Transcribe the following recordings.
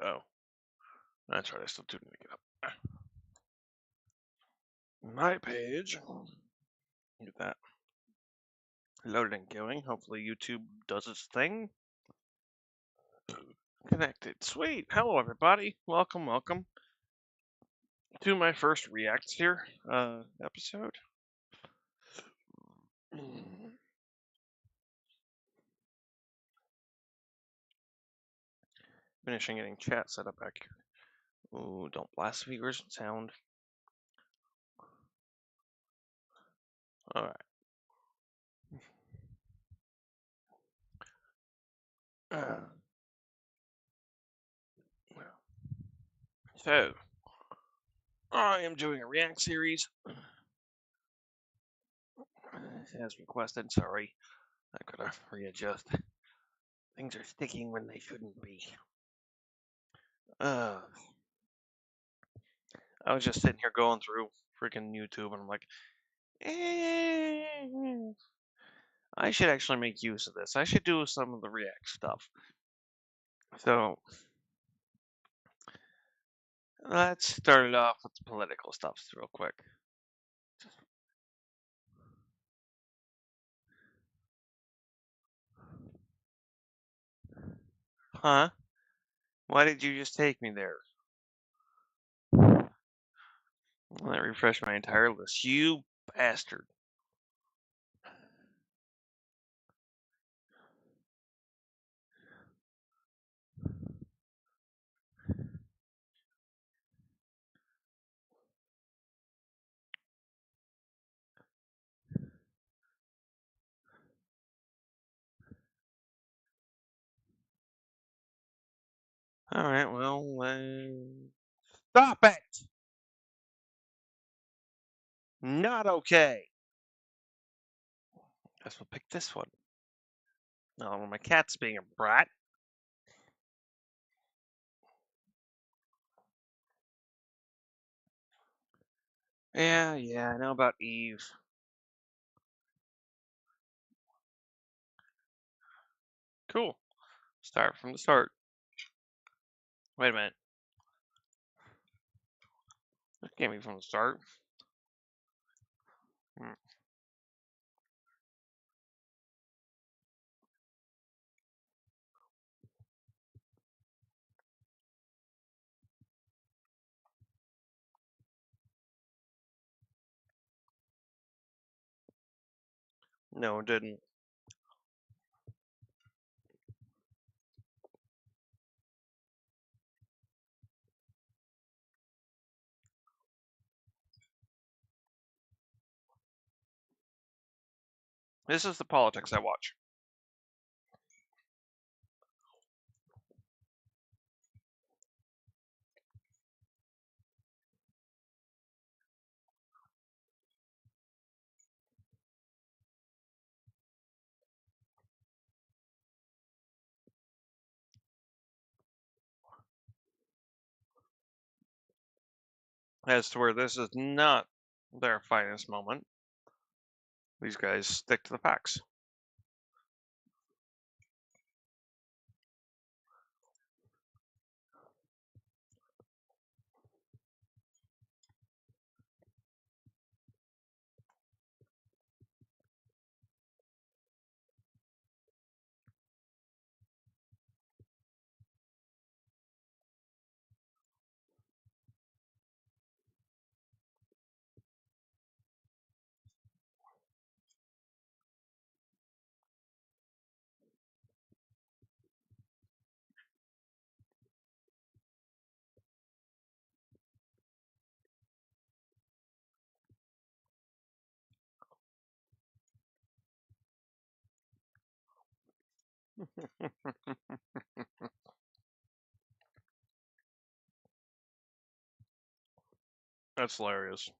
Oh, that's right. I still do need to get up. My page. Get that loaded and going. Hopefully YouTube does its thing. Connected. Sweet. Hello, everybody. Welcome to my first React here episode. Finishing getting chat set up back here. Ooh, don't blast viewers sound. All right. So, I am doing a React series. As requested, sorry. I gotta readjust. Things are sticking when they shouldn't be. I was just sitting here going through freaking YouTube, and I'm like, I should actually make use of this. I should do some of the React stuff. So, let's start it off with the political stuff real quick. Huh? Why did you just take me there? Let me refresh my entire list. You bastard. Alright, well, stop it! Not okay. Guess we'll pick this one. No, my cat's being a brat. Yeah, I know about Eve. Cool. Start from the start. Wait a minute. That can't be from the start. No, it didn't. This is the politics I watch. As to where this is not their finest moment. These guys stick to the facts. That's hilarious.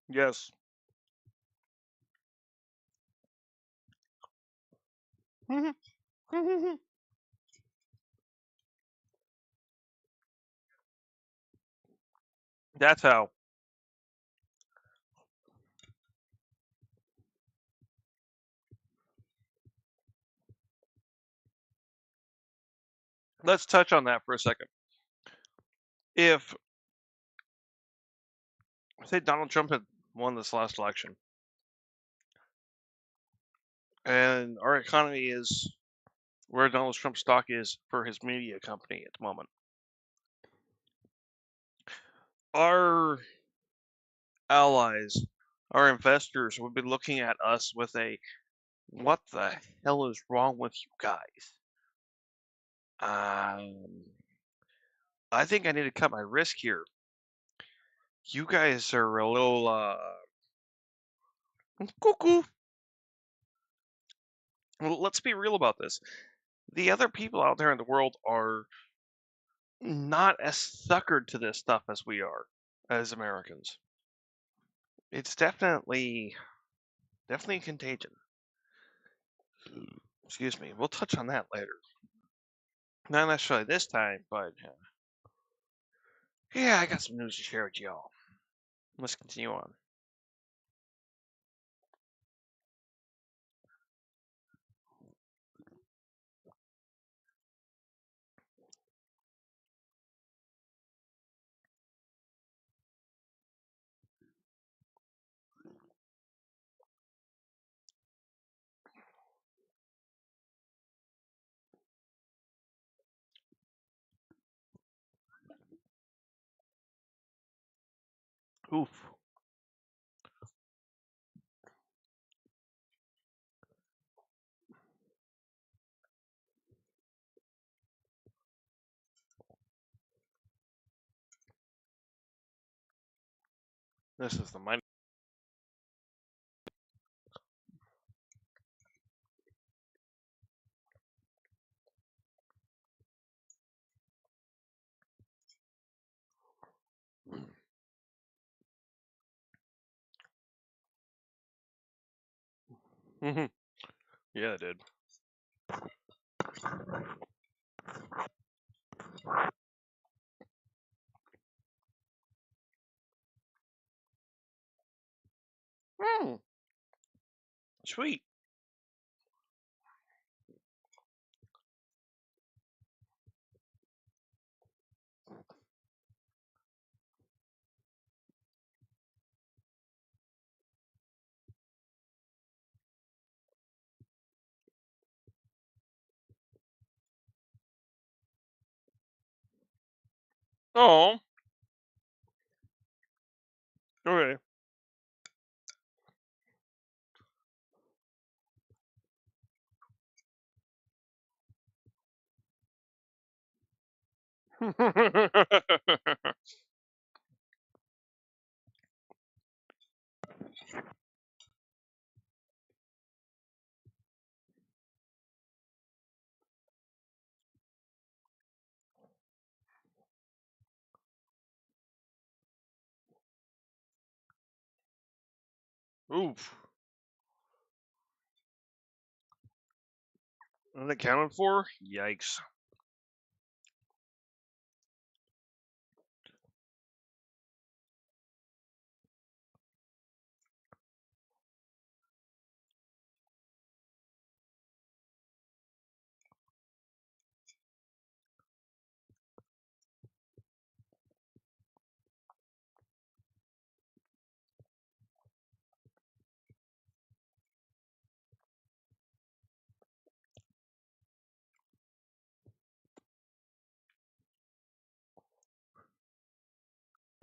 Yes. That's how. Let's touch on that for a second. If, say, Donald Trump had won this last election, and our economy is where Donald Trump's stock is for his media company at the moment, our allies, our investors would be looking at us with a, what the hell is wrong with you guys? I think I need to cut my risk here. You guys are a little, cuckoo. Well, let's be real about this. The other people out there in the world are not as suckered to this stuff as we are as Americans. It's definitely contagion. Excuse me. We'll touch on that later. Not necessarily this time, but yeah, I got some news to share with y'all. Let's continue on. Oof. This is the mighty. Yeah, it did. Hmm. Sweet. Oh. Okay. Oof. Unaccounted for? Yikes.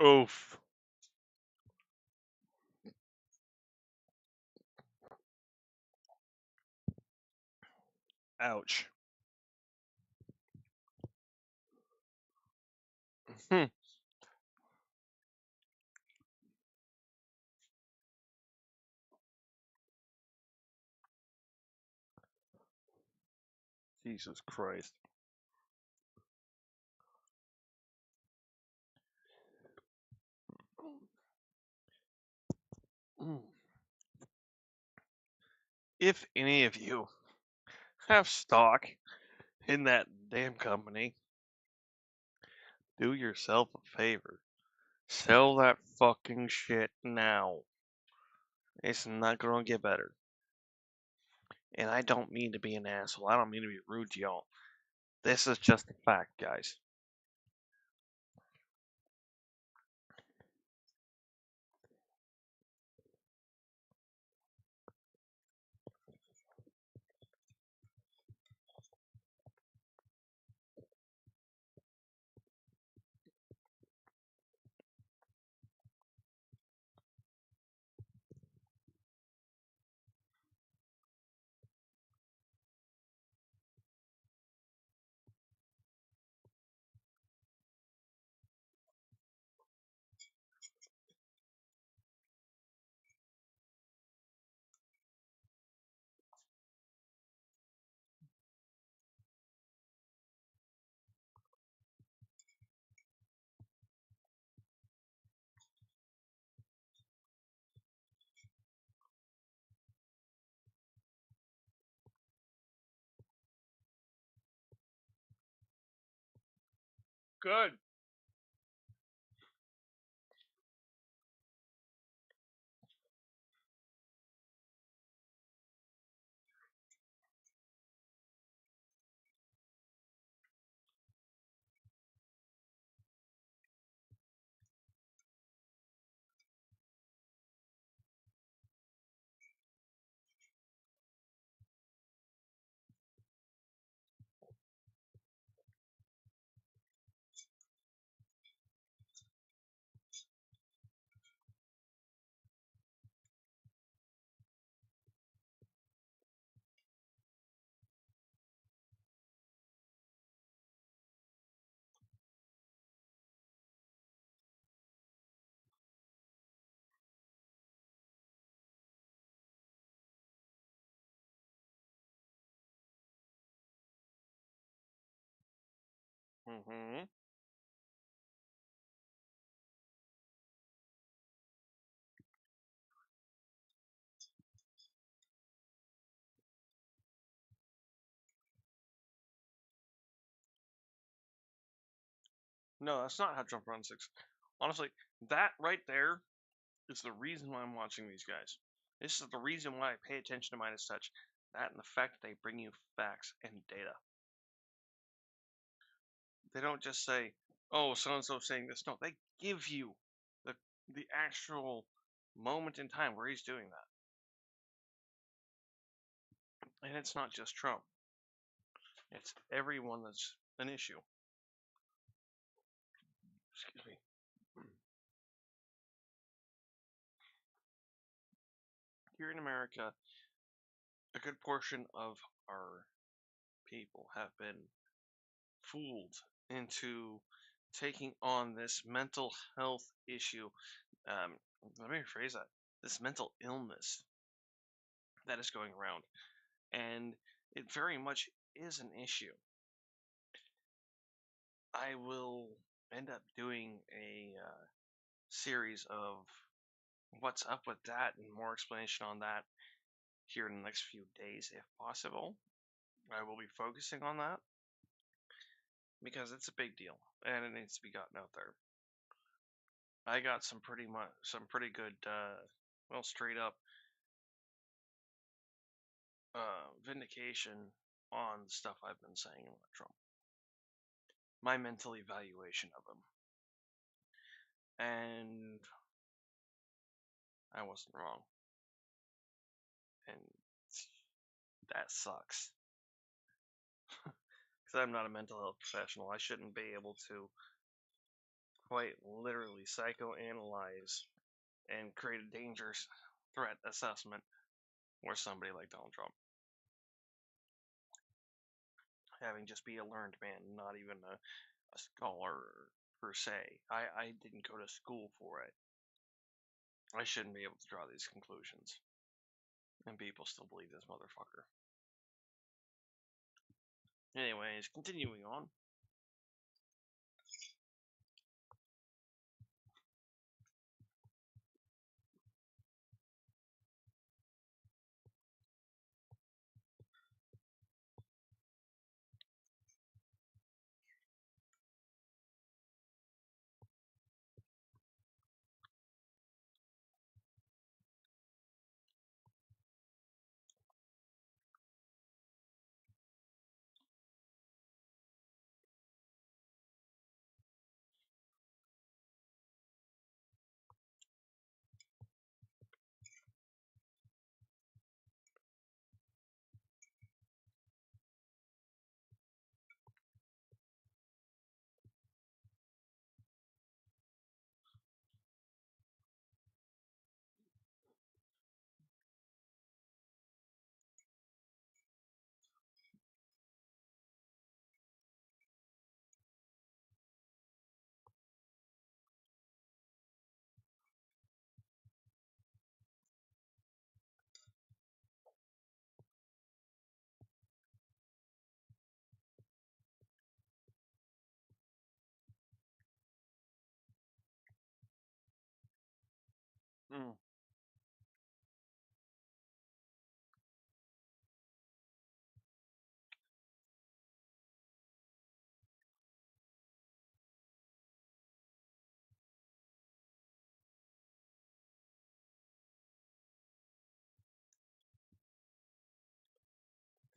Oof. Ouch. Hmm. Jesus Christ. If any of you have stock in that damn company, do yourself a favor. Sell that fucking shit now. It's not gonna get better. And I don't mean to be an asshole. I don't mean to be rude to y'all. This is just a fact, guys. Good. Mm-hmm. No, that's not how Trump runs things. Honestly, that right there is the reason why I'm watching these guys. This is the reason why I pay attention to Minus Touch. That and the fact that they bring you facts and data. They don't just say, "Oh, so and so saying this." No, they give you the the actual moment in time where he's doing that, and it's not just Trump. It's everyone that's an issue. Excuse me. Here in America, a good portion of our people have been fooled into taking on this mental health issue. Um, Let me rephrase that. This mental illness that is going around, and it very much is an issue. I will end up doing a series of what's up with that and more explanation on that here in the next few days, if possible. I will be focusing on that because it's a big deal and it needs to be gotten out there. I got some pretty good, well, straight up vindication on the stuff I've been saying about Trump. My mental evaluation of him, and I wasn't wrong, and that sucks because I'm not a mental health professional. I shouldn't be able to quite literally psychoanalyze and create a dangerous threat assessment for somebody like Donald Trump. Having just be a learned man, not even a scholar per se. I didn't go to school for it. I shouldn't be able to draw these conclusions. And people still believe this motherfucker. Anyways, continuing on.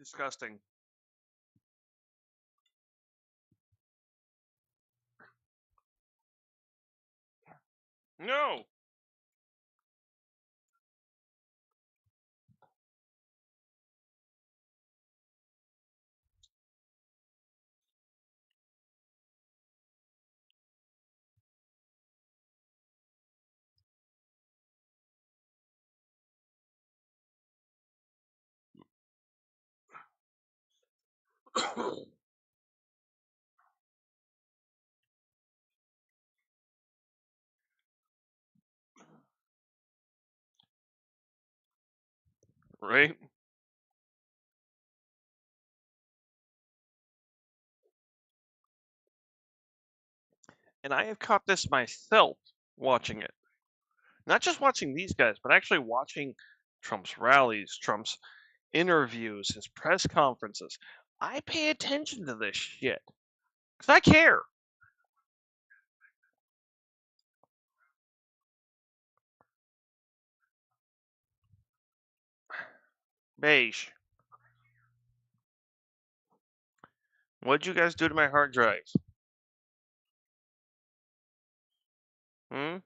Disgusting. No. Right? And I have caught this myself watching it. Not just watching these guys, but actually watching Trump's rallies, Trump's interviews, his press conferences. I pay attention to this shit because I care. Beige. What'd you guys do to my hard drive? Hmm?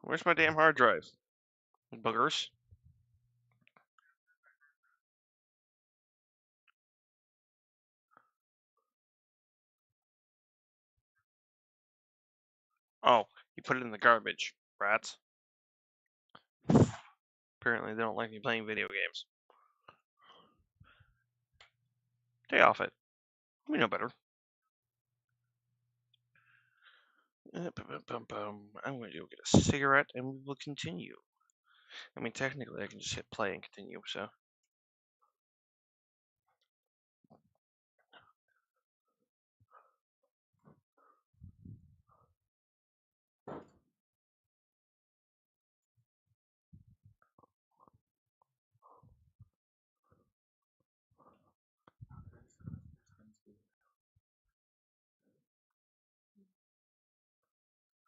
Where's my damn hard drive? Boogers. Oh, you put it in the garbage. Rats. Apparently they don't like me playing video games. Stay off it. We know better. I'm going to go get a cigarette and we will continue. I mean, technically I can just hit play and continue, so.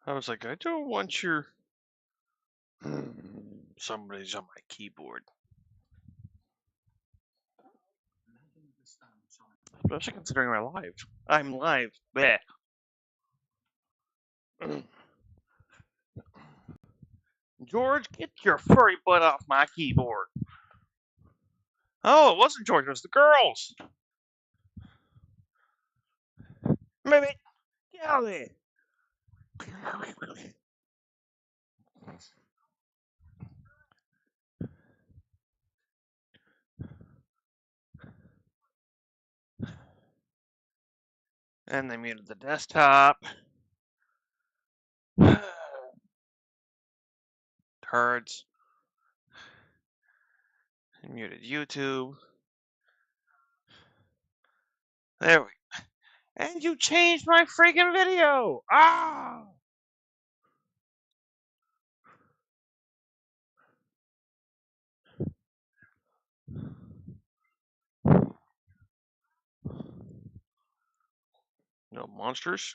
I was like, I don't want your. Somebody's on my keyboard. Especially considering I'm live. Bleh. George, get your furry butt off my keyboard. Oh, it wasn't George, it was the girls. Maybe. Get out of there. And they muted the desktop. Turds. They muted YouTube. There we go. And you changed my freaking video! Ah! No monsters?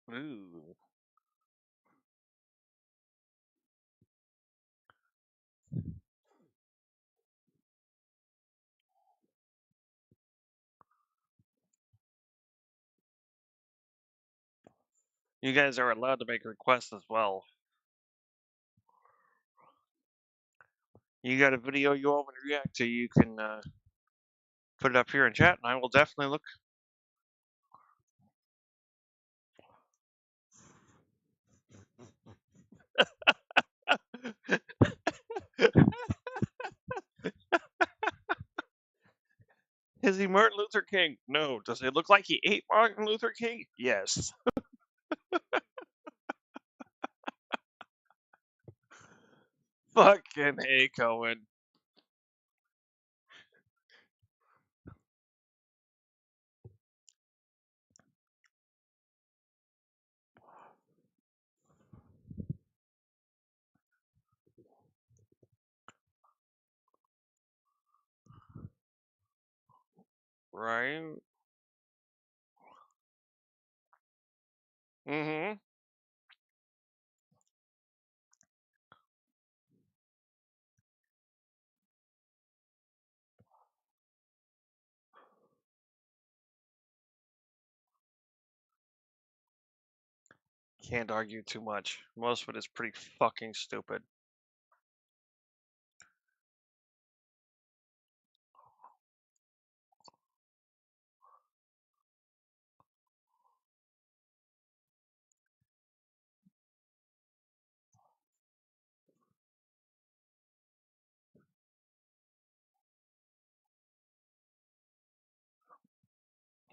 Ooh. You guys are allowed to make requests as well. You got a video you want me to react to, you can put it up here in chat, and I will definitely look. Is he Martin Luther King? No. Does it look like he ate Martin Luther King? Yes. Fucking hey, Cohen. Right? Mm-hmm. Can't argue too much. Most of it is pretty fucking stupid.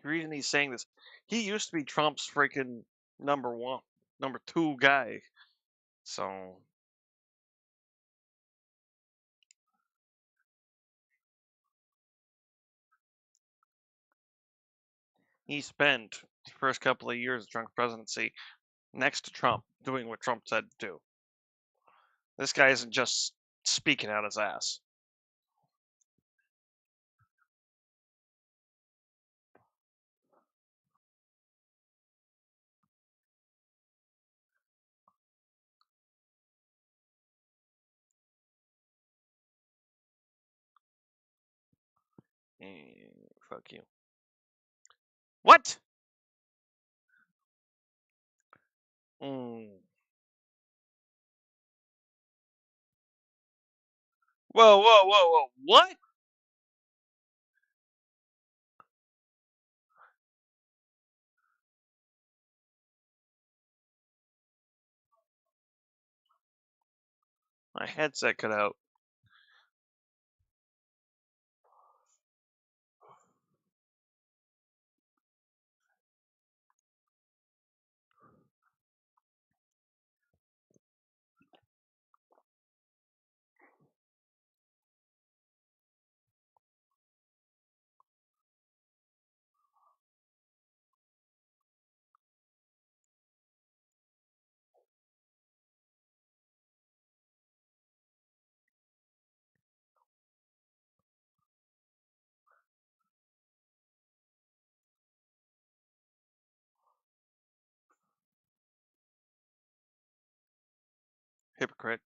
The reason he's saying this, he used to be Trump's freaking number one, number two guy. So he spent the first couple of years of Trump's presidency next to Trump, doing what Trump said to do. This guy isn't just speaking out his ass. Fuck you. What? Mm. Whoa, whoa, whoa, whoa. What? My headset cut out. Hypocrite.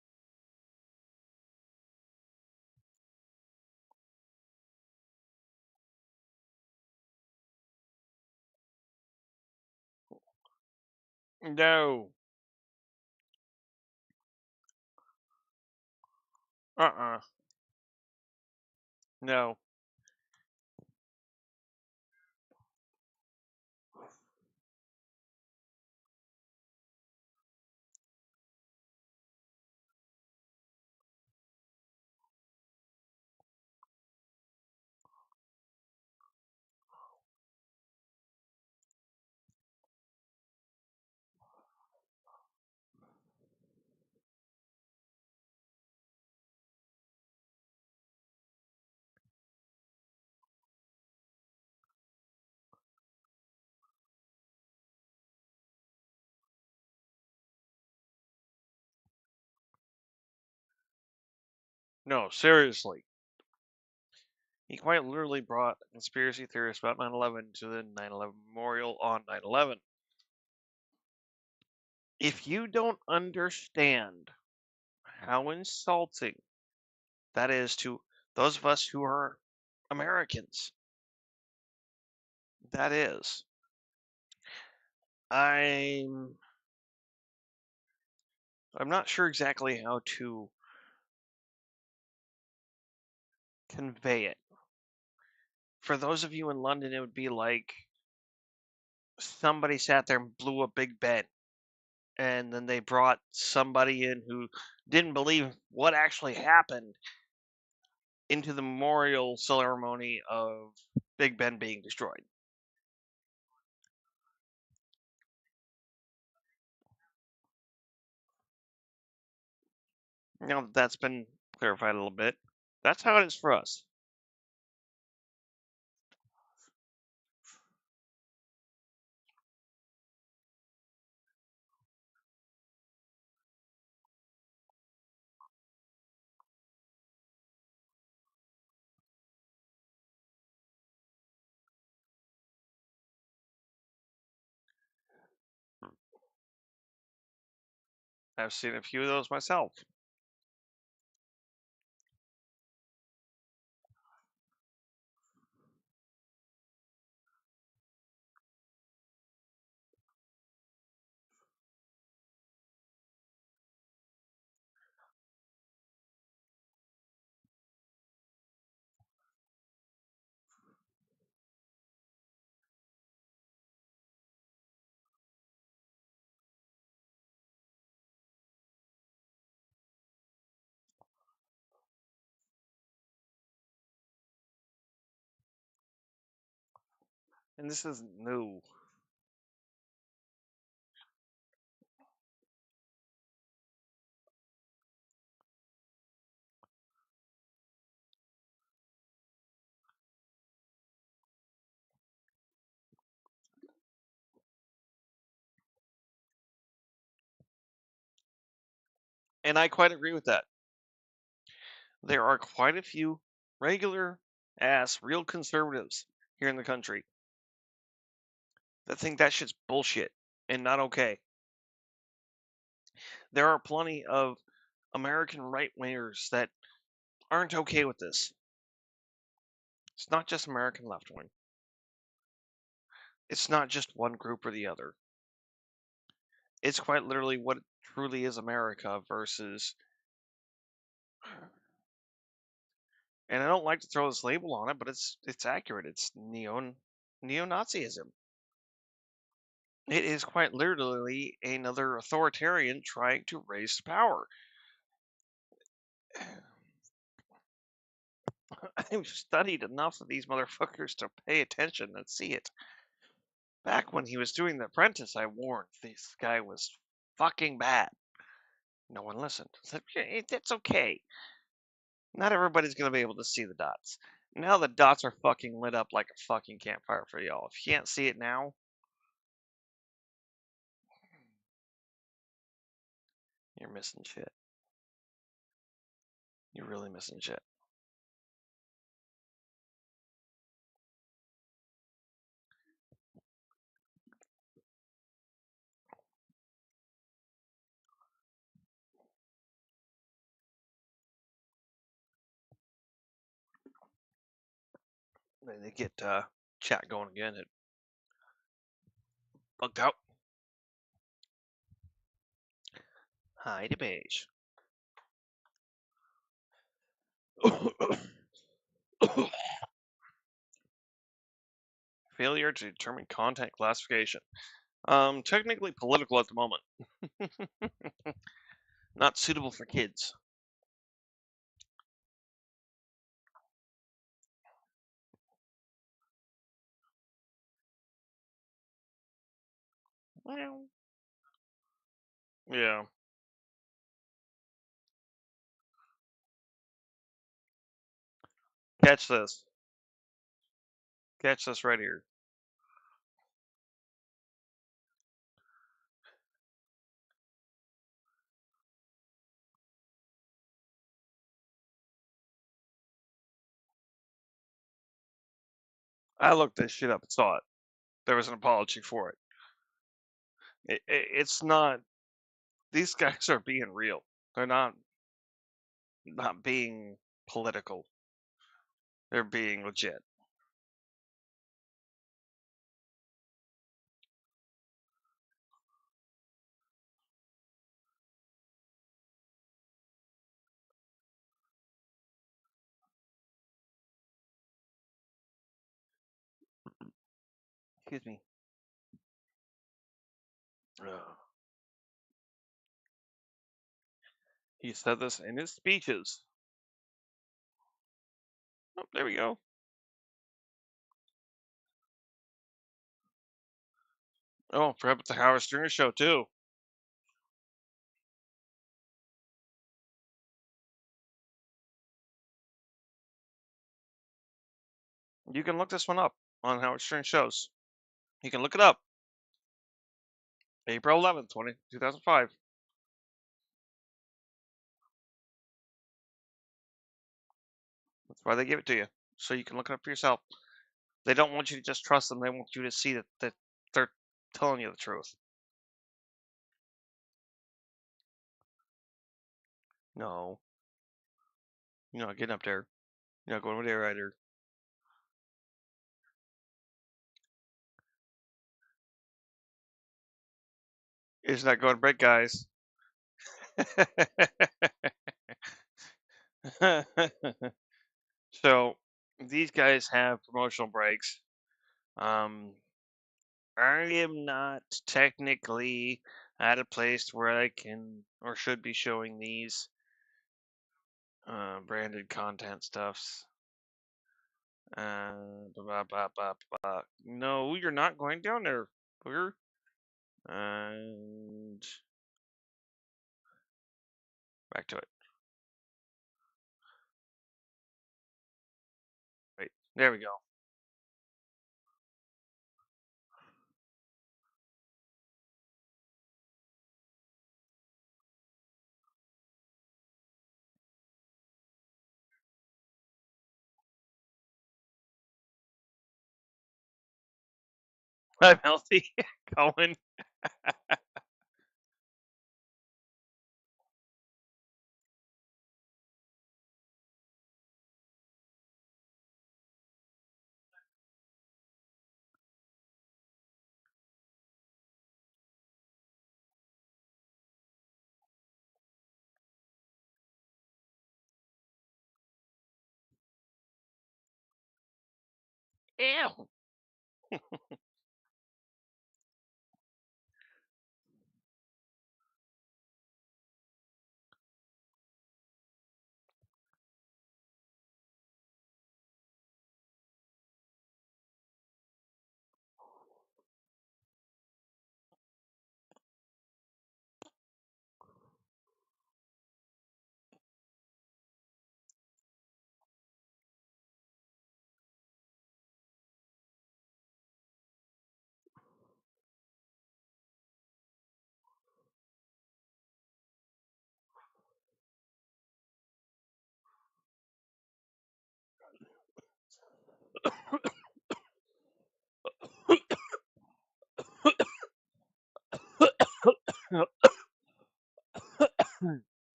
No. Uh-uh. No. No, seriously. He quite literally brought conspiracy theorists about 9/11 to the 9/11 memorial on 9/11. If you don't understand how insulting that is to those of us who are Americans, that is. I'm I'm not sure exactly how to convey it. For those of you in London, it would be like somebody sat there and blew a Big Ben, and then they brought somebody in who didn't believe what actually happened into the memorial ceremony of Big Ben being destroyed. Now that that's been clarified a little bit, that's how it is for us. I've seen a few of those myself. And this isn't new. And I quite agree with that. There are quite a few regular ass real conservatives here in the country that think that shit's bullshit and not okay. There are plenty of American right wingers that aren't okay with this. It's not just American left wing. It's not just one group or the other. It's quite literally what truly is America versus. And I don't like to throw this label on it, but it's accurate. It's neo-Nazism. It is quite literally another authoritarian trying to raise to power. I've studied enough of these motherfuckers to pay attention and see it. Back when he was doing The Apprentice, I warned this guy was fucking bad. No one listened. I said, it's okay. Not everybody's going to be able to see the dots. Now the dots are fucking lit up like a fucking campfire for y'all. If you can't see it now, you're missing shit. You're really missing shit. They get chat going again. It bugged out. Hi to beige. Failure to determine content classification. Technically political at the moment. Not suitable for kids. Well, yeah. Catch this. Catch this right here. I looked this shit up and saw it. There was an apology for it. It's not. These guys are being real. They're not being political. They're being legit. Excuse me. He said this in his speeches. Oh, there we go. Oh, perhaps the Howard Stern show too. You can look this one up on Howard Stern shows. You can look it up. April 11th, 2005. That's why they give it to you, so you can look it up for yourself. They don't want you to just trust them. They want you to see that they're telling you the truth. No, you're not getting up there. You're not going over there either. It's not going to break, guys. So these guys have promotional breaks. Um, I am not technically at a place where I can or should be showing these branded content stuffs. Blah, blah, blah, blah. No, you're not going down there, booger. And back to it. Right, there we go. I'm healthy, Colin. Ew.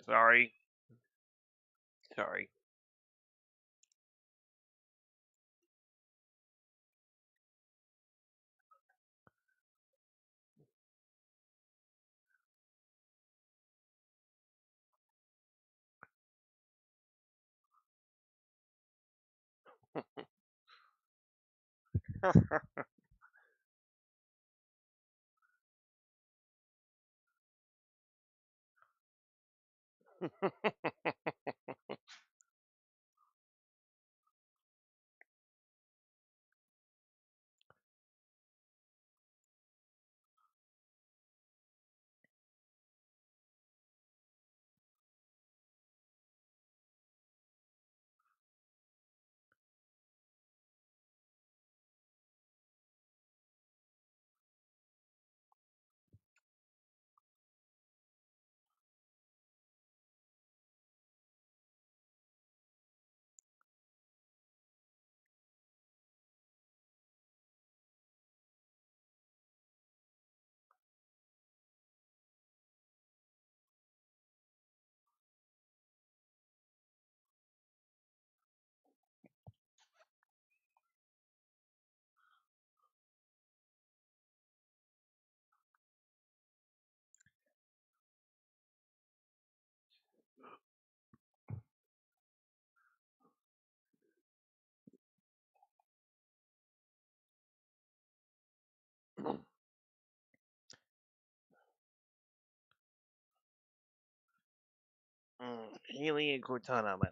Sorry. Sorry. Haley and Cortana, man.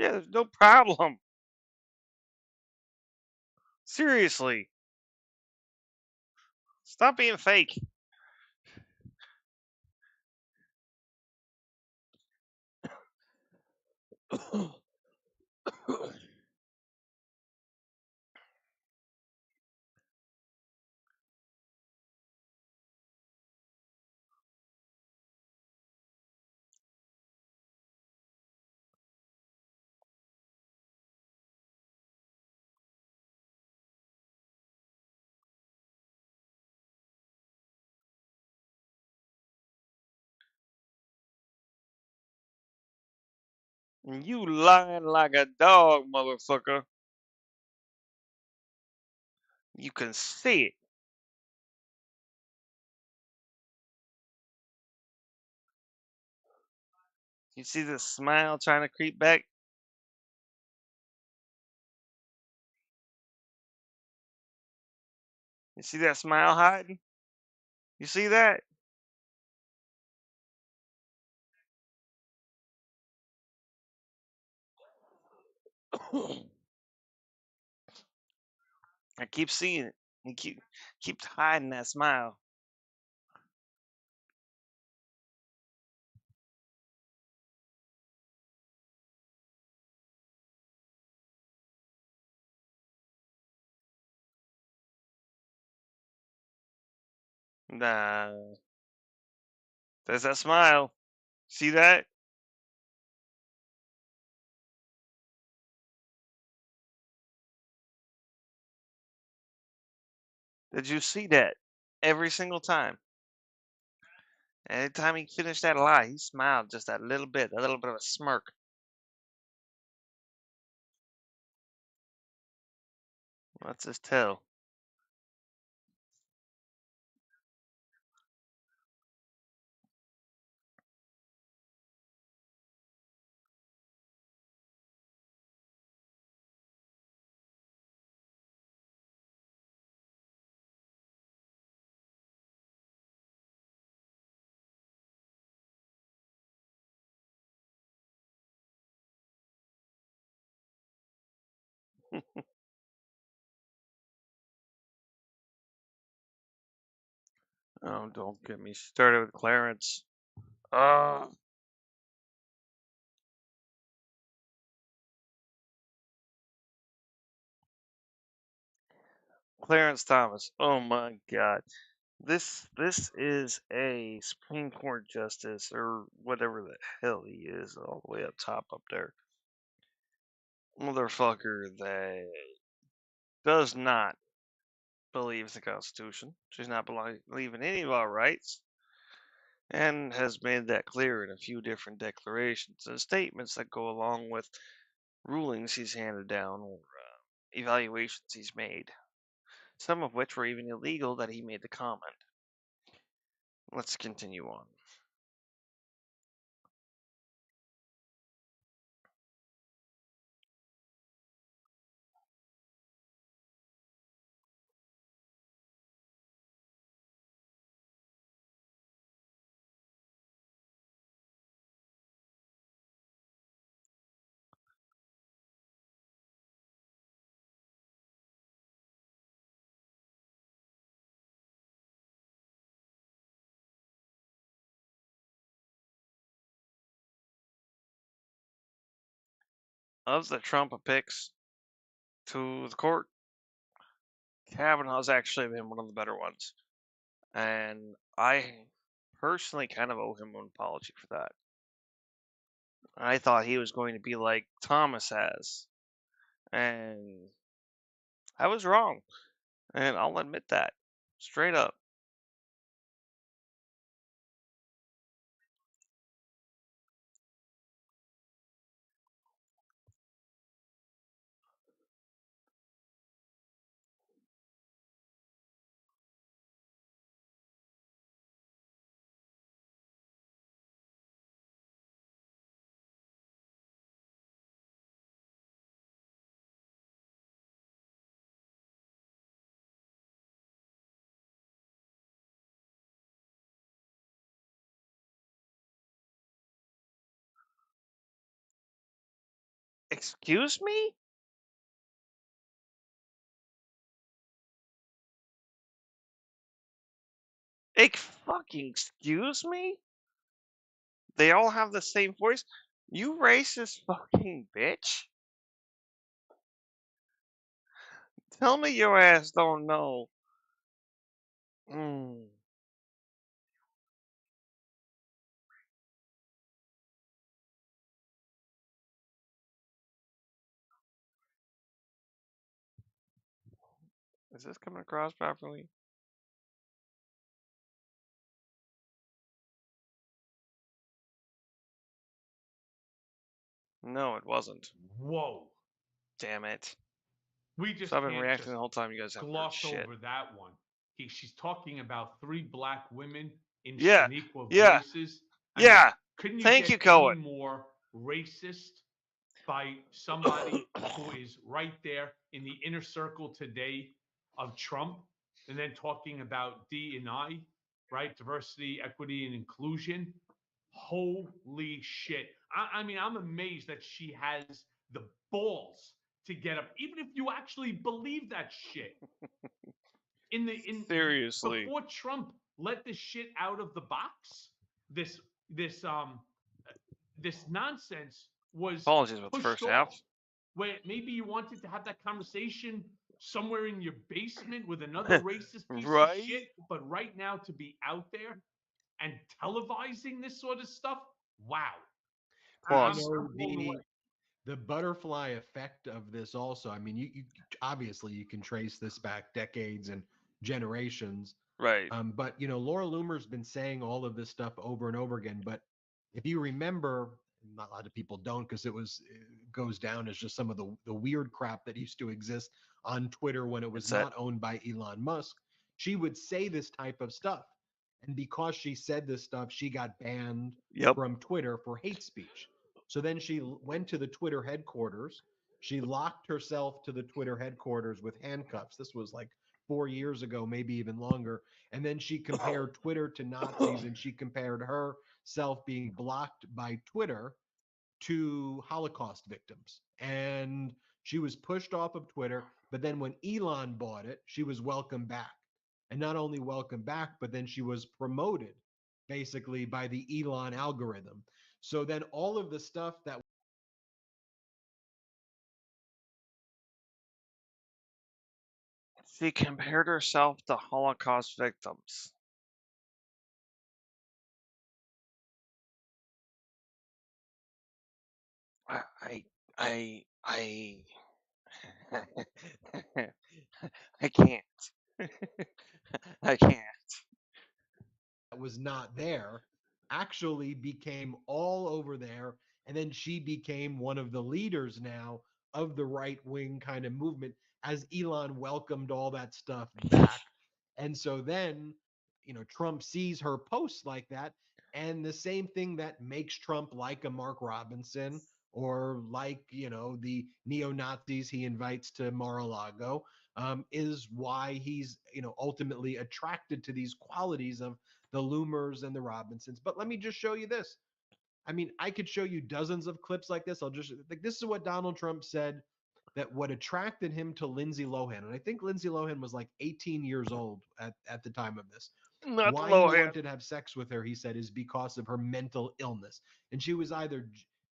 Yeah, there's no problem. Seriously, stop being fake. You lying like a dog, motherfucker. You can see it. You see the smile trying to creep back? You see that smile hiding? You see that? I keep seeing it. He keeps hiding that smile. Nah, there's that smile. See that? Did you see that? Every single time. Every time he finished that lie, he smiled just that little bit, a little bit of a smirk. That's his tail. Oh, don't get me started with Clarence. Uh, Clarence Thomas. Oh my God. This is a Supreme Court justice or whatever the hell he is, all the way up top up there. Motherfucker that does not believe in the Constitution. She's not believing any of our rights, and has made that clear in a few different declarations and statements that go along with rulings he's handed down or evaluations he's made. Some of which were even illegal that he made the comment. Let's continue on. Of the Trump picks to the court, Kavanaugh's actually been one of the better ones. And I personally kind of owe him an apology for that. I thought he was going to be like Thomas has. And I was wrong. And I'll admit that. Straight up. Excuse me? Fucking excuse me? They all have the same voice? You racist fucking bitch? Tell me your ass don't know. Mm. Is this coming across properly? No, it wasn't. Whoa. Damn it. We So just I've been can't reacting just the whole time you guys haven't heard gloss shit. over that one. She's talking about 3 black women in Yeah, Shaniqua yeah, voices. I mean, yeah. couldn't you Thank get you, any Cohen. more racist by somebody who is right there in the inner circle today of Trump, and then talking about D&I, right? Diversity, equity, and inclusion. Holy shit. I mean, I'm amazed that she has the balls to get up, even if you actually believe that shit. Seriously. Before Trump let this shit out of the box, this this um this nonsense was Apologies about the pushed first half. off. Where maybe you wanted to have that conversation somewhere in your basement with another racist piece of Right? shit, but right now to be out there and televising this sort of stuff, wow. I'm, Plus, I'm blown away. The butterfly effect of this also. I mean, you obviously you can trace this back decades and generations. right. But Laura Loomer's been saying all of this stuff over and over again. But if you remember, not a lot of people don't, because it goes down as just some of the weird crap that used to exist on Twitter when it was It's that- not owned by Elon Musk. She would say this type of stuff, and because she said this stuff, she got banned Yep. from Twitter for hate speech. So then she went to the Twitter headquarters. She locked herself to the Twitter headquarters with handcuffs. This was like 4 years ago, maybe even longer. And then she compared Twitter to Nazis, and she compared herself being blocked by Twitter to Holocaust victims. And she was pushed off of Twitter. But then when Elon bought it, she was welcomed back. And not only welcomed back, but then she was promoted basically by the Elon algorithm. So then all of the stuff that She compared herself to Holocaust victims. I, I, I, I can't. I can't. was not there actually became all over there. And then she became one of the leaders now of the right wing kind of movement as Elon welcomed all that stuff back. And so then, Trump sees her posts like that. And the same thing that makes Trump like a Mark Robinson or like, the neo Nazis he invites to Mar a Lago is why he's, ultimately attracted to these qualities of the Loomers and the Robinsons. But let me just show you this. I mean, I could show you dozens of clips like this. I'll just like this is what Donald Trump said that what attracted him to Lindsay Lohan. And I think Lindsay Lohan was like 18 years old at the time of this. Not the Why he Lohan. wanted to have sex with her, he said, is because of her mental illness. And she was either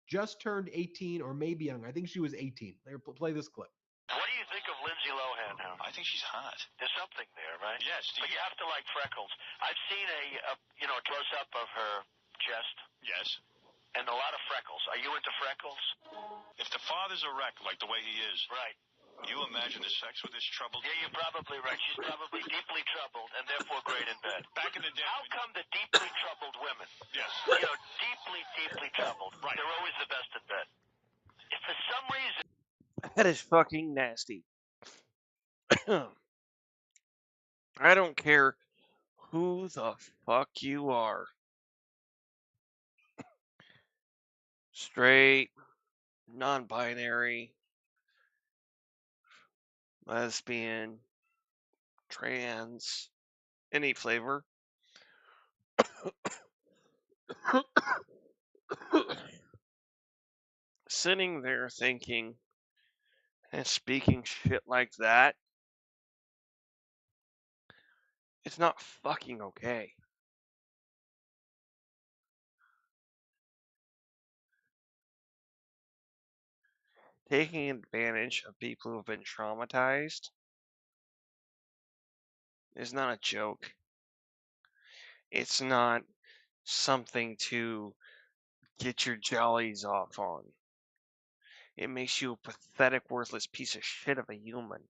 just turned 18 or maybe younger. I think she was 18. Play this clip. What do you think of Lindsay Lohan now? I think she's hot. There's something there, right? Yes. But you have to like freckles. I've seen a close up of her chest Yes. and a lot of freckles. Are you into freckles? If the father's a wreck, like the way he is, Right. you imagine the sex with this troubled... Yeah, you're probably right. She's probably deeply troubled and therefore great in bed. Back in the day... How come the deeply troubled women, Yes. deeply troubled, Right. they're always the best in bed? If for some reason... That is fucking nasty. I don't care who the fuck you are. Straight, non-binary, lesbian, trans, any flavor. sitting there thinking and speaking shit like that, it's not fucking okay. Taking advantage of people who've been traumatized is not a joke. It's not something to get your jollies off on. It makes you a pathetic, worthless piece of shit of a human.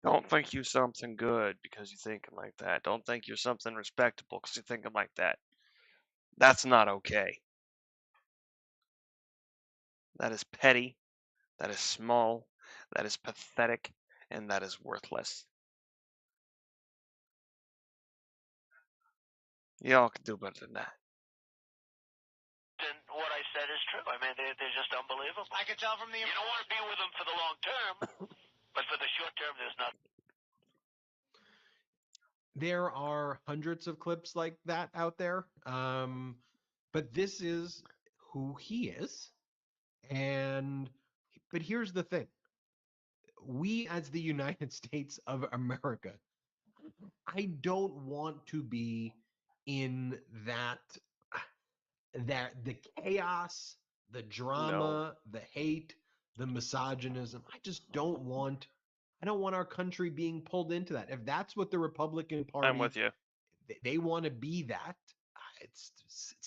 Don't think you're something good because you're thinking like that. Don't think you're something respectable because you're thinking like that. That's not okay. That is petty. That is small. That is pathetic. And that is worthless. Y'all can do better than that. And what I said is true. I mean, they're just unbelievable. I can tell from the. You don't want to be with them for the long term, but for the short term, there's nothing. There are hundreds of clips like that out there. But this is who he is. But here's the thing. We as the United States of America, I don't want to be in that the chaos, the drama, the hate, the misogynism. I don't want our country being pulled into that. If that's what the Republican Party, I'm with you. They want to be that. It's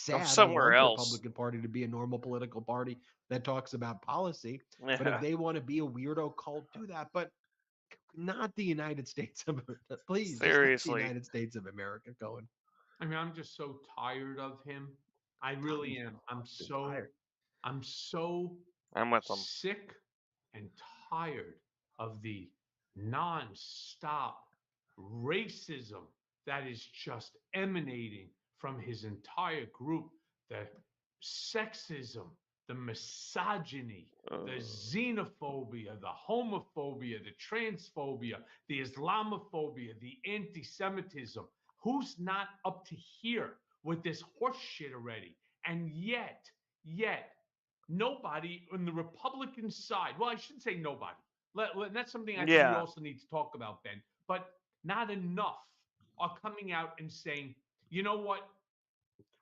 Go sad. somewhere I want the else. Republican Party to be a normal political party that talks about policy. But if Yeah. they want to be a weirdo cult, do that. But not the United States of please. Just not the Seriously. United States of America going. I mean, I'm just so tired of him. I really am. I'm so I'm with them. sick and tired of the non-stop racism that is just emanating from his entire group. The sexism, the misogyny, the xenophobia, the homophobia, the transphobia, the Islamophobia, the anti-Semitism. Who's not up to here with this horse shit already? And yet, nobody on the Republican side, well, I shouldn't say nobody. That's something I think we also need to talk about, Ben, but not enough are coming out and saying, you know what?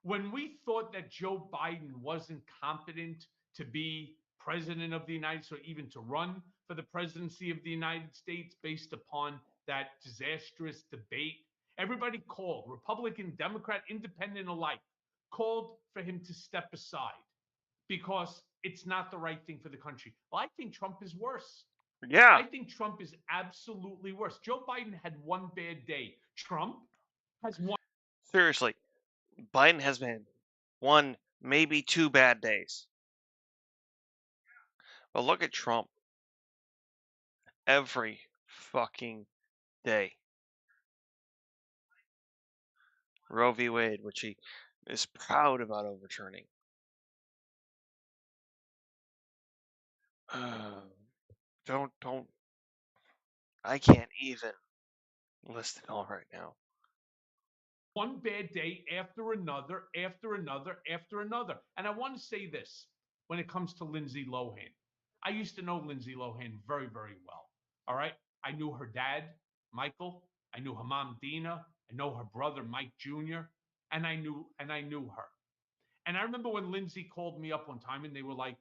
When we thought that Joe Biden wasn't competent to be president of the United States or even to run for the presidency of the United States based upon that disastrous debate, everybody called, Republican, Democrat, Independent alike, called for him to step aside because it's not the right thing for the country. Well, I think Trump is worse. Yeah. I think Trump is absolutely worse. Joe Biden had one bad day. Trump has one. Seriously. Biden has been one, maybe 2 bad days. But look at Trump. Every fucking day. Roe v. Wade, which he is proud about overturning. Don't. I can't even list it all right now. One bad day after another, after another, after another. And I want to say this when it comes to Lindsay Lohan. I used to know Lindsay Lohan very, very well. All right. I knew her dad, Michael. I knew her mom, Dina. I know her brother, Mike Jr. And I knew her. And I remember when Lindsay called me up one time and they were like,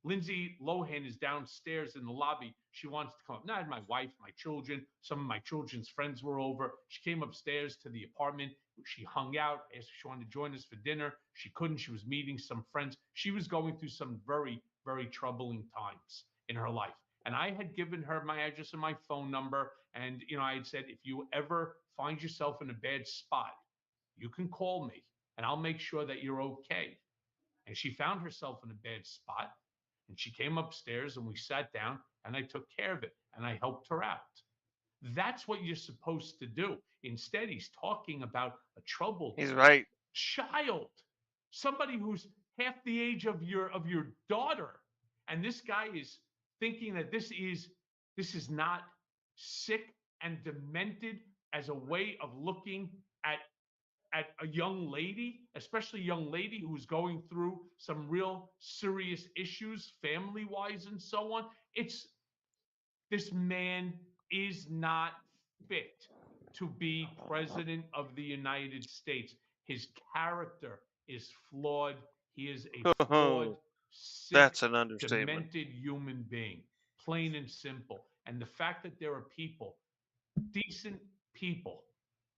Lindsay Lohan is downstairs in the lobby. She wants to come up. Now I had my wife, my children, some of my children's friends were over. She came upstairs to the apartment. She hung out, asked if she wanted to join us for dinner. She couldn't. She was meeting some friends. She was going through some very, very troubling times in her life. And I had given her my address and my phone number. And, I had said, if you ever find yourself in a bad spot, you can call me and I'll make sure that you're okay. And she found herself in a bad spot. And she came upstairs and we sat down and I took care of it and I helped her out. That's what you're supposed to do. Instead, he's talking about a troubled child, somebody who's half the age of your daughter. And this guy is thinking that this is not sick and demented as a way of looking at at a young lady, especially a young lady who's going through some real serious issues, family-wise and so on. This man is not fit to be president of the United States. His character is flawed. He is a flawed, sick, That's an understatement. demented human being, plain and simple. And the fact that there are people, decent people,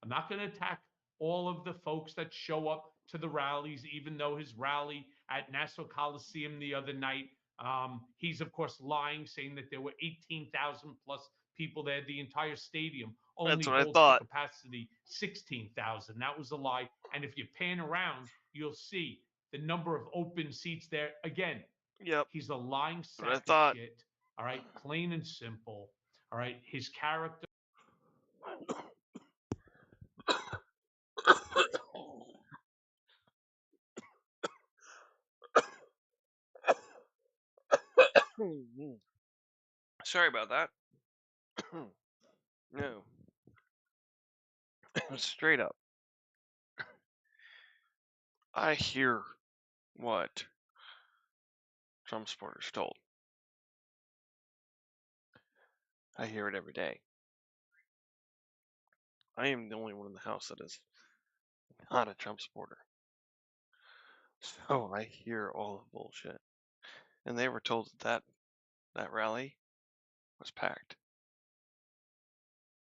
I'm not going to attack all of the folks that show up to the rallies, even though his rally at Nassau Coliseum the other night, he's of course lying, saying that there were 18,000 plus people there. The entire stadium That's only what I holds the thought. capacity 16,000. That was a lie. And if you pan around, you'll see the number of open seats there. Again, Yep. he's a lying That's what I sack of thought. shit. All right, plain and simple. All right, his character. Sorry about that. No. Straight up. I hear what Trump supporters told. I hear it every day. I am the only one in the house that is not a Trump supporter. So I hear all the bullshit. And they were told that rally was packed.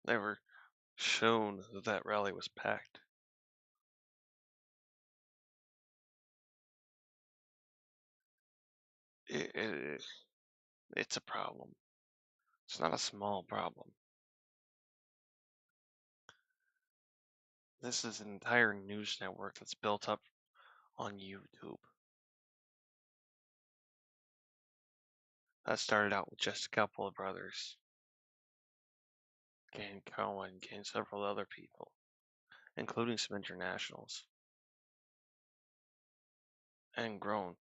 They were shown that rally was packed. It's a problem. It's not a small problem. This is an entire news network that's built up on YouTube. That started out with just a couple of brothers. Gained Cohen, gained several other people, including some internationals. And grown.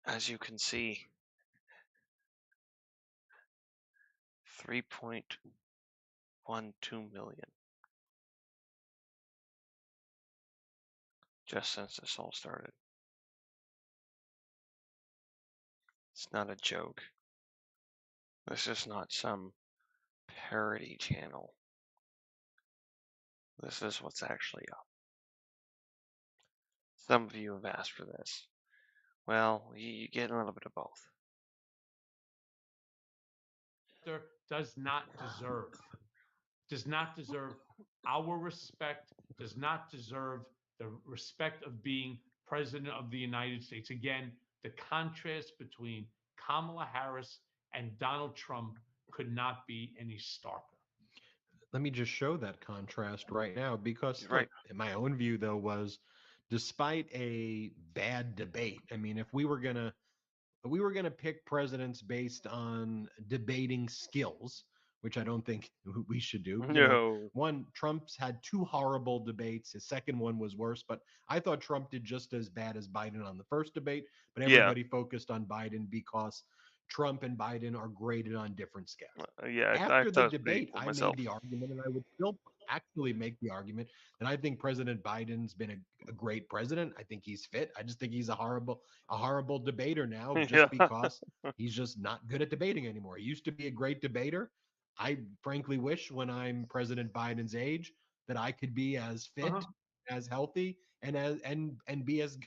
As you can see, 3.12 million. Just since this all started. It's not a joke. This is not some parody channel. This is what's actually up. Some of you have asked for this. Well, you get a little bit of both. Does not deserve our respect, does not deserve the respect of being president of the United States. Again, the contrast between Kamala Harris and Donald Trump could not be any starker. Let me just show that contrast right now because You're right. in my own view though was despite a bad debate, I mean if we were going to pick presidents based on debating skills, which I don't think we should do. No. One, Trump's had two horrible debates. His second one was worse, but I thought Trump did just as bad as Biden on the first debate, but everybody focused on Biden because Trump and Biden are graded on different scales. Yeah, I After the thought it was pretty debate, equal I myself. made the argument, and I would still actually make the argument that I think President Biden's been a great president. I think he's fit. I just think he's a horrible debater now, Yeah. just because he's just not good at debating anymore. He used to be a great debater. I frankly wish when I'm President Biden's age that I could be as fit, as healthy, and be as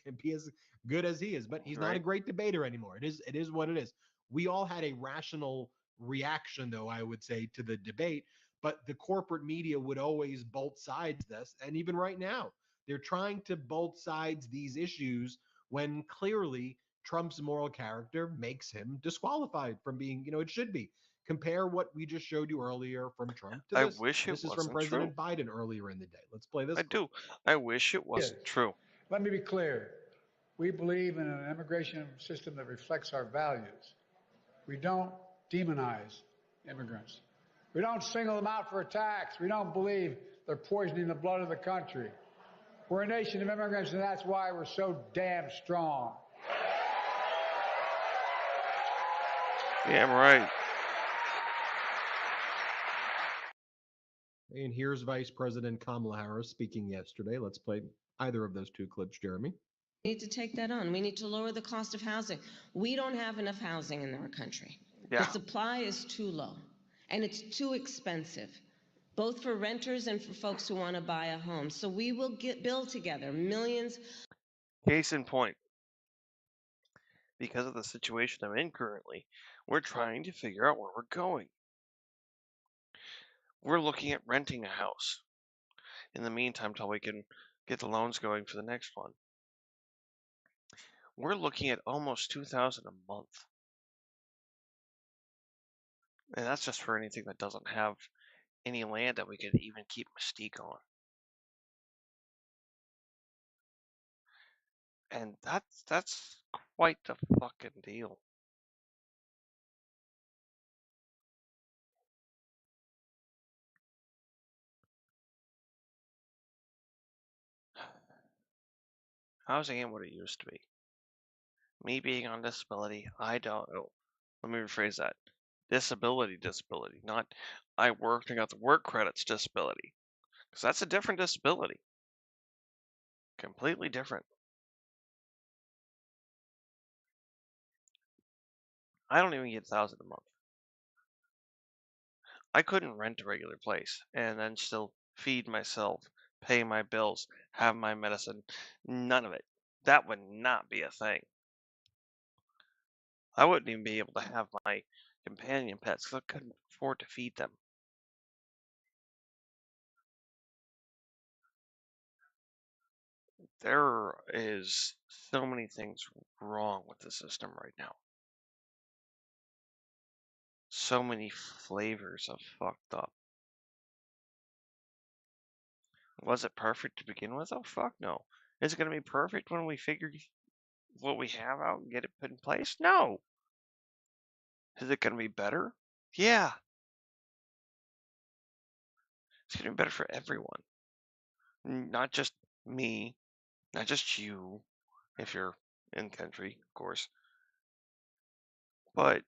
good as he is. But he's not a Right. great debater anymore. It is what it is. We all had a rational reaction, though, I would say, to the debate, but the corporate media would always bolt sides this. And even right now, they're trying to bolt sides these issues when clearly Trump's moral character makes him disqualified from being, it should be. Compare what we just showed you earlier from Trump to I this. wish it This is from wasn't President true. Biden earlier in the day. Let's play this. I do. I wish it wasn't true. Let me be clear. We believe in an immigration system that reflects our values. We don't demonize immigrants. We don't single them out for attacks. We don't believe they're poisoning the blood of the country. We're a nation of immigrants, and that's why we're so damn strong. Damn right. And here's Vice President Kamala Harris speaking yesterday. Let's play either of those two clips, Jeremy. We need to take that on. We need to lower the cost of housing. We don't have enough housing in our country. Yeah. The supply is too low, and it's too expensive, both for renters and for folks who want to buy a home. So we will build together millions. Case in point, because of the situation I'm in currently, we're trying to figure out where we're going. We're looking at renting a house in the meantime till we can get the loans going for the next one. We're looking at almost $2,000 a month. And that's just for anything that doesn't have any land that we could even keep Mystique on. And that's quite the fucking deal. Housing ain't what it used to be. Me being on disability, I don't know. Let me rephrase that. Disability, not I worked and got the work credits disability. Because that's a different disability. Completely different. I don't even get $1,000 a month. I couldn't rent a regular place and then still feed myself, pay my bills, have my medicine. None of it. That would not be a thing. I wouldn't even be able to have my companion pets because I couldn't afford to feed them. There is so many things wrong with the system right now. So many flavors of fucked up. Was it perfect to begin with? Oh, fuck no. Is it going to be perfect when we figure what we have out and get it put in place? No. Is it going to be better? Yeah. It's going to be better for everyone. Not just me, not just you, if you're in country, of course. But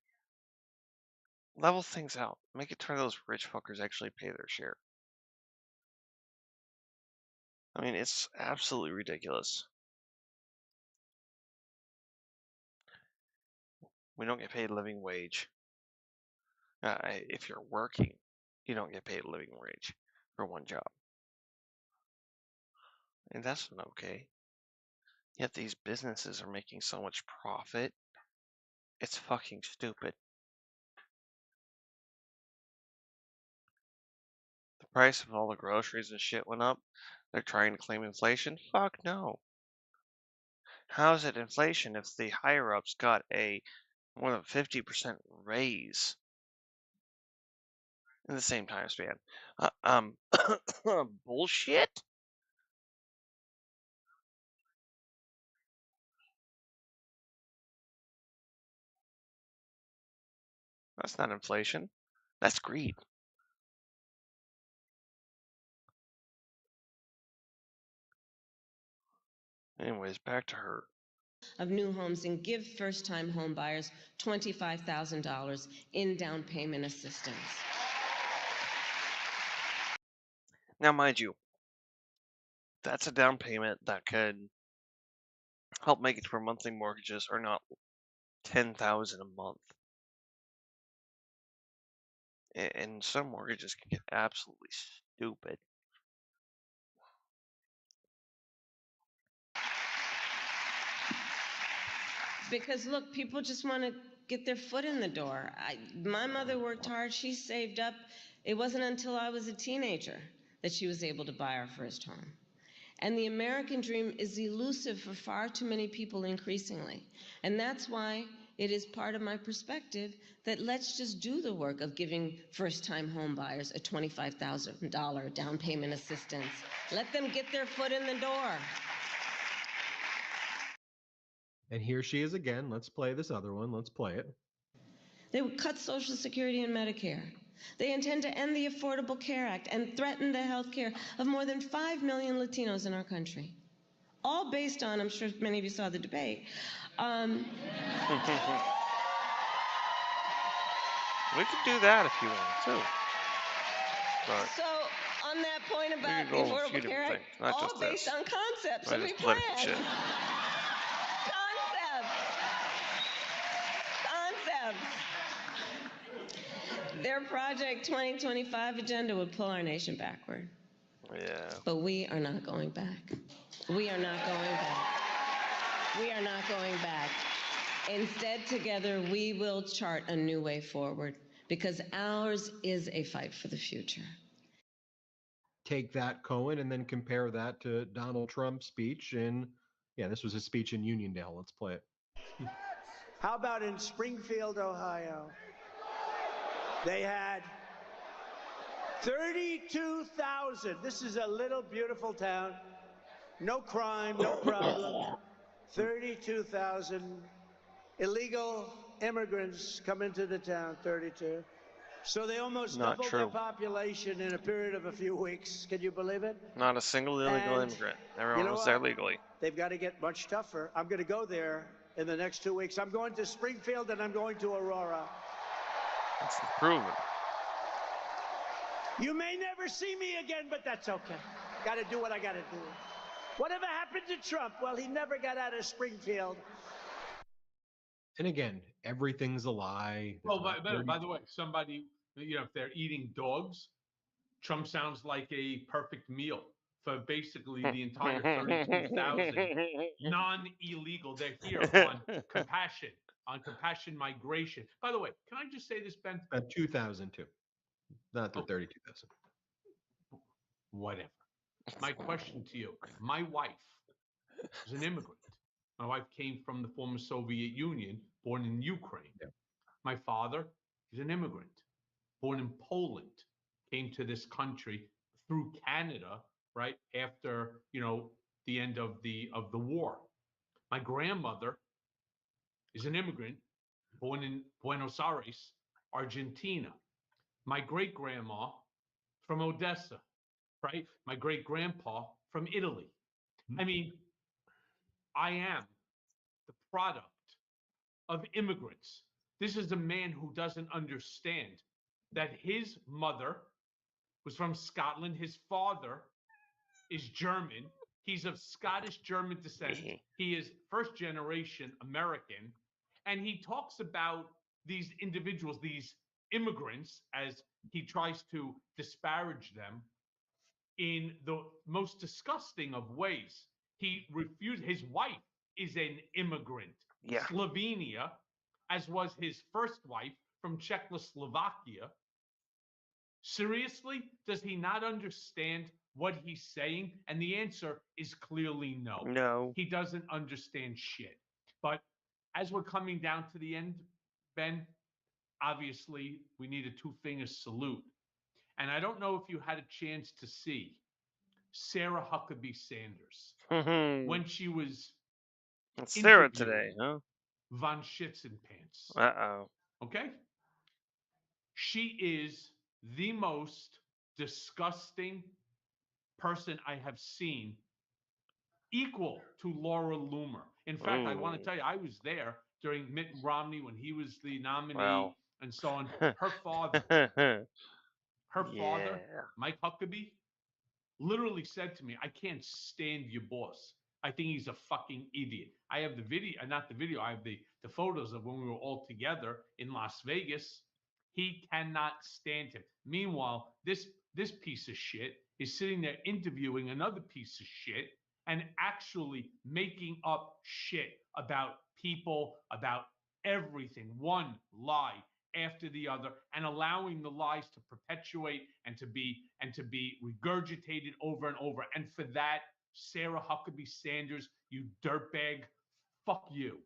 level things out. Make it to where those rich fuckers actually pay their share. I mean, it's absolutely ridiculous. We don't get paid a living wage. If you're working, you don't get paid a living wage for one job. And that's not okay. Yet these businesses are making so much profit. It's fucking stupid. The price of all the groceries and shit went up. They're trying to claim inflation. Fuck no. How is it inflation if the higher ups got a more than 50% raise in the same time span? Bullshit? That's not inflation. That's greed. Anyways, back to her. Of new homes and give first-time home buyers $25,000 in down payment assistance. Now, mind you, that's a down payment that could help make it to where monthly mortgages are not $10,000 a month. And some mortgages can get absolutely stupid. Because look, people just want to get their foot in the door. My mother worked hard. She saved up. It wasn't until I was a teenager that she was able to buy our first home. And the American dream is elusive for far too many people increasingly. And that's why it is part of my perspective that let's just do the work of giving first-time home buyers a $25,000 down payment assistance. Let them get their foot in the door. And here she is again. Let's play this other one. Let's play it. They would cut Social Security and Medicare. They intend to end the Affordable Care Act and threaten the health care of more than 5 million Latinos in our country. All based on, I'm sure many of you saw the debate. We could do that if you want to. But So on that point We about could the go over a Affordable few Care different Act, things, not all just based this. on concepts. Not So we just political plan. shit. Concepts. Their Project 2025 agenda would pull our nation backward. Yeah. But we are not going back. We are not going back. We are not going back. Instead, together, we will chart a new way forward because ours is a fight for the future. Take that, Cohen, and then compare that to Donald Trump's speech this was his speech in Uniondale. Let's play it. How about in Springfield, Ohio? They had 32,000. This is a little beautiful town. No crime, no problem. 32,000 illegal immigrants come into the town, 32. So they almost Not doubled their true. population in a period of a few weeks. Can you believe it? Not a single illegal And immigrant. Everyone you know was there what? legally. They've got to get much tougher. I'm going to go there in the next 2 weeks. I'm going to Springfield and I'm going to Aurora. That's proven. You may never see me again, but that's okay. Got to do what I got to do. Whatever happened to Trump? Well, he never got out of Springfield. And again, everything's a lie. Well, by the way, somebody, if they're eating dogs, Trump sounds like a perfect meal for basically the entire 32,000 non-illegal. They're here on compassion migration. By the way, can I just say this, Ben? 2,002, not the 32,000. Whatever. My question to you, my wife is an immigrant. My wife came from the former Soviet Union, born in Ukraine. Yeah. My father is an immigrant, born in Poland, came to this country through Canada, right after the end of the war. My grandmother is an immigrant, born in Buenos Aires, Argentina. My great grandma from Odessa, right? My great grandpa from Italy. I mean, I am the product of immigrants. This is a man who doesn't understand that his mother was from Scotland. His father is German. He's of Scottish German descent. He is first generation American. And he talks about these individuals, these immigrants, as he tries to disparage them in the most disgusting of ways. He refused. His wife is an immigrant, Yeah. Slovenia, as was his first wife from Czechoslovakia. Seriously, does he not understand what he's saying? And the answer is clearly no. No. He doesn't understand shit. But as we're coming down to the end, Ben, obviously we need a two-finger salute. And I don't know if you had a chance to see Sarah Huckabee Sanders when she was It's Sarah interviewing today, huh? Von Schitzenpants. Uh-oh. Okay? She is the most disgusting person I have seen, equal to Laura Loomer. In fact, I want to tell you, I was there during Mitt Romney when he was the nominee and so on. Her father, Mike Huckabee, literally said to me, I can't stand your boss. I think he's a fucking idiot. I have the video, not the video, I have the photos of when we were all together in Las Vegas. He cannot stand him. Meanwhile, this piece of shit is sitting there interviewing another piece of shit and actually making up shit about people, about everything, one lie after the other, and allowing the lies to perpetuate and to be regurgitated over and over. And for that, Sarah Huckabee Sanders, you dirtbag, fuck you.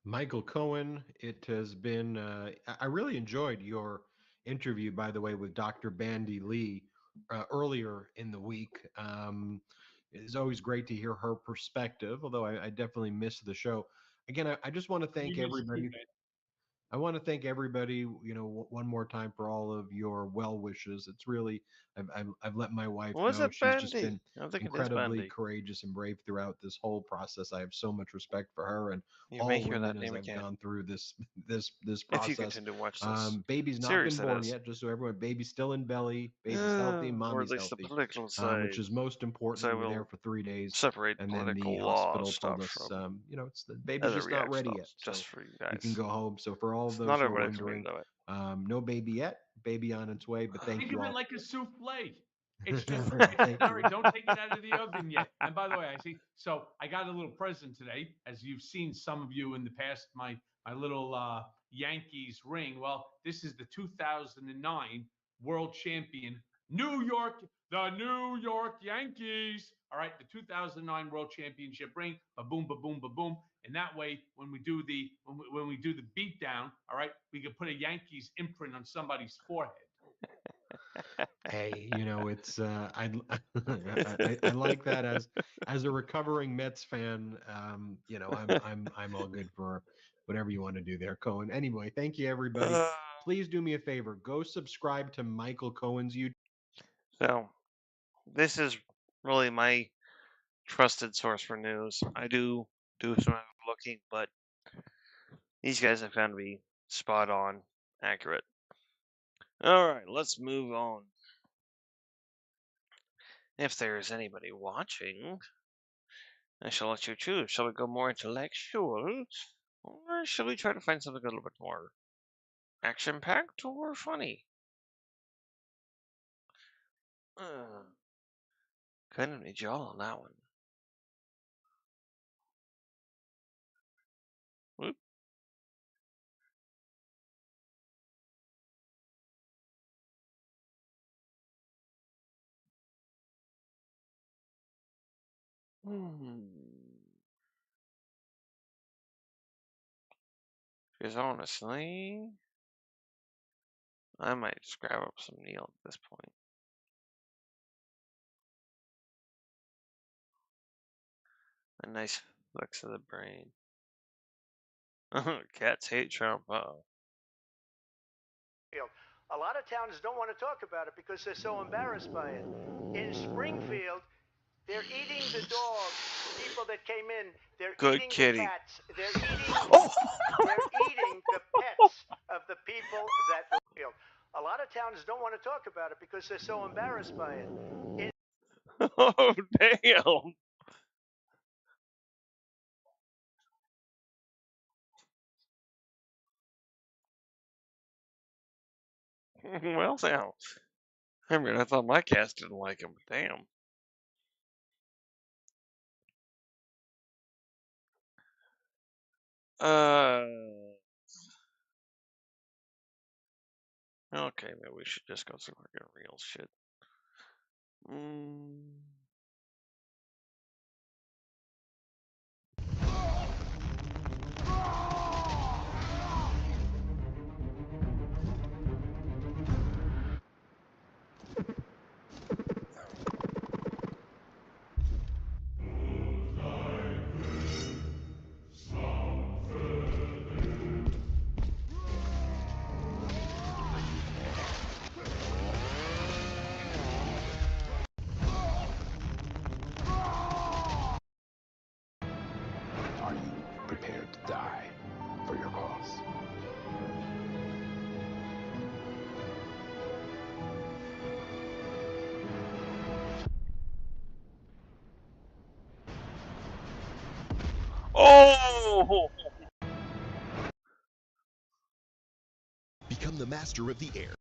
Michael Cohen, it has been, I really enjoyed your interview, by the way, with Dr. Bandy Lee earlier in the week. It's always great to hear her perspective, although I definitely missed the show. Again, I just want to thank everybody. I want to thank everybody, one more time for all of your well wishes. It's really, I've let my wife Was know. it She's just Bendy? been I think it is incredibly Bendy. courageous and brave throughout this whole process. I have so much respect for her and You may all hear that women as name I've again. gone through this If you process. continue to watch this Baby's not series, been that born is. yet, just so everyone. Baby's still in belly. Baby's healthy. Or at Mommy's least the healthy, political side. which is most important. So We were there we'll for 3 days, separate and then the political law hospital stuff told us, from it's the baby's other just not ready stuff, yet, so just for you you can guys. go home. So for all of It's those not who are everybody for me wondering, to know it. no baby yet. Baby on its way, but thank Think you of it all. like a souffle. It's just, Thank sorry, you. don't take it out of the oven yet. And by the way, so I got a little present today, as you've seen some of you in the past, my little Yankees ring. Well, this is the 2009 World Champion, the New York Yankees. All right, the 2009 World Championship ring, ba-boom, ba-boom, ba-boom. And that way, when we do the beat down, all right, we can put a Yankees imprint on somebody's forehead. Hey, it's I like that as a recovering Mets fan. I'm all good for whatever you want to do there, Cohen. Anyway, thank you everybody. Please do me a favor. Go subscribe to Michael Cohen's YouTube. So, this is really my trusted source for news. I do some looking, but these guys I found to be spot on, accurate. All right, let's move on. If there is anybody watching, I shall let you choose. Shall we go more intellectual, or shall we try to find something a little bit more action-packed or funny? Kind of need y'all on that one. Whoop. Because honestly, I might just grab up some Neil at this point. A nice flex of the brain. Cats hate Trump. Uh-oh. A lot of towns don't want to talk about it because they're so embarrassed by it. In Springfield, they're eating the dogs, people that came in. They're Good eating kitty. the cats. They're eating the pets of the people that field. A lot of towns don't want to talk about it because they're so embarrassed by it. Oh, damn. Well, now. I mean, I thought my cats didn't like him, but damn. Okay, maybe we should just go through fucking real shit. Are you prepared to die for your cause? Oh! Become the master of the air.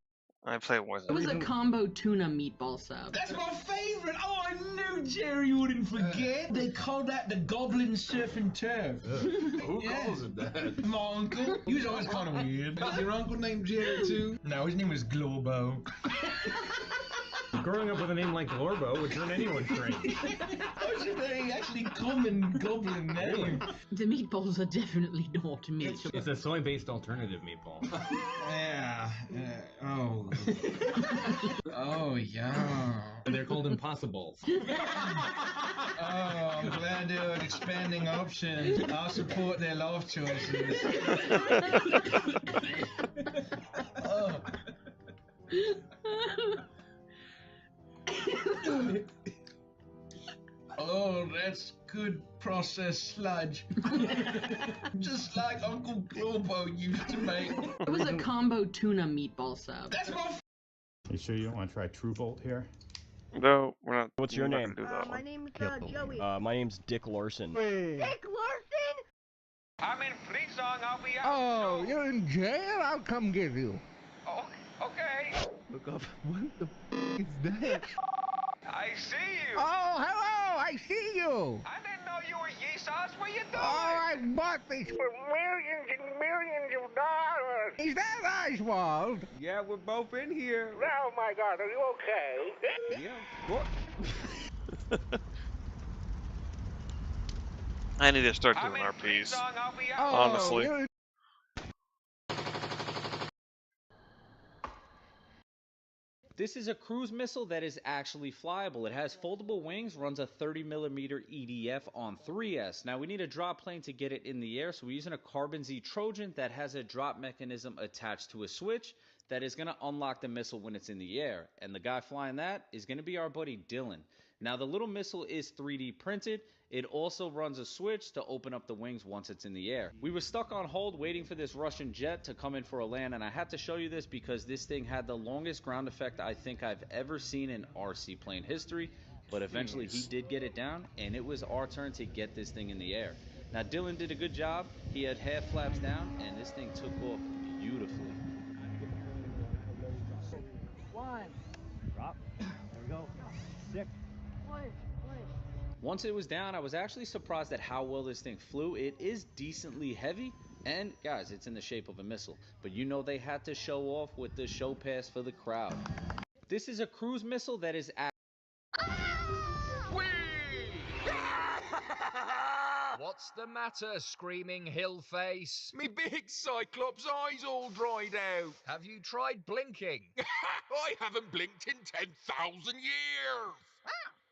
I play more than It was a combo tuna meatball sub. That's my favorite. Oh, I knew Jerry wouldn't forget. They call that the Goblin Surf and Turf. Who calls it that? My uncle. He was always kind of weird. Was your uncle named Jerry too? No, his name was Globo. Growing up with a name like Glorbo would turn anyone crazy. That was a very actually common goblin name. The meatballs are definitely not meat. It's a soy-based alternative meatball. Yeah. Oh. Oh, yeah. They're called impossibles. Oh, I'm glad they're expanding options. I'll support their life choices. Oh. Oh, that's good processed sludge. Just like Uncle Glorbo used to make. It was a combo tuna meatball sub. That's my You sure you don't want to try True Volt here? No, we're not. What's your we're not name? gonna do that My one. name is Joey. My name's Dick Larson. Dick Larson? I'm in Freezong. I'll be out. Oh, you're in jail? I'll come get you. Oh, okay. Look up. What the is that? I see you. Oh, hello! I see you! I didn't know you were Yeesaws. What you doing? Oh, I bought these for millions and millions of dollars! Is that Oswald? Yeah, we're both in here. Oh my God, are you okay? Yeah. What? I need to start I'm doing in RPs. Freezong. I'll be out. Honestly. You're... This is a cruise missile that is actually flyable. It has foldable wings, runs a 30mm EDF on 3S. Now we need a drop plane to get it in the air, so we're using a Carbon Z Trojan that has a drop mechanism attached to a switch that is going to unlock the missile when it's in the air. And the guy flying that is going to be our buddy Dylan. Now the little missile is 3D printed. It also runs a switch to open up the wings once it's in the air. We were stuck on hold waiting for this Russian jet to come in for a land, and I had to show you this because this thing had the longest ground effect I think I've ever seen in RC plane history. But eventually he did get it down, and it was our turn to get this thing in the air. Now Dylan did a good job. He had half flaps down, and this thing took off beautifully. One. Drop. There we go. 6. One. Once it was down, I was actually surprised at how well this thing flew. It is decently heavy, and guys, it's in the shape of a missile. But you know they had to show off with the show pass for the crowd. This is a cruise missile that is What's the matter, screaming hill face? Me big Cyclops eyes all dried out. Have you tried blinking? I haven't blinked in 10,000 years.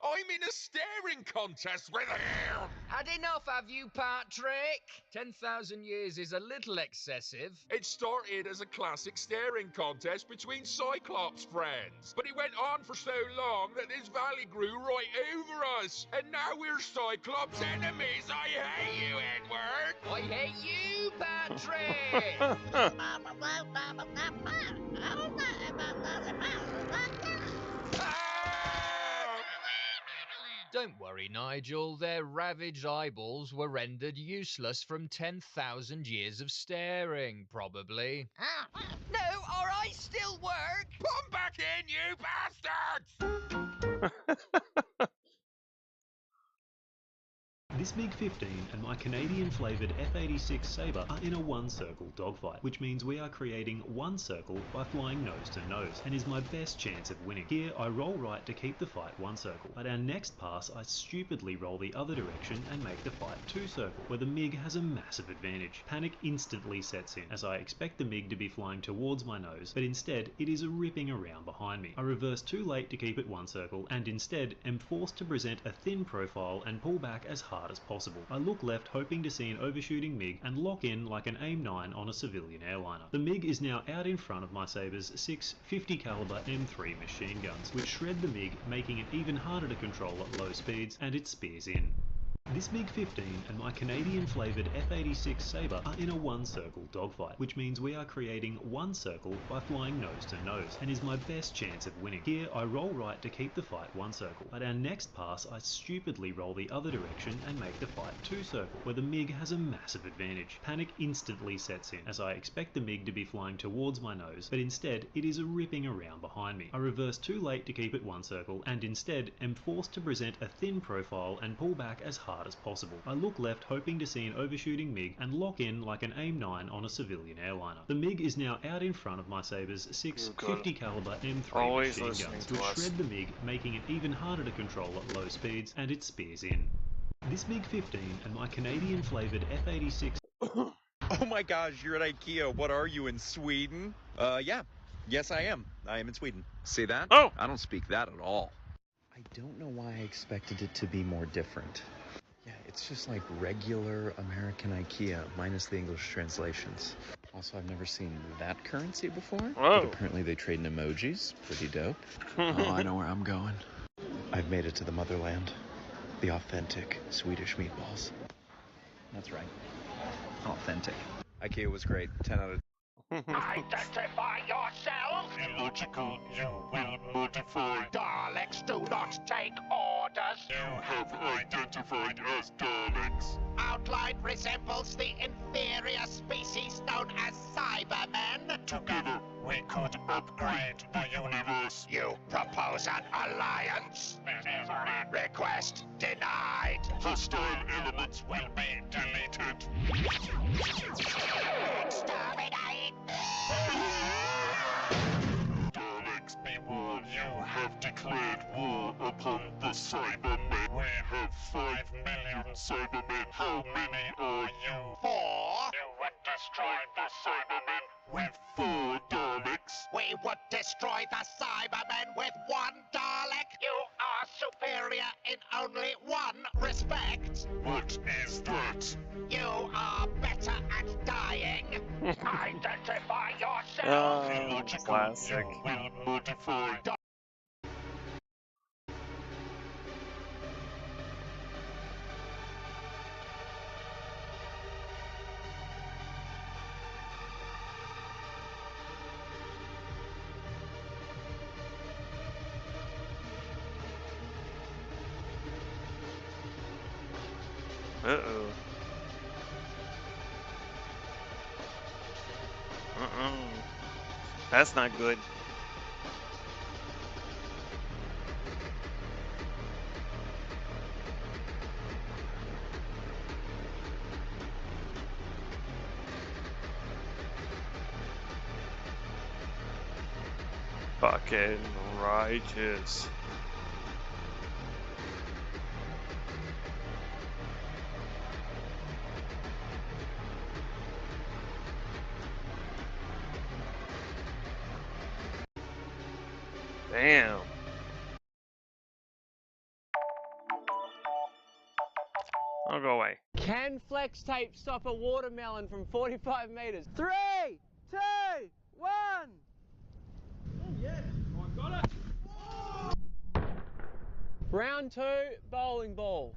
I'm in a staring contest with him. Had enough, have you, Patrick? 10,000 years is a little excessive. It started as a classic staring contest between Cyclops friends, but it went on for so long that this valley grew right over us, and now we're Cyclops enemies. I hate you, Edward. I hate you, Patrick. Don't worry, Nigel. Their ravaged eyeballs were rendered useless from 10,000 years of staring, probably. No, our eyes still work. Put 'em back in, you bastards! This MiG-15 and my Canadian-flavoured F-86 Sabre are in a one-circle dogfight, which means we are creating one circle by flying nose to nose, and is my best chance of winning. Here, I roll right to keep the fight one circle, but our next pass I stupidly roll the other direction and make the fight two circle, where the MiG has a massive advantage. Panic instantly sets in, as I expect the MiG to be flying towards my nose, but instead it is ripping around behind me. I reverse too late to keep it one circle, and instead am forced to present a thin profile and pull back as hard as possible. I look left hoping to see an overshooting MiG and lock in like an AIM-9 on a civilian airliner. The MiG is now out in front of my Sabre's 6 50 caliber M3 machine guns, which shred the MiG, making it even harder to control at low speeds, and it spears in. This MiG-15 and my Canadian-flavoured F-86 Sabre are in a one-circle dogfight, which means we are creating one circle by flying nose to nose, and is my best chance of winning. Here, I roll right to keep the fight one circle, but our next pass I stupidly roll the other direction and make the fight two circle, where the MiG has a massive advantage. Panic instantly sets in, as I expect the MiG to be flying towards my nose, but instead it is ripping around behind me. I reverse too late to keep it one circle, and instead am forced to present a thin profile and pull back as hard as possible. I look left hoping to see an overshooting MiG and lock in like an AIM-9 on a civilian airliner. The MiG is now out in front of my Sabre's 6 50 caliber M3 machine guns, which shred the MiG, making it even harder to control at low speeds, and it spears in. This MiG-15 and my Canadian-flavoured F-86... Oh my gosh, you're at IKEA. What are you, in Sweden? Yeah. Yes, I am. I am in Sweden. See that? Oh! I don't speak that at all. I don't know why I expected it to be more different. Yeah, it's just like regular American IKEA, minus the English translations. Also, I've never seen that currency before. Whoa. But apparently they trade in emojis. Pretty dope. Oh, I know where I'm going. I've made it to the motherland. The authentic Swedish meatballs. That's right. Authentic. IKEA was great. 10 out of Identify yourself! Illogical, you will modify. Daleks do not take orders. You have identified as Daleks. Outline resembles the inferior species known as Cybermen. Together, we could upgrade the universe. You propose an alliance. Request denied. Hostile elements will be deleted. Exterminate! Daleks, be warned, you have declared war upon the Cybermen. We have 5 million Cybermen. How many are you? 4? You would destroy the Cybermen with 4 Daleks. We would destroy the Cybermen with 1 Dalek. You are superior in only one respect. What is that? You are better at dying. Identify yourself. Illogical, classic. you will modify. Uh-oh. That's not good. Fucking righteous. Damn. I'll go away. Can flex tape stop a watermelon from 45 meters? 3, 2, 1. Oh, yes. Oh, I got it. Round 2, bowling ball.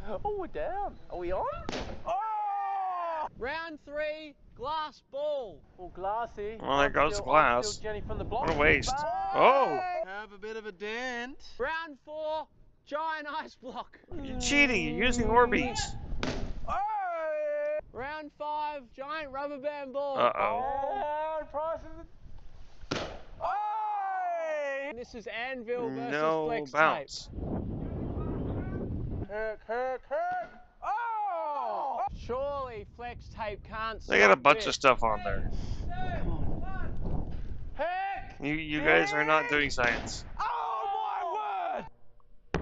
Oh, we're down. Are we on? Oh! Round 3, glass ball. Oh, glassy. Well, there goes glass. Jenny from the block. What a waste. Bye. Oh! Have a bit of a dent. Round 4, giant ice block. You're cheating. You're using Orbeez. Round 5, giant rubber band ball. Uh-oh. And prices. And this is anvil versus No flex bounce. tape. Herc. Oh! Surely flex tape can't. They got a stop bunch this. of stuff on there. Heck! You guys are not doing science. Oh my word!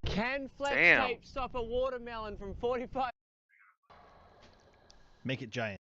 Can flex Damn. tape stop a watermelon from 45? Make it giant.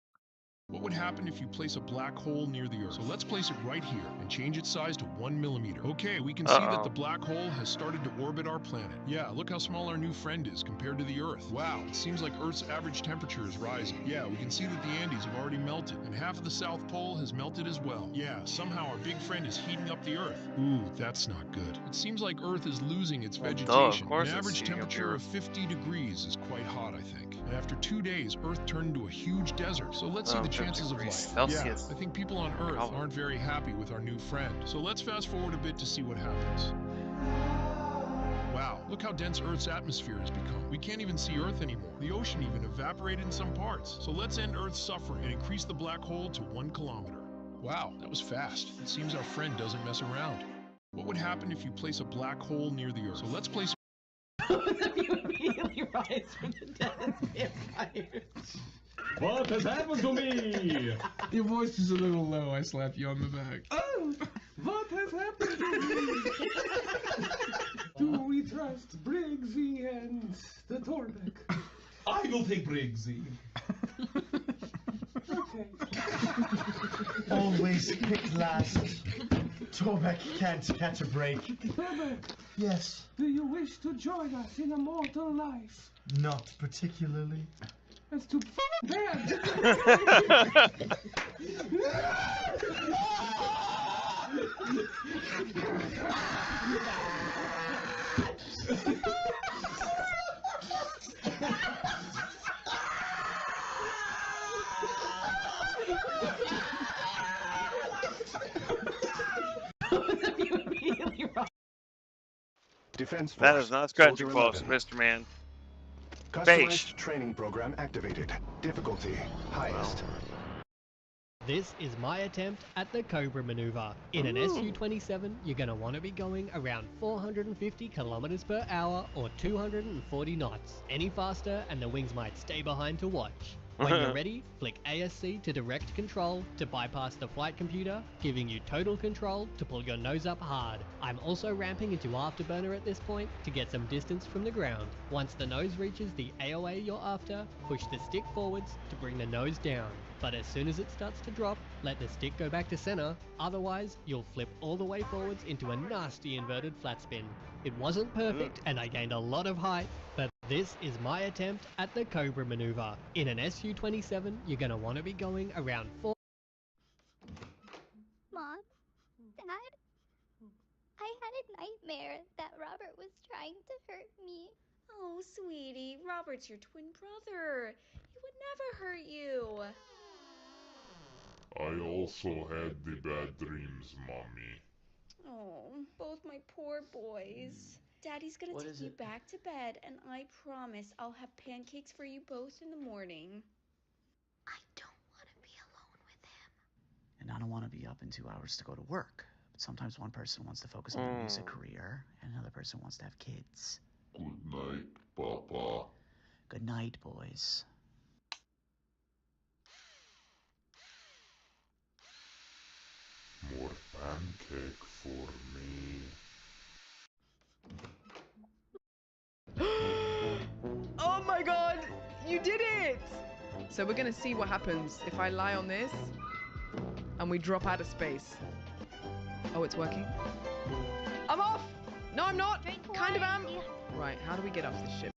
What would happen if you place a black hole near the Earth? So let's place it right here and change its size to 1 millimeter. Okay, we can see that the black hole has started to orbit our planet. Yeah, look how small our new friend is compared to the Earth. Wow, it seems like Earth's average temperature is rising. Yeah, we can see that the Andes have already melted, and half of the South Pole has melted as well. Yeah, somehow our big friend is heating up the Earth. Ooh, that's not good. It seems like Earth is losing its vegetation. course An it's average heating up temperature the of 50 degrees is quite hot, I think. And after 2 days, Earth turned into a huge desert. So let's see the chances of life. Yeah, I think people on Earth aren't very happy with our new friend. So let's fast forward a bit to see what happens. Wow, look how dense Earth's atmosphere has become. We can't even see Earth anymore. The ocean even evaporated in some parts. So let's end Earth's suffering and increase the black hole to 1 kilometer. Wow, that was fast. It seems our friend doesn't mess around. What would happen if you place a black hole near the Earth? So let's place... You immediately rise from the dead as vampires. What has happened to me? Your voice is a little low. I slap you on the back. Oh, what has happened to me? Do we trust Briggsy and the Torbeck? I will take Briggsy. Always picked last. Torbek can't catch a break. Torbek, Yes, do you wish to join us in a mortal life? not particularly. That's too bad. Defense Force. That is not scratching Soldier close, 11. Mr. Man. Customized Base. training program activated. Difficulty highest. This is my attempt at the Cobra maneuver. In an Su-27, you're going to want to be going around 450 kilometers per hour or 240 knots. Any faster and the wings might stay behind to watch. When you're ready, flick ASC to direct control to bypass the flight computer, giving you total control to pull your nose up hard. I'm also ramping into afterburner at this point to get some distance from the ground. Once the nose reaches the AOA you're after, push the stick forwards to bring the nose down. But as soon as it starts to drop, let the stick go back to center, otherwise you'll flip all the way forwards into a nasty inverted flat spin. It wasn't perfect and I gained a lot of height, but this is my attempt at the Cobra maneuver. In an Su-27, you're going to want to be going around 4... Mom? Dad? I had a nightmare that Robert was trying to hurt me. Oh, sweetie, Robert's your twin brother. He would never hurt you. I also had the bad dreams, Mommy. Oh, both my poor boys. Daddy's gonna take you back to bed, and I promise I'll have pancakes for you both in the morning. I don't want to be alone with him. And I don't want to be up in 2 hours to go to work. But sometimes one person wants to focus on their music career, and another person wants to have kids. Good night, Papa. Good night, boys. More pancake for me. Oh my god! You did it! So we're gonna see what happens if I lie on this and we drop out of space. Oh, it's working. I'm off! No, I'm not! Kind of am! Right, how do we get off this ship?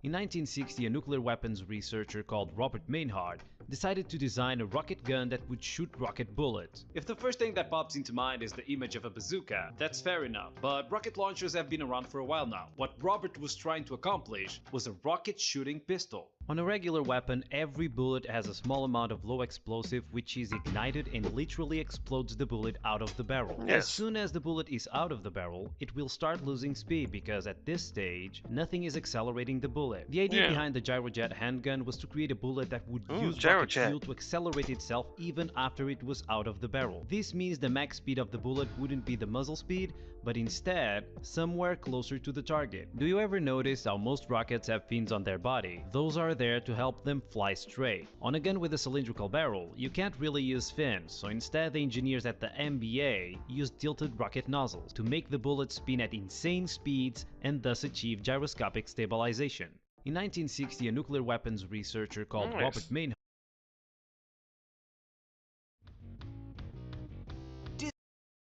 In 1960, a nuclear weapons researcher called Robert Maynard decided to design a rocket gun that would shoot rocket bullets. If the first thing that pops into mind is the image of a bazooka, that's fair enough, but rocket launchers have been around for a while now. What Robert was trying to accomplish was a rocket shooting pistol. On a regular weapon, every bullet has a small amount of low explosive which is ignited and literally explodes the bullet out of the barrel. Yes. As soon as the bullet is out of the barrel, it will start losing speed because at this stage, nothing is accelerating the bullet. The idea behind the gyrojet handgun was to create a bullet that would use rocket fuel to accelerate itself even after it was out of the barrel. This means the max speed of the bullet wouldn't be the muzzle speed, but instead, somewhere closer to the target. Do you ever notice how most rockets have fins on their body? Those are there to help them fly straight. On a gun with a cylindrical barrel, you can't really use fins, so instead the engineers at the MBA used tilted rocket nozzles to make the bullet spin at insane speeds and thus achieve gyroscopic stabilization. In 1960, a nuclear weapons researcher called Robert Maynard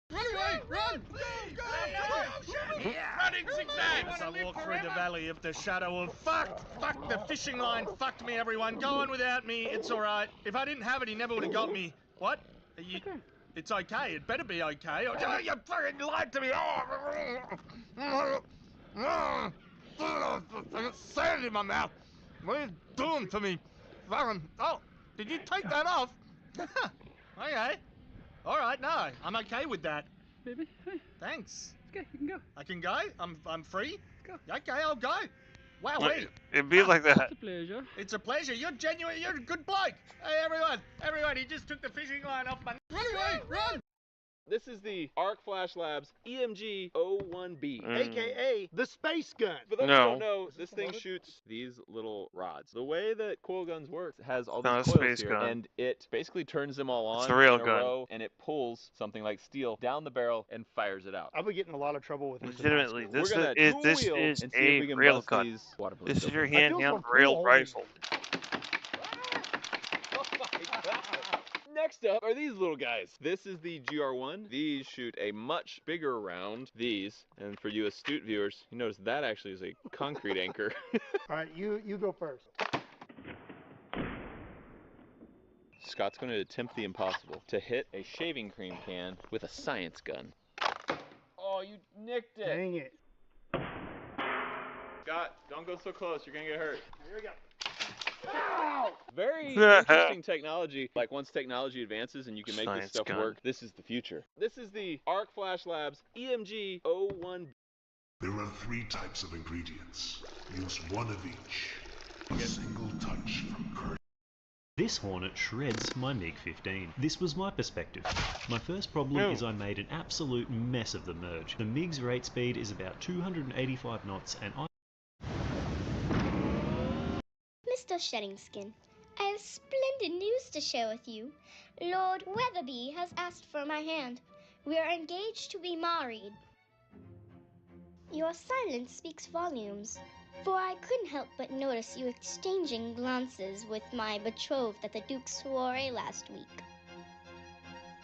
Run away! Run! Go! Running zigzags! I walk through the valley of the shadow of fuck! Fuck, the fishing line fucked me, everyone. Go on without me, it's alright. If I didn't have it, he never would have got me. What? It's okay, it better be okay. Oh, you fucking lied to me! I got sand in my mouth. What are you doing to me? Oh, did you take that off? Okay. Alright, no, I'm okay with that. Baby, hey. Thanks. Okay, you can go. I can go? I'm free? Go. Okay, I'll go. Wow, wait. It'd be like that. It's a pleasure. It's a pleasure. You're genuine. You're a good bloke. Hey, everyone, he just took the fishing line off my... Run away, run! This is the Arc Flash Labs EMG 01B, aka the space gun. For those who don't know, this thing shoots these little rods. The way that coil guns work has all Not these a coils space here, gun. and it basically turns them all on It's a real in a gun. row, and it pulls something like steel down the barrel and fires it out. I'll be getting a lot of trouble with this. Legitimately, this We're gonna is dual this wheel is and see if we a can rail bust gun. these water balloons This is your open. handheld rail rifle. Oh my God. Next up are these little guys. This is the GR1. These shoot a much bigger round. These, and for you astute viewers, you notice that actually is a concrete anchor. All right, you go first. Scott's going to attempt the impossible, to hit a shaving cream can with a science gun. Oh, you nicked it. Dang it. Scott, don't go so close. You're going to get hurt. Here we go. Ow! Very interesting technology. Like, once technology advances and you can make Science this stuff gun. work, this is the future. This is the Arc Flash Labs EMG 01. There are 3 types of ingredients. Use one of each. A single touch from current. This Hornet shreds my MiG-15. This was my perspective. My first problem is I made an absolute mess of the merge. The MiG's rate speed is about 285 knots and I... Mr. Sheddingskin, I have splendid news to share with you. Lord Weatherby has asked for my hand. We are engaged to be married. Your silence speaks volumes, for I couldn't help but notice you exchanging glances with my betrothed at the Duke's soiree last week.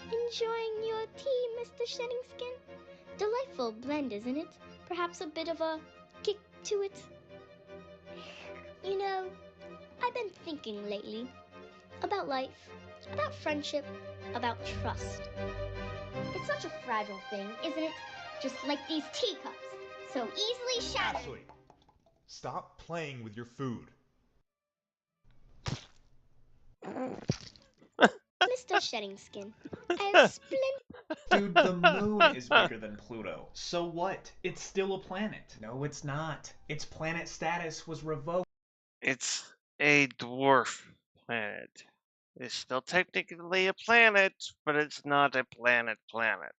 Enjoying your tea, Mr. Sheddingskin? Delightful blend, isn't it? Perhaps a bit of a kick to it? You know, I've been thinking lately about life, about friendship, about trust. It's such a fragile thing, isn't it? Just like these teacups, so easily shattered. Ashley, stop playing with your food. Mr. Sheddingskin, I have splendid... Dude, the moon is bigger than Pluto. So what? It's still a planet. No, it's not. Its planet status was revoked. It's a dwarf planet. It's still technically a planet, but it's not a planet.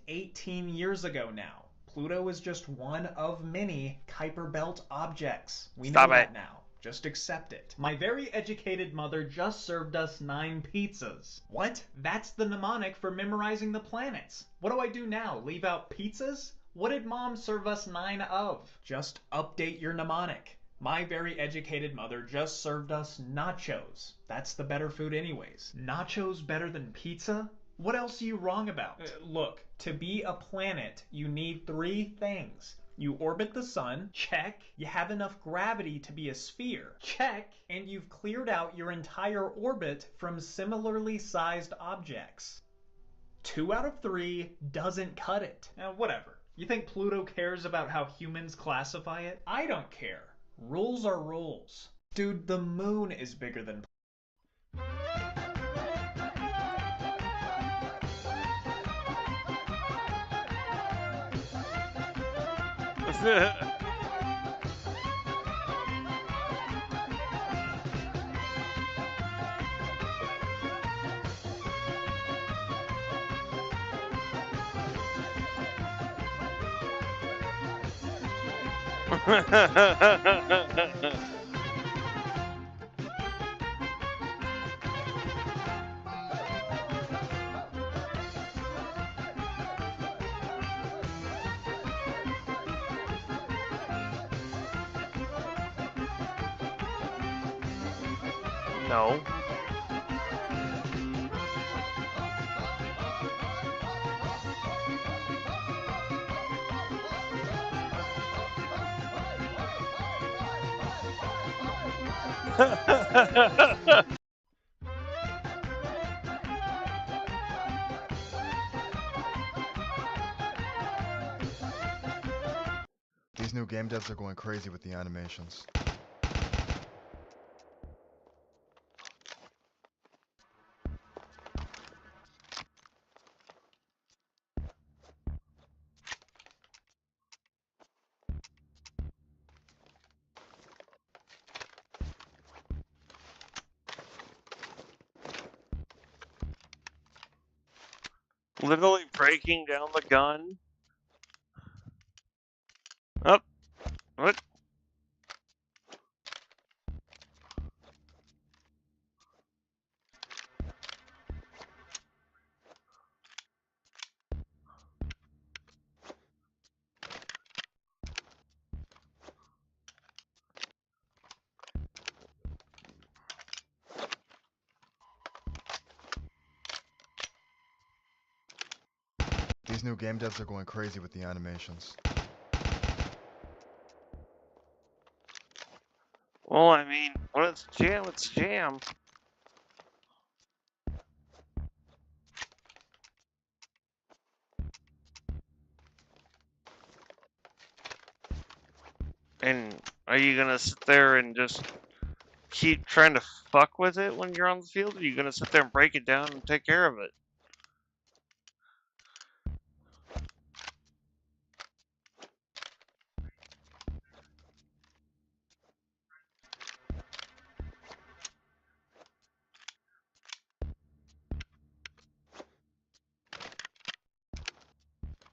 18 years ago now. Pluto is just one of many Kuiper Belt objects. We know that now. Just accept it. My very educated mother just served us 9 pizzas. What? That's the mnemonic for memorizing the planets. What do I do now? Leave out pizzas? What did Mom serve us 9 of? Just update your mnemonic. My very educated mother just served us nachos. That's the better food anyways. Nachos better than pizza? What else are you wrong about? Look, to be a planet, you need 3 things. You orbit the sun, check. You have enough gravity to be a sphere, check. And you've cleared out your entire orbit from similarly sized objects. 2 out of 3 doesn't cut it. Now, whatever. You think Pluto cares about how humans classify it? I don't care. Rules are rules. Dude, the moon is bigger than No. These new game devs are going crazy with the animations. Literally breaking down the gun. Oh, what? These new game devs are going crazy with the animations. Well, I mean, when it's jam, it's jam. And are you gonna sit there and just keep trying to fuck with it when you're on the field? Or are you gonna sit there and break it down and take care of it?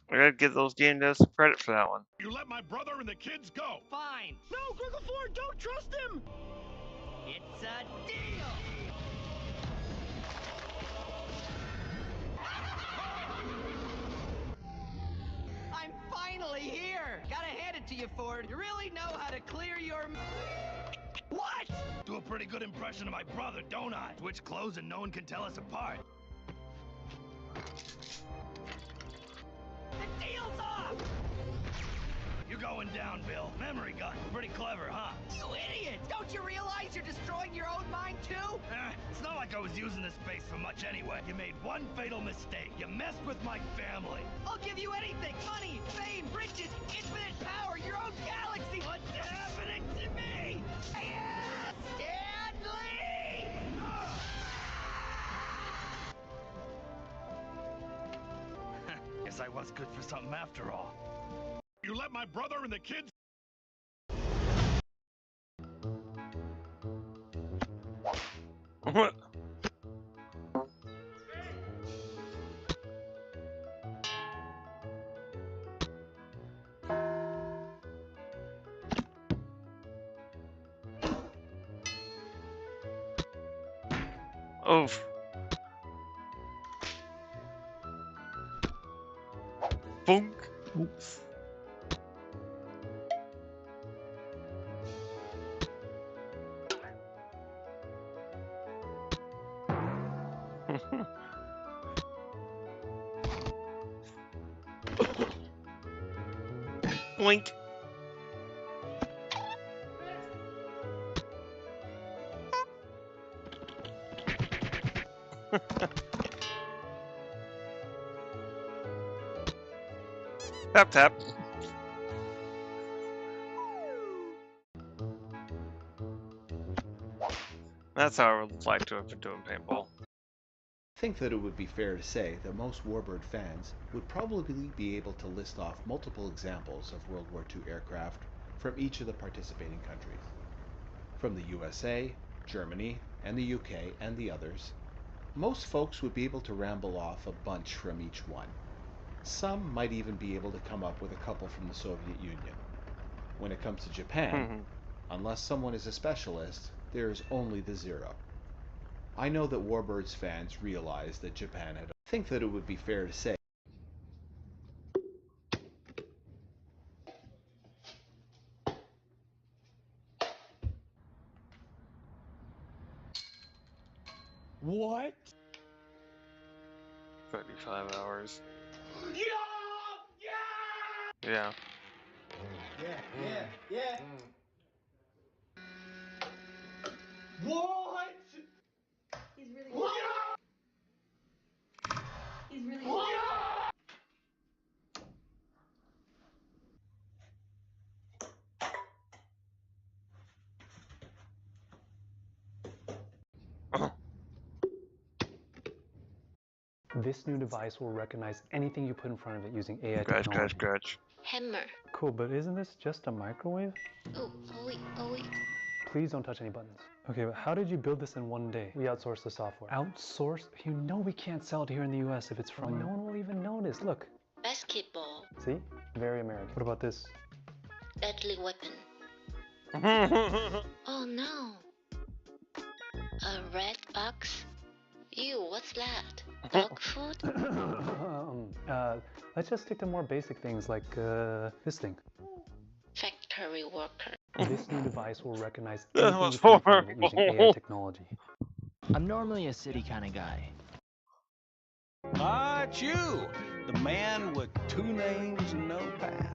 I gotta give those game devs some credit for that one. You let my brother and the kids go. Fine. No, Grindelford, don't trust him. It's a deal. I'm finally here. Gotta hand it to you, Ford. You really know how to clear your... What? Do a pretty good impression of my brother, don't I? Switch clothes and no one can tell us apart. The deal's off! You're going down, Bill. Memory gun. Pretty clever, huh? You idiot! Don't you realize you're destroying your own mind, too? It's not like I was using this space for much anyway. You made one fatal mistake. You messed with my family. I'll give you anything. Money, fame, riches, infinite power, your own galaxy. What's happening to me? Stanley! Guess I was good for something after all. You let my brother and the kids... Oof. Boom. Oops. Blink. Tap tap. That's how I would like to have been doing paintball. I think that it would be fair to say that most Warbird fans would probably be able to list off multiple examples of World War II aircraft from each of the participating countries. From the USA, Germany, and the UK, and the others, most folks would be able to ramble off a bunch from each one. Some might even be able to come up with a couple from the Soviet Union. When it comes to Japan, unless someone is a specialist, there is only the zero. I know that Warbirds fans realize that Japan had... I think that it would be fair to say What? 35 hours. Yeah! Yeah. Yeah. What? He's really He's really This new device will recognize anything you put in front of it using AI Scratch, technology. scratch. Hammer. Cool, but isn't this just a microwave? Oh wait. Please don't touch any buttons. Okay, but how did you build this in one day? We outsourced the software. Outsource? You know we can't sell it here in the US if it's from... No one will even notice. Look. Basketball. See? Very American. What about this? Deadly weapon. Oh no. A red box? Ew, what's that? Dog food? Let's just stick to more basic things like this thing. Factory worker. This new device will recognize That anything was you put in front of it using horrible. AI technology. I'm normally a city kind of guy. Ah, it's you, the man with 2 names and no past.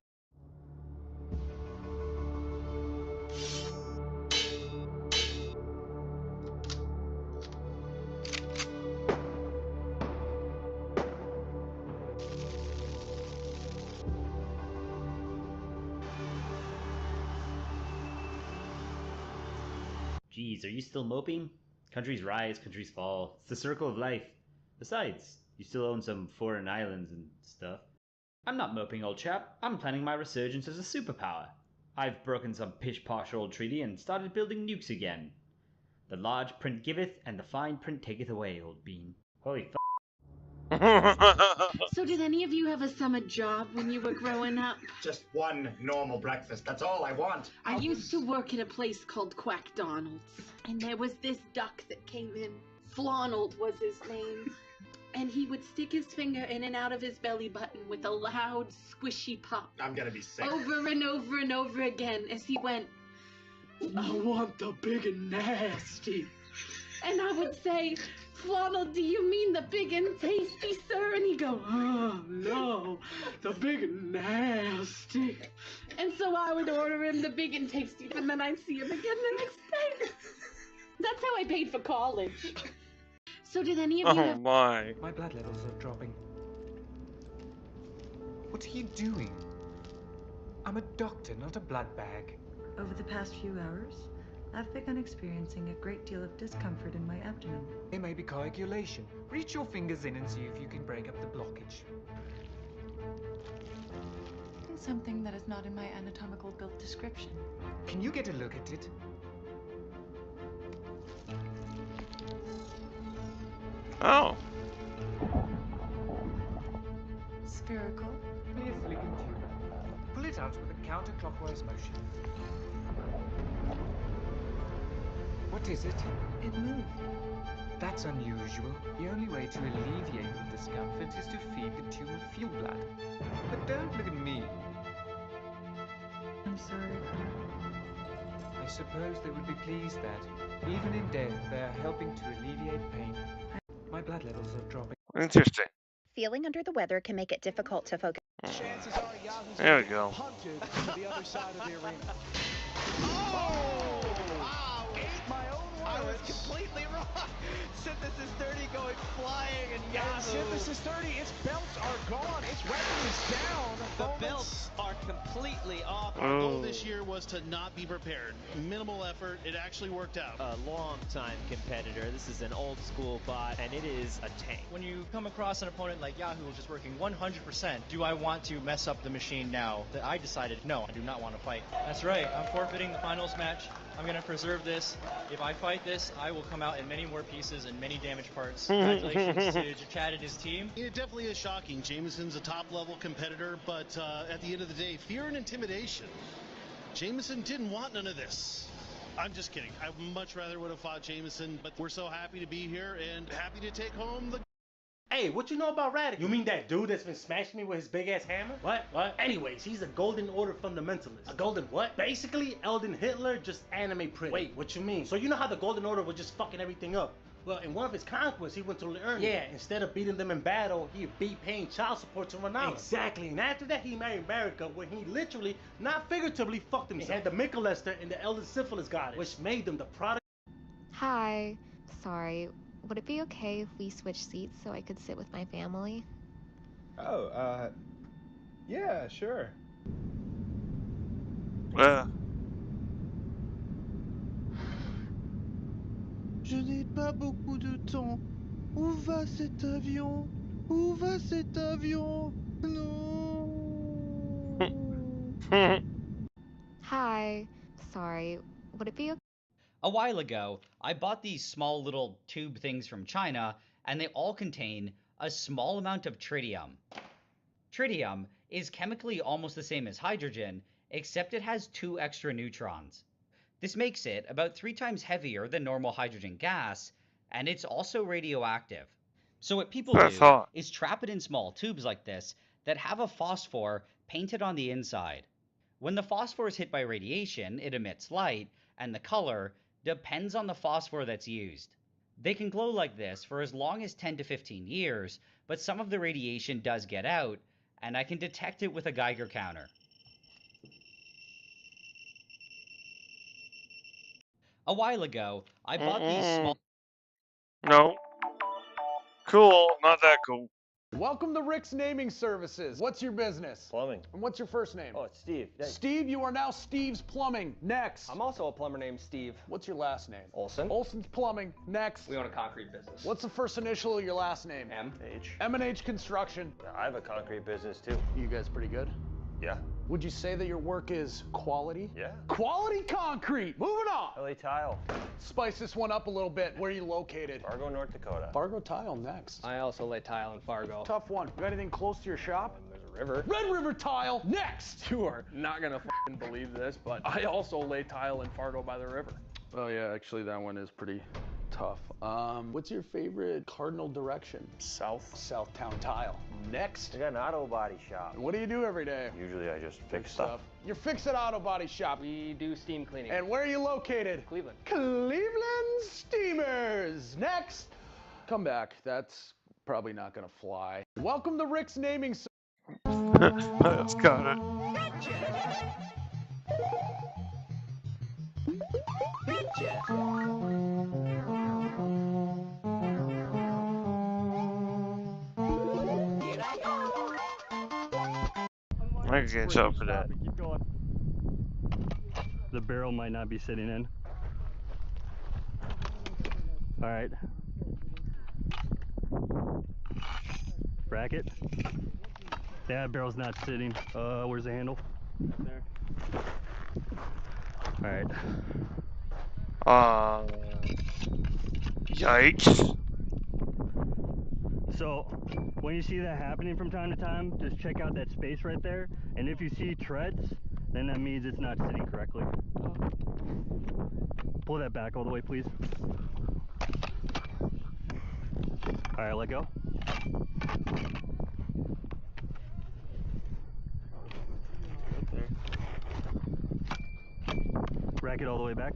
Geez, are you still moping? Countries rise, countries fall. It's the circle of life. Besides, you still own some foreign islands and stuff. I'm not moping, old chap. I'm planning my resurgence as a superpower. I've broken some pish-posh old treaty and started building nukes again. The large print giveth, and the fine print taketh away, old bean. Holy f***. So did any of you have a summer job when you were growing up? Just one normal breakfast. That's all I want. I used to work at a place called Quack Donald's, and there was this duck that came in. Flonald was his name. And he would stick his finger in and out of his belly button with a loud, squishy pop. I'm gonna be sick. Over and over and over again as he went, I want the big and nasty. And I would say, Flonald, do you mean the big and tasty, sir? And he'd go, oh, no, the big and nasty. And so I would order him the big and tasty, and then I'd see him again the next day. That's how I paid for college. So did any of you have... my. My blood levels are dropping. What are you doing? I'm a doctor, not a blood bag. Over the past few hours, I've begun experiencing a great deal of discomfort in my abdomen. It may be coagulation. Reach your fingers in and see if you can break up the blockage. Something that is not in my anatomical build description. Can you get a look at it? Oh. Spherical. Be a silicon tumor. Pull it out with a counterclockwise motion. What is it? It moved. That's unusual. The only way to alleviate the discomfort is to feed the tumor fuel blood. But don't look at me. I'm sorry. I suppose they would be pleased that, even in death, they are helping to alleviate pain. My blood levels are dropping. Interesting. Feeling under the weather can make it difficult to focus. There we go. Punted to the other side of the arena. Oh! Wow! Ate my own words. I was completely wrong. Synthesis 30 going flying and Yahoo. Synthesis 30, its belts are gone. Its weapon is down. The belts are completely off. Our goal this year was to not be prepared. Minimal effort. It actually worked out. A long-time competitor. This is an old-school bot, and it is a tank. When you come across an opponent like Yahoo, which is working 100%, do I want to mess up the machine now? That I decided, no, I do not want to fight. That's right. I'm forfeiting the finals match. I'm going to preserve this. If I fight this, I will come out in many more pieces and many damaged parts. Congratulations to Chad and his team. It definitely is shocking. Jameson's a top-level competitor, but at the end of the day, fear and intimidation. Jameson didn't want none of this. I'm just kidding. I much rather would have fought Jameson, but we're so happy to be here and happy to take home the... Hey, what you know about Radical? You mean that dude that's been smashing me with his big-ass hammer? What? Anyways, he's a Golden Order fundamentalist. A Golden what? Basically, Eldon Hitler, just anime print. Wait, what you mean? So you know how the Golden Order was just fucking everything up? Well, in one of his conquests, he went to learn. Yeah, instead of beating them in battle, he beat paying child support to Ronaldo. Exactly, and after that, he married America, where he literally, not figuratively, fucked himself. He had the Michelester and the Elder Syphilis goddess, which made them the product. Hi. Sorry. Would it be okay if we switch seats so I could sit with my family? Oh, yeah, sure. Je n'ai pas beaucoup de temps. Où va cet avion? Où va cet avion? No. Hi. Sorry. Would it be okay? A while ago, I bought these small little tube things from China, and they all contain a small amount of tritium. Tritium is chemically almost the same as hydrogen, except it has 2 extra neutrons. This makes it about 3 times heavier than normal hydrogen gas, and it's also radioactive. So what people do is trap it in small tubes like this that have a phosphor painted on the inside. When the phosphor is hit by radiation, it emits light, and the color depends on the phosphor that's used. They can glow like this for as long as 10 to 15 years, but some of the radiation does get out, and I can detect it with a Geiger counter. A while ago, I bought these small... No. Cool, not that cool. Welcome to Rick's Naming Services. What's your business? Plumbing. And what's your first name? Oh, it's Steve. Yeah. Steve, you are now Steve's Plumbing. Next. I'm also a plumber named Steve. What's your last name? Olson. Olson's Plumbing. Next. We own a concrete business. What's the first initial of your last name? M.H. M&H Construction. I have a concrete business too. You guys pretty good? Yeah. Would you say that your work is quality? Yeah. Quality concrete. Moving on. LA Tile. Spice this one up a little bit. Where are you located? Fargo, North Dakota. Fargo Tile next. I also lay tile in Fargo. Tough one. You got anything close to your shop? There's a river. Red River Tile next. You are not gonna f***ing believe this, but I also lay tile in Fargo by the river. Oh yeah, actually that one is pretty tough. What's your favorite cardinal direction? South. Southtown Tile. Next. I got an auto body shop. What do you do every day? Usually I just fix stuff. You're fixing auto body shop. We do steam cleaning. And where are you located? Cleveland. Cleveland Steamers. Next. Come back. That's probably not gonna fly. Welcome to Rick's Naming That's got it. I can get up for that. Keep going. The barrel might not be sitting in. All right. Bracket. Yeah, barrel's not sitting. Where's the handle? There. All right. Yikes. So, when you see that happening from time to time, just check out that space right there. And if you see treads, then that means it's not sitting correctly. Pull that back all the way, please. All right, let go. Rack it all the way back.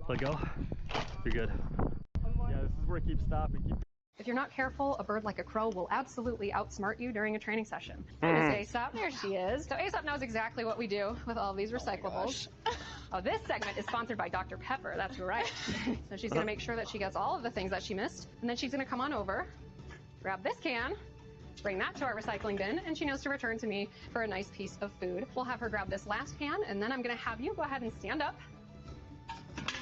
Let go. You're good. Yeah, this is where it keeps stopping. If you're not careful, a bird like a crow will absolutely outsmart you during a training session. Miss Aesop, there she is. So Aesop knows exactly what we do with all these recyclables. Oh, this segment is sponsored by Dr. Pepper, that's right. So she's gonna make sure that she gets all of the things that she missed, and then she's gonna come on over, grab this can, bring that to our recycling bin, and she knows to return to me for a nice piece of food. We'll have her grab this last can, and then I'm gonna have you go ahead and stand up.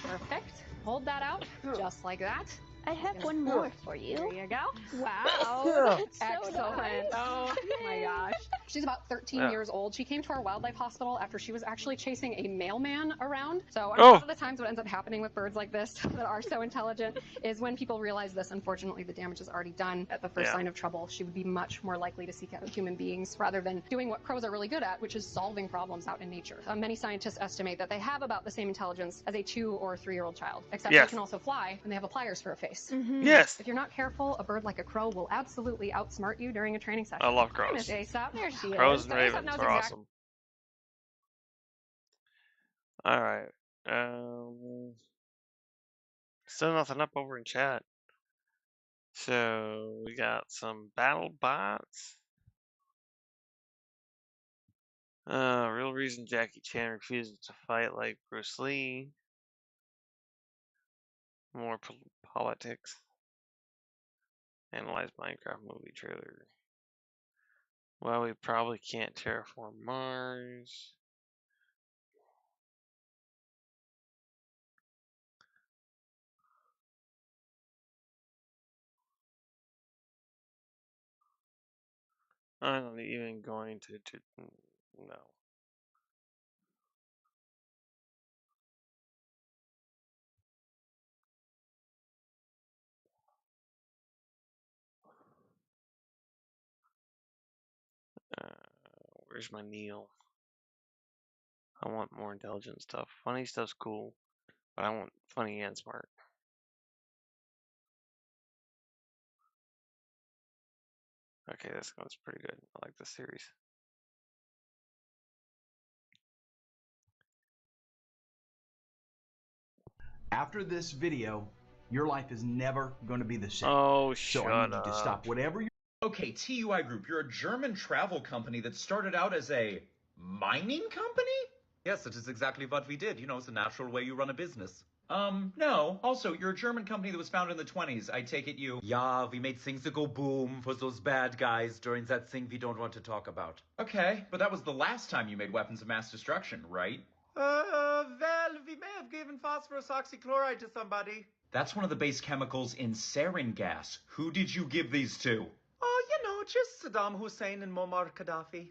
Perfect. Hold that out, just like that. I have one more for you. There you go. Wow. Excellent. Oh my gosh. She's about 13 years old. She came to our wildlife hospital after she was actually chasing a mailman around. So a lot of the times what ends up happening with birds like this that are so intelligent is when people realize this, unfortunately, the damage is already done. At the first sign of trouble, she would be much more likely to seek out human beings rather than doing what crows are really good at, which is solving problems out in nature. Many scientists estimate that they have about the same intelligence as a 2 or 3-year-old child, except they can also fly and they have pliers for a face. Yes. If you're not careful, a bird like a crow will absolutely outsmart you during a training session. I love Hi, crows. Miss Aesop. There she Crows is. and So Aesop ravens knows are exact- awesome. Alright. Still nothing up over in chat. So we got some battle bots. Real reason Jackie Chan refuses to fight like Bruce Lee. More politics. Analyze Minecraft movie trailer. Well, we probably can't terraform Mars. I'm not even going to no. Where's my Neil? I want more intelligent stuff. Funny stuff's cool, but I want funny and smart. Okay, this one's pretty good. I like this series. After this video, Your life is never going to be the same. Oh, so I need you to stop whatever you're... Okay, TUI Group, you're a German travel company that started out as a mining company? Yes, it is exactly what we did. You know, it's a natural way you run a business. No. Also, you're a German company that was founded in the 20s. I take it you... Yeah, we made things that go boom for those bad guys during that thing we don't want to talk about. Okay, but that was the last time you made weapons of mass destruction, right? Well, we may have given phosphorus oxychloride to somebody. That's one of the base chemicals in sarin gas. Who did you give these to? Oh, you know, just Saddam Hussein and Muammar Gaddafi.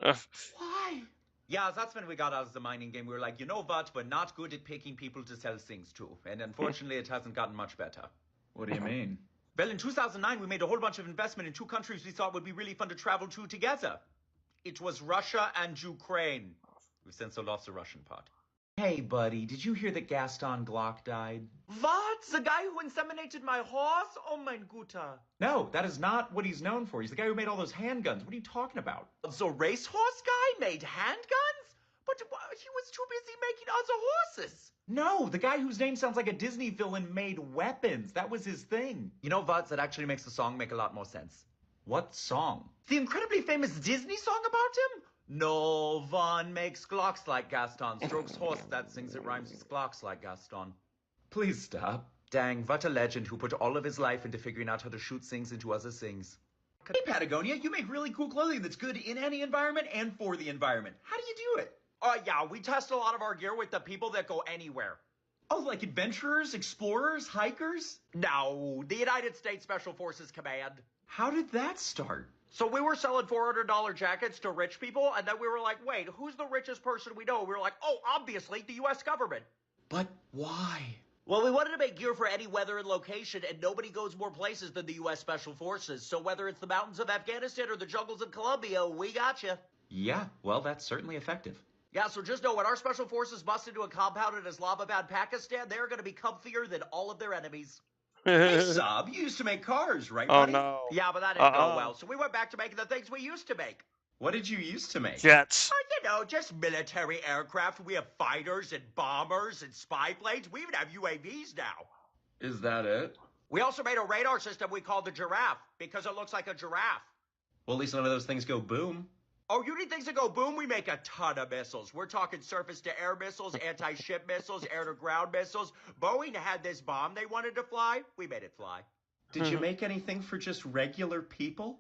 Why? Yeah, that's when we got out of the mining game. We were like, you know what? We're not good at picking people to sell things to. And unfortunately, it hasn't gotten much better. What do you mean? Well, in 2009, we made a whole bunch of investment in two countries we thought would be really fun to travel to together. It was Russia and Ukraine. We've since lost the Russian part. Hey, buddy, did you hear that Gaston Glock died? What? The guy who inseminated my horse? Oh, mein Guter. No, that is not what he's known for. He's the guy who made all those handguns. What are you talking about? The racehorse guy made handguns? But he was too busy making other horses. No, the guy whose name sounds like a Disney villain made weapons. That was his thing. You know what? That actually makes the song make a lot more sense. What song? The incredibly famous Disney song about him? No one makes Glocks like Gaston. Strokes horse that sings it rhymes with Glocks like Gaston. Please stop. Dang, what a legend who put all of his life into figuring out how to shoot things into other things. Hey, Patagonia, you make really cool clothing that's good in any environment and for the environment. How do you do it? Yeah, we test a lot of our gear with the people that go anywhere. Oh, like adventurers, explorers, hikers? No, the United States Special Forces Command. How did that start? So we were selling $400 jackets to rich people, and then we were like, wait, who's the richest person we know? We were like, oh, obviously, the U.S. government. But why? Well, we wanted to make gear for any weather and location, and nobody goes more places than the U.S. Special Forces. So whether it's the mountains of Afghanistan or the jungles of Colombia, we got you. Yeah, well, that's certainly effective. Yeah, so just know when our special forces bust into a compound in Islamabad, Pakistan, they're going to be comfier than all of their enemies. Hey, Saab, you used to make cars, right, Oh buddy? no. Yeah, but that didn't go well, so we went back to making the things we used to make. What did you used to make? Jets. You know, just military aircraft. We have fighters and bombers and spy planes. We even have UAVs now. Is that it? We also made a radar system we called the Giraffe, because it looks like a giraffe. Well, at least none of those things go boom. Oh, you need things that go boom? We make a ton of missiles. We're talking surface-to-air missiles, anti-ship missiles, air-to-ground missiles. Boeing had this bomb they wanted to fly. We made it fly. Did you make anything for just regular people?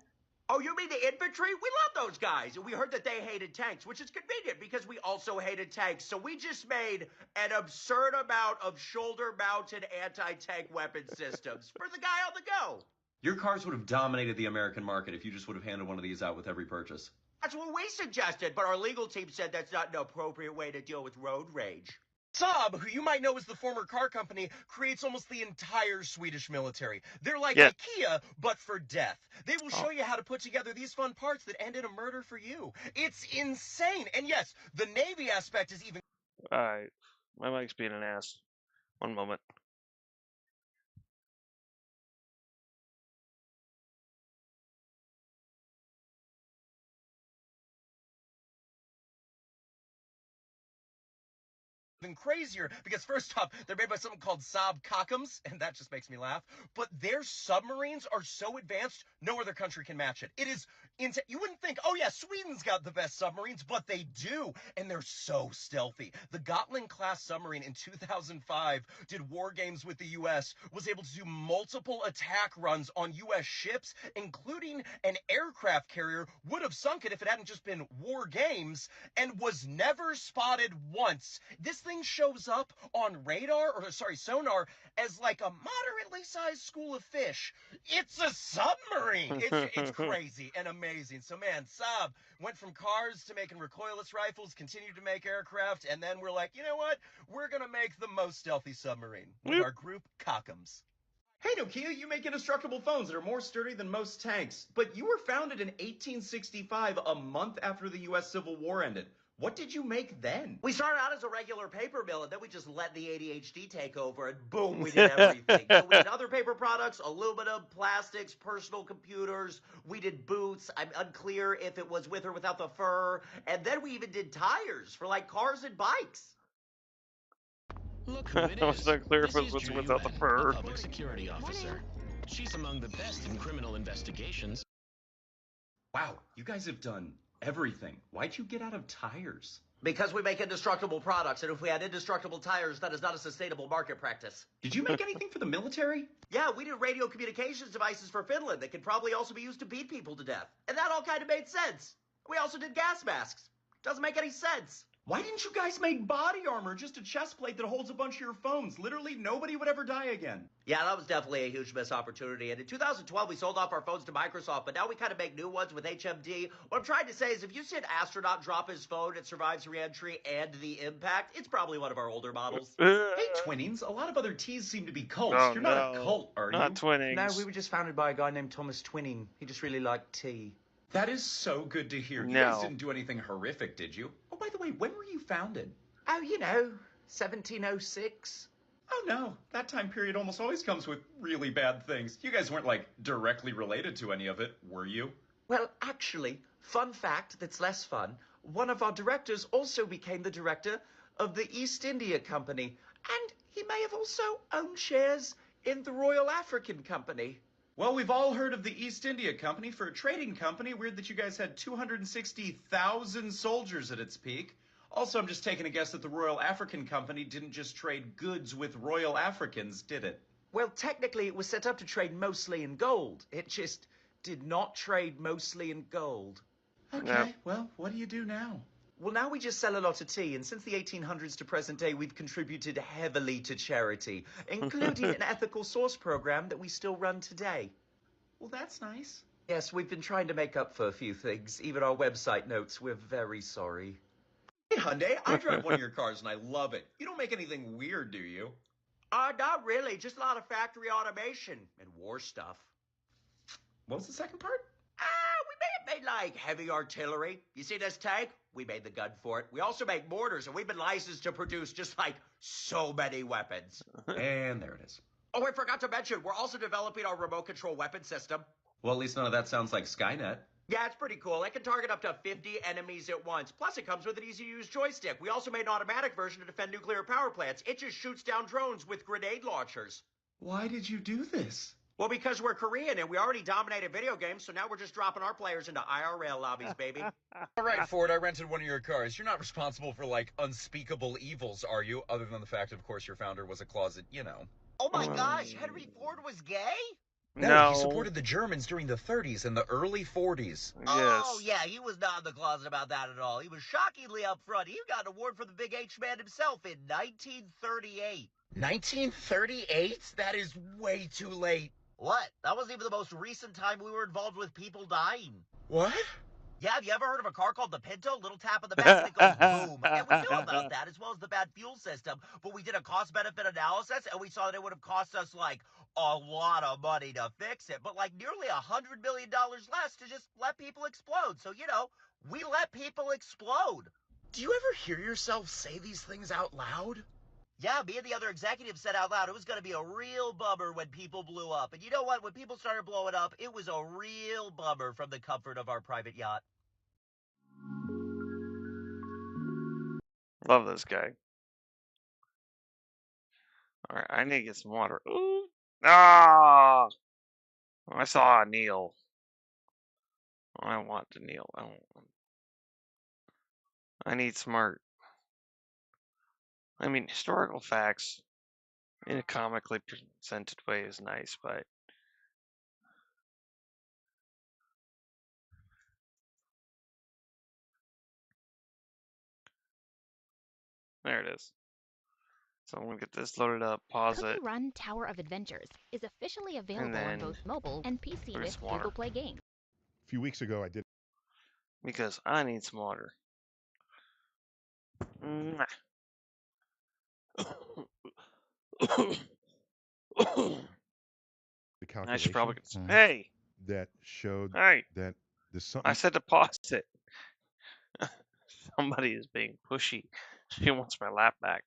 Oh, you mean the infantry? We love those guys. We heard that they hated tanks, which is convenient because we also hated tanks. So we just made an absurd amount of shoulder-mounted anti-tank weapon systems for the guy on the go. Your cars would have dominated the American market if you just would have handed one of these out with every purchase. That's what we suggested, but our legal team said that's not an appropriate way to deal with road rage. Saab, who you might know as the former car company, creates almost the entire Swedish military. They're like IKEA, but for death. They will show you how to put together these fun parts that end in a murder for you. It's insane. And yes, the Navy aspect is even... Alright. My mic's being an ass. One moment. even crazier because first off, they're made by something called Saab Kockums, and that just makes me laugh. But their submarines are so advanced, no other country can match it. It is insane. You wouldn't think, oh yeah, Sweden's got the best submarines, but they do, and they're so stealthy. The Gotland class submarine in 2005 did war games with the U.S., was able to do multiple attack runs on U.S. ships, including an aircraft carrier, would have sunk it if it hadn't just been war games, and was never spotted once. This thing shows up on radar, or sorry, sonar, as like a moderately sized school of fish. It's a submarine. It's crazy and amazing. So man, Saab went from cars to making recoilless rifles, continued to make aircraft, and then we're like, you know what? We're gonna make the most stealthy submarine with our group, Kockums. Hey Nokia, you make indestructible phones that are more sturdy than most tanks, but you were founded in 1865, a month after the U.S. Civil War ended. What did you make then? We started out as a regular paper mill, and then we just let the ADHD take over, and boom, we did everything. So we did other paper products, aluminum, plastics, personal computers. We did boots. I'm unclear if it was with or without the fur. And then we even did tires for like cars and bikes. Look who it I was is. not clear if This it is was Judy without the Webb, fur. a public security officer. She's among the best in criminal investigations. Wow, you guys have done everything. Why'd you get out of tires? Because we make indestructible products, and if we had indestructible tires, that is not a sustainable market practice. Did you make anything for the military? Yeah, we did radio communications devices for Finland that could probably also be used to beat people to death. And that all kind of made sense. We also did gas masks. Doesn't make any sense. Why didn't you guys make body armor, just a chest plate that holds a bunch of your phones? Literally nobody would ever die again. Yeah, that was definitely a huge missed opportunity. And in 2012, we sold off our phones to Microsoft, but now we kind of make new ones with HMD. What I'm trying to say is if you see an astronaut drop his phone, it survives re-entry and the impact, it's probably one of our older models. Hey, Twinnings, a lot of other T's seem to be cults. Oh, You're not a cult, are you? Not Twinnings. No, we were just founded by a guy named Thomas Twinning. He just really liked tea. That is so good to hear. You guys didn't do anything horrific, did you? Oh, by the way, when were you founded? Oh, 1706. Oh, no. That time period almost always comes with really bad things. You guys weren't, like, directly related to any of it, were you? Well, actually, fun fact that's less fun, one of our directors also became the director of the East India Company, and he may have also owned shares in the Royal African Company. Well, we've all heard of the East India Company. For a trading company, weird that you guys had 260,000 soldiers at its peak. Also, I'm just taking a guess that the Royal African Company didn't just trade goods with Royal Africans, did it? Well, technically, it was set up to trade mostly in gold. It just did not trade mostly in gold. Okay, well, what do you do now? Well, now we just sell a lot of tea, and since the 1800s to present day, we've contributed heavily to charity, including an ethical source program that we still run today. Well, that's nice. Yes, we've been trying to make up for a few things. Even our website notes, we're very sorry. Hey, Hyundai, I drive one of your cars and I love it. You don't make anything weird, do you? Not really. Just a lot of factory automation and war stuff. What was the second part? We may have made, like, heavy artillery. You see this tank? We made the gun for it. We also make mortars, and we've been licensed to produce just, like, so many weapons. And there it is. Oh, I forgot to mention, we're also developing our remote control weapon system. Well, at least none of that sounds like Skynet. Yeah, it's pretty cool. It can target up to 50 enemies at once. Plus, it comes with an easy-to-use joystick. We also made an automatic version to defend nuclear power plants. It just shoots down drones with grenade launchers. Why did you do this? Well, because we're Korean and we already dominated video games, so now we're just dropping our players into IRL lobbies, baby. All right, Ford, I rented one of your cars. You're not responsible for, like, unspeakable evils, are you? Other than the fact, of course, your founder was a closet, you know. Oh my gosh, Henry Ford was gay? No, he supported the Germans during the 30s and the early 40s. Oh, yeah, he was not in the closet about that at all. He was shockingly upfront. He got an award for the Big H Man himself in 1938. 1938? That is way too late. What? That wasn't even the most recent time we were involved with people dying. What? Yeah, have you ever heard of a car called the Pinto? Little tap on the back and it goes boom. And we knew about that as well as the bad fuel system. But we did a cost-benefit analysis and we saw that it would have cost us, like, a lot of money to fix it. But, like, nearly $100 million less to just let people explode. So, you know, we let people explode. Do you ever hear yourself say these things out loud? Yeah, me and the other executives said out loud it was going to be a real bummer when people blew up. And you know what? When people started blowing up, it was a real bummer from the comfort of our private yacht. Love this guy. Alright, I need to get some water. Ooh. Ah! I saw a Neil. I want to kneel. I need smart. I mean, historical facts in a comically presented way is nice, but there it is. So I'm gonna get this loaded up, pause it, Run Tower of Adventures is officially available on then both mobile and PC there's with water. Google Play Games. A few weeks ago, I did. Because I need some water. Mwah. The calculation I should probably get some. Hey! that showed Hey! that there's something. I said to pause it. Somebody is being pushy. She wants my lap back.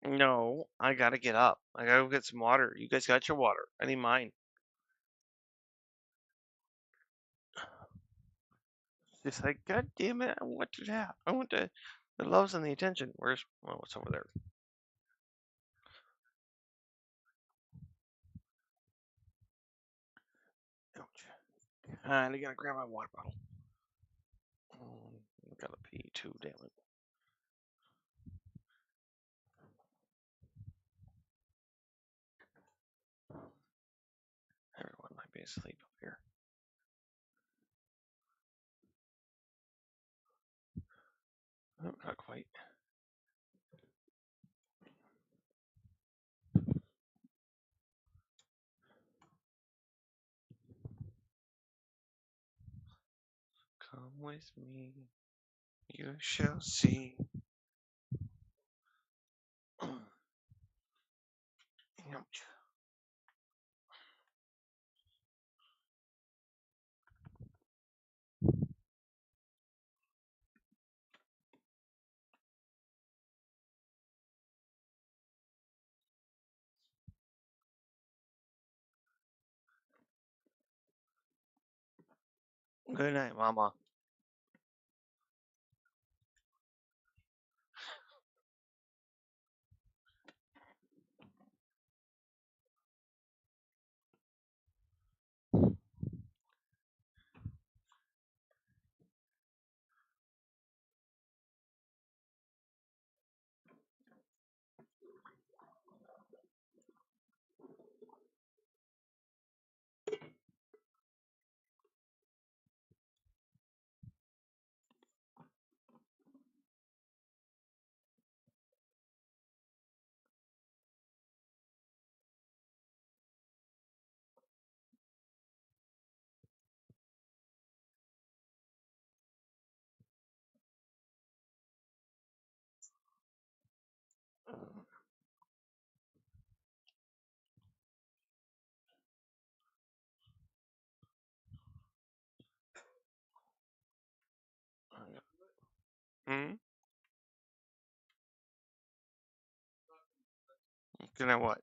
No, I gotta get up. I gotta go get some water. You guys got your water. I need mine. She's like, God damn it, I want to have. I want the loves and the attention. Where's, well, what's over there? And I gotta grab my water bottle. I gotta pee too, damn it. Everyone might be asleep up here. Oh, not quite. Come with me, you shall see. Good night, Mama. Hmm? Good night, what?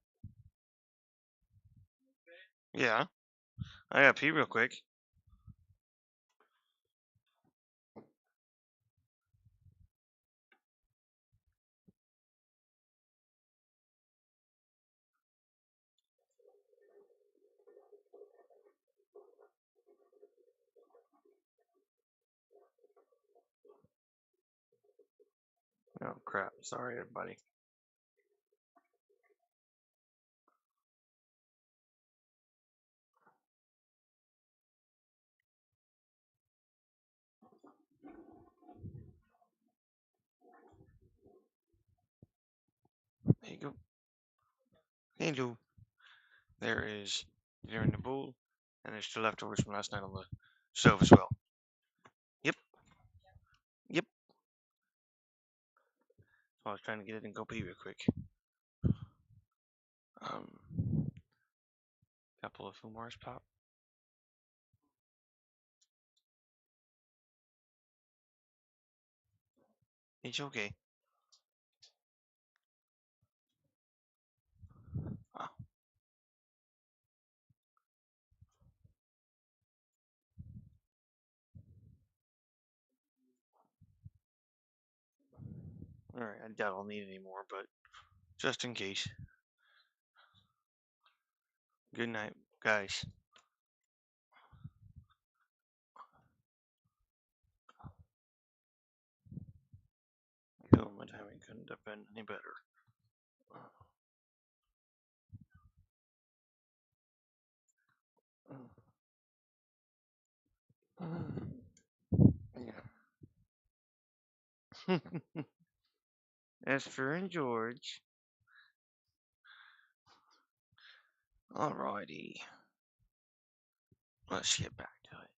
Yeah. I gotta pee real quick. Oh, crap. Sorry, everybody. There you go. Hello. There is dinner in the bowl, and there's still leftovers from last night on the stove as well. Yep. Yep. So I was trying to get it and go pee real quick. Couple of Fumars pop. It's okay. Oh. Alright, I doubt I'll need any more, but just in case. Good night, guys. Oh, my timing couldn't have been any better. Yeah. Esther and George. Alrighty. Let's get back to it.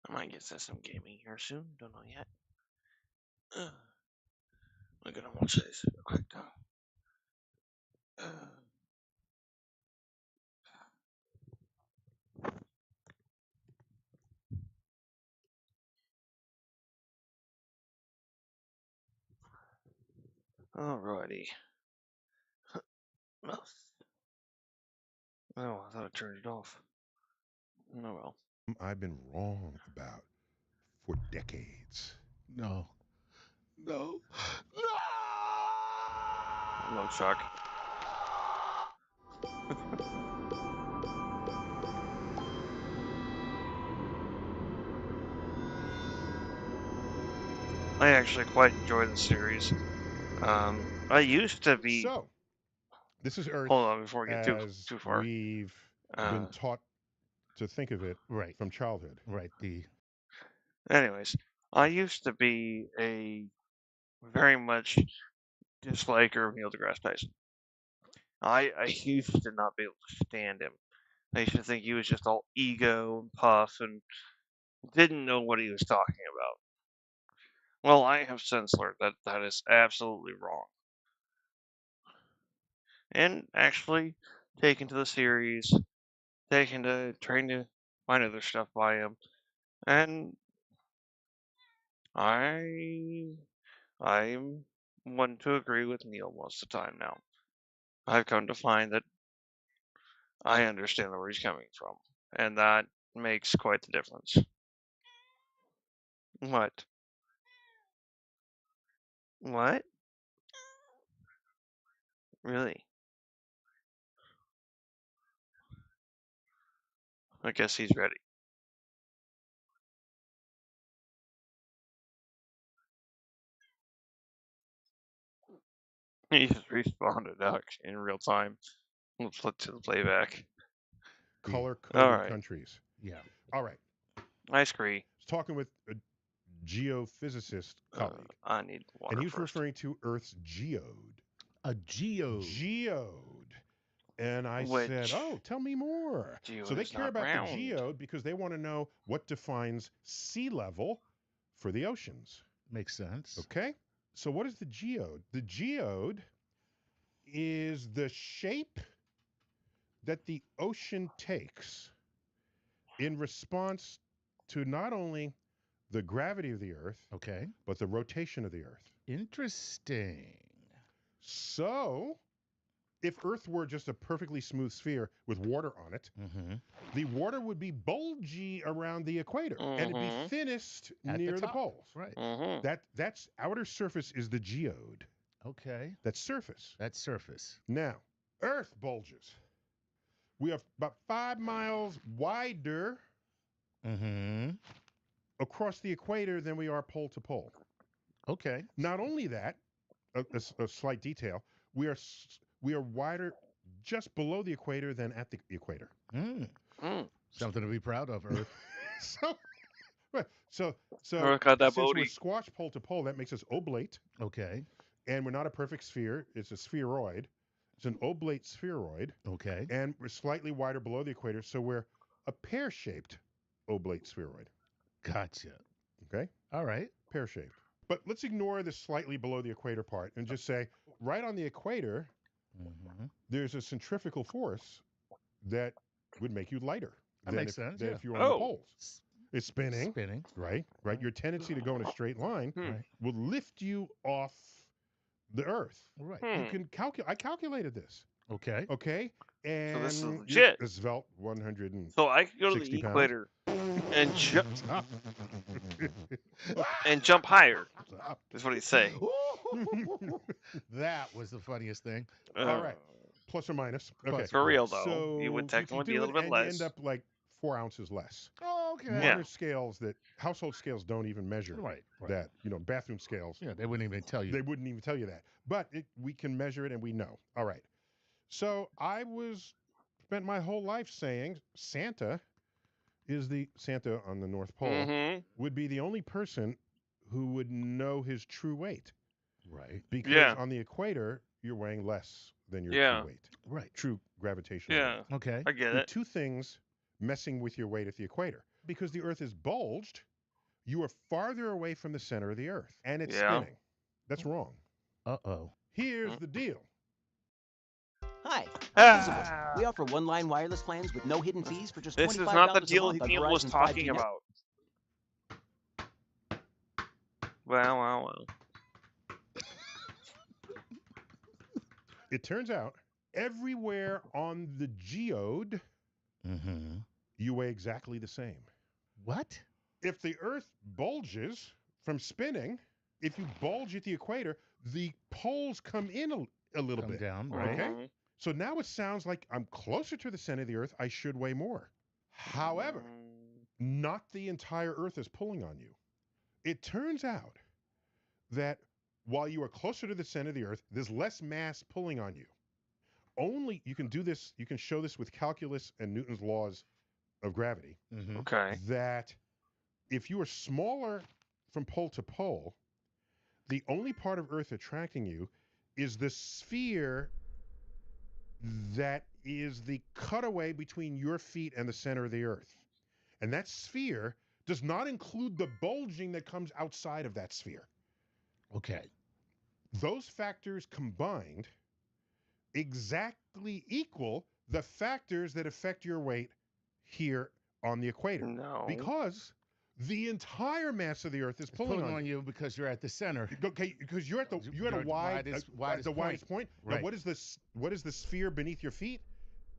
I might get some gaming here soon. Don't know yet. We're gonna watch this real quick though. Alrighty. Oh, I thought I turned it off. Oh well. I've been wrong about for decades. No. No. Hello, Chuck. I actually quite enjoy the series. I used to be. So, this is Earth. Hold on before we get as too far. We've been taught to think of it from childhood. Right. Anyways, I used to be a very much disliker of Neil deGrasse Tyson. I used to not be able to stand him. I used to think he was just all ego and puff and didn't know what he was talking about. Well, I have since learned that that is absolutely wrong. And actually, taken to the series, taken to trying to find other stuff by him, and I'm one to agree with Neil most of the time now. I've come to find that I understand where he's coming from, and that makes quite the difference. What? What? Really? I guess he's ready. He just responded in real time. Let's flip to the playback. Color-coded countries. Yeah. All right. I agree. I was talking with a geophysicist colleague. I need water and he was first. referring to Earth's geode. A geode. Geode. And I said, oh, tell me more. So they care about the geode because they want to know what defines sea level for the oceans. Makes sense. Okay? So what is the geode? The geode is the shape that the ocean takes in response to not only the gravity of the Earth, but the rotation of the Earth. Interesting. So, if Earth were just a perfectly smooth sphere with water on it, the water would be bulgy around the equator and it'd be thinnest near the poles. Right. That's outer surface is the geode. Okay. That's surface. That's surface. Now, Earth bulges. We are about 5 miles wider across the equator than we are pole to pole. Okay. Not only that, a slight detail, we are wider just below the equator than at the equator. Something to be proud of, Earth. So that since we're squashed pole to pole, that makes us oblate. Okay. And we're not a perfect sphere. It's a spheroid. It's an oblate spheroid. Okay. And we're slightly wider below the equator, so we're a pear-shaped oblate spheroid. Gotcha. Okay? All right. Pear-shaped. But let's ignore the slightly below the equator part and just say, right on the equator, there's a centrifugal force that would make you lighter than if you were on the poles. It's spinning. Spinning. Right. Your tendency to go in a straight line will lift you off the Earth. Right. You can calculate. I calculated this. Okay. Okay. And So this is legit. A svelte 160 So I could go to the equator and jump higher. That's what he's saying. That was the funniest thing. All right. Plus or minus. Okay. For real though, So you would technically be a little it bit and less. You end up like 4 ounces less. Oh, okay. Water scales that household scales don't even measure. Right. That, bathroom scales. Yeah, they wouldn't even tell you. They wouldn't even tell you that. But we can measure it and we know. All right. So I spent my whole life saying Santa on the North Pole would be the only person who would know his true weight. Right. Because on the equator, you're weighing less than your true weight. Right. True gravitational weight. Okay. I get There are it. two things messing with your weight at the equator. Because the Earth is bulged, you are farther away from the center of the Earth. And it's spinning. That's wrong. Uh-oh. Here's the deal. Hi, Elizabeth. We offer one-line wireless plans with no hidden fees for just $25 This is not the a deal month on Neil was Verizon's talking 5G about. Well. It turns out everywhere on the geode, you weigh exactly the same. What? If the Earth bulges from spinning, if you bulge at the equator, the poles come in a little bit. Down, right? Okay? So now it sounds like I'm closer to the center of the Earth. I should weigh more. However, not the entire Earth is pulling on you. It turns out that while you are closer to the center of the Earth, there's less mass pulling on you. Only you can do this, you can show this with calculus and Newton's laws of gravity. Okay. That if you are smaller from pole to pole, the only part of Earth attracting you is the sphere that is the cutaway between your feet and the center of the Earth. And that sphere does not include the bulging that comes outside of that sphere. Okay. Those factors combined exactly equal the factors that affect your weight here on the equator. No. Because the entire mass of the Earth is pulling on you because you're at the center. Okay, because you're at a widest point. Right. Now, what is the sphere beneath your feet?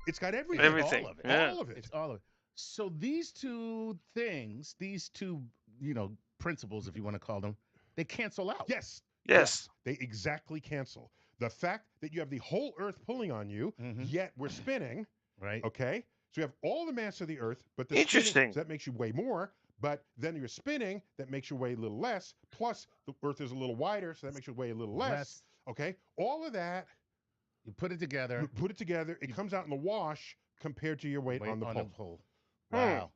It's got everything. Everything. All of it. Yeah. All of it. It's all of it. So these two things, these two, principles, if you want to call them, they cancel out. Yes. Yes. They exactly cancel. The fact that you have the whole Earth pulling on you, yet we're spinning. Right. Okay. So you have all the mass of the Earth, but the Interesting. spinning, so that makes you weigh more. But then you're spinning, that makes you weigh a little less. Plus, the Earth is a little wider, so that makes you weigh a little less. Okay, all of that. You put it together. It comes out in the wash compared to your weight on the pole. Wow.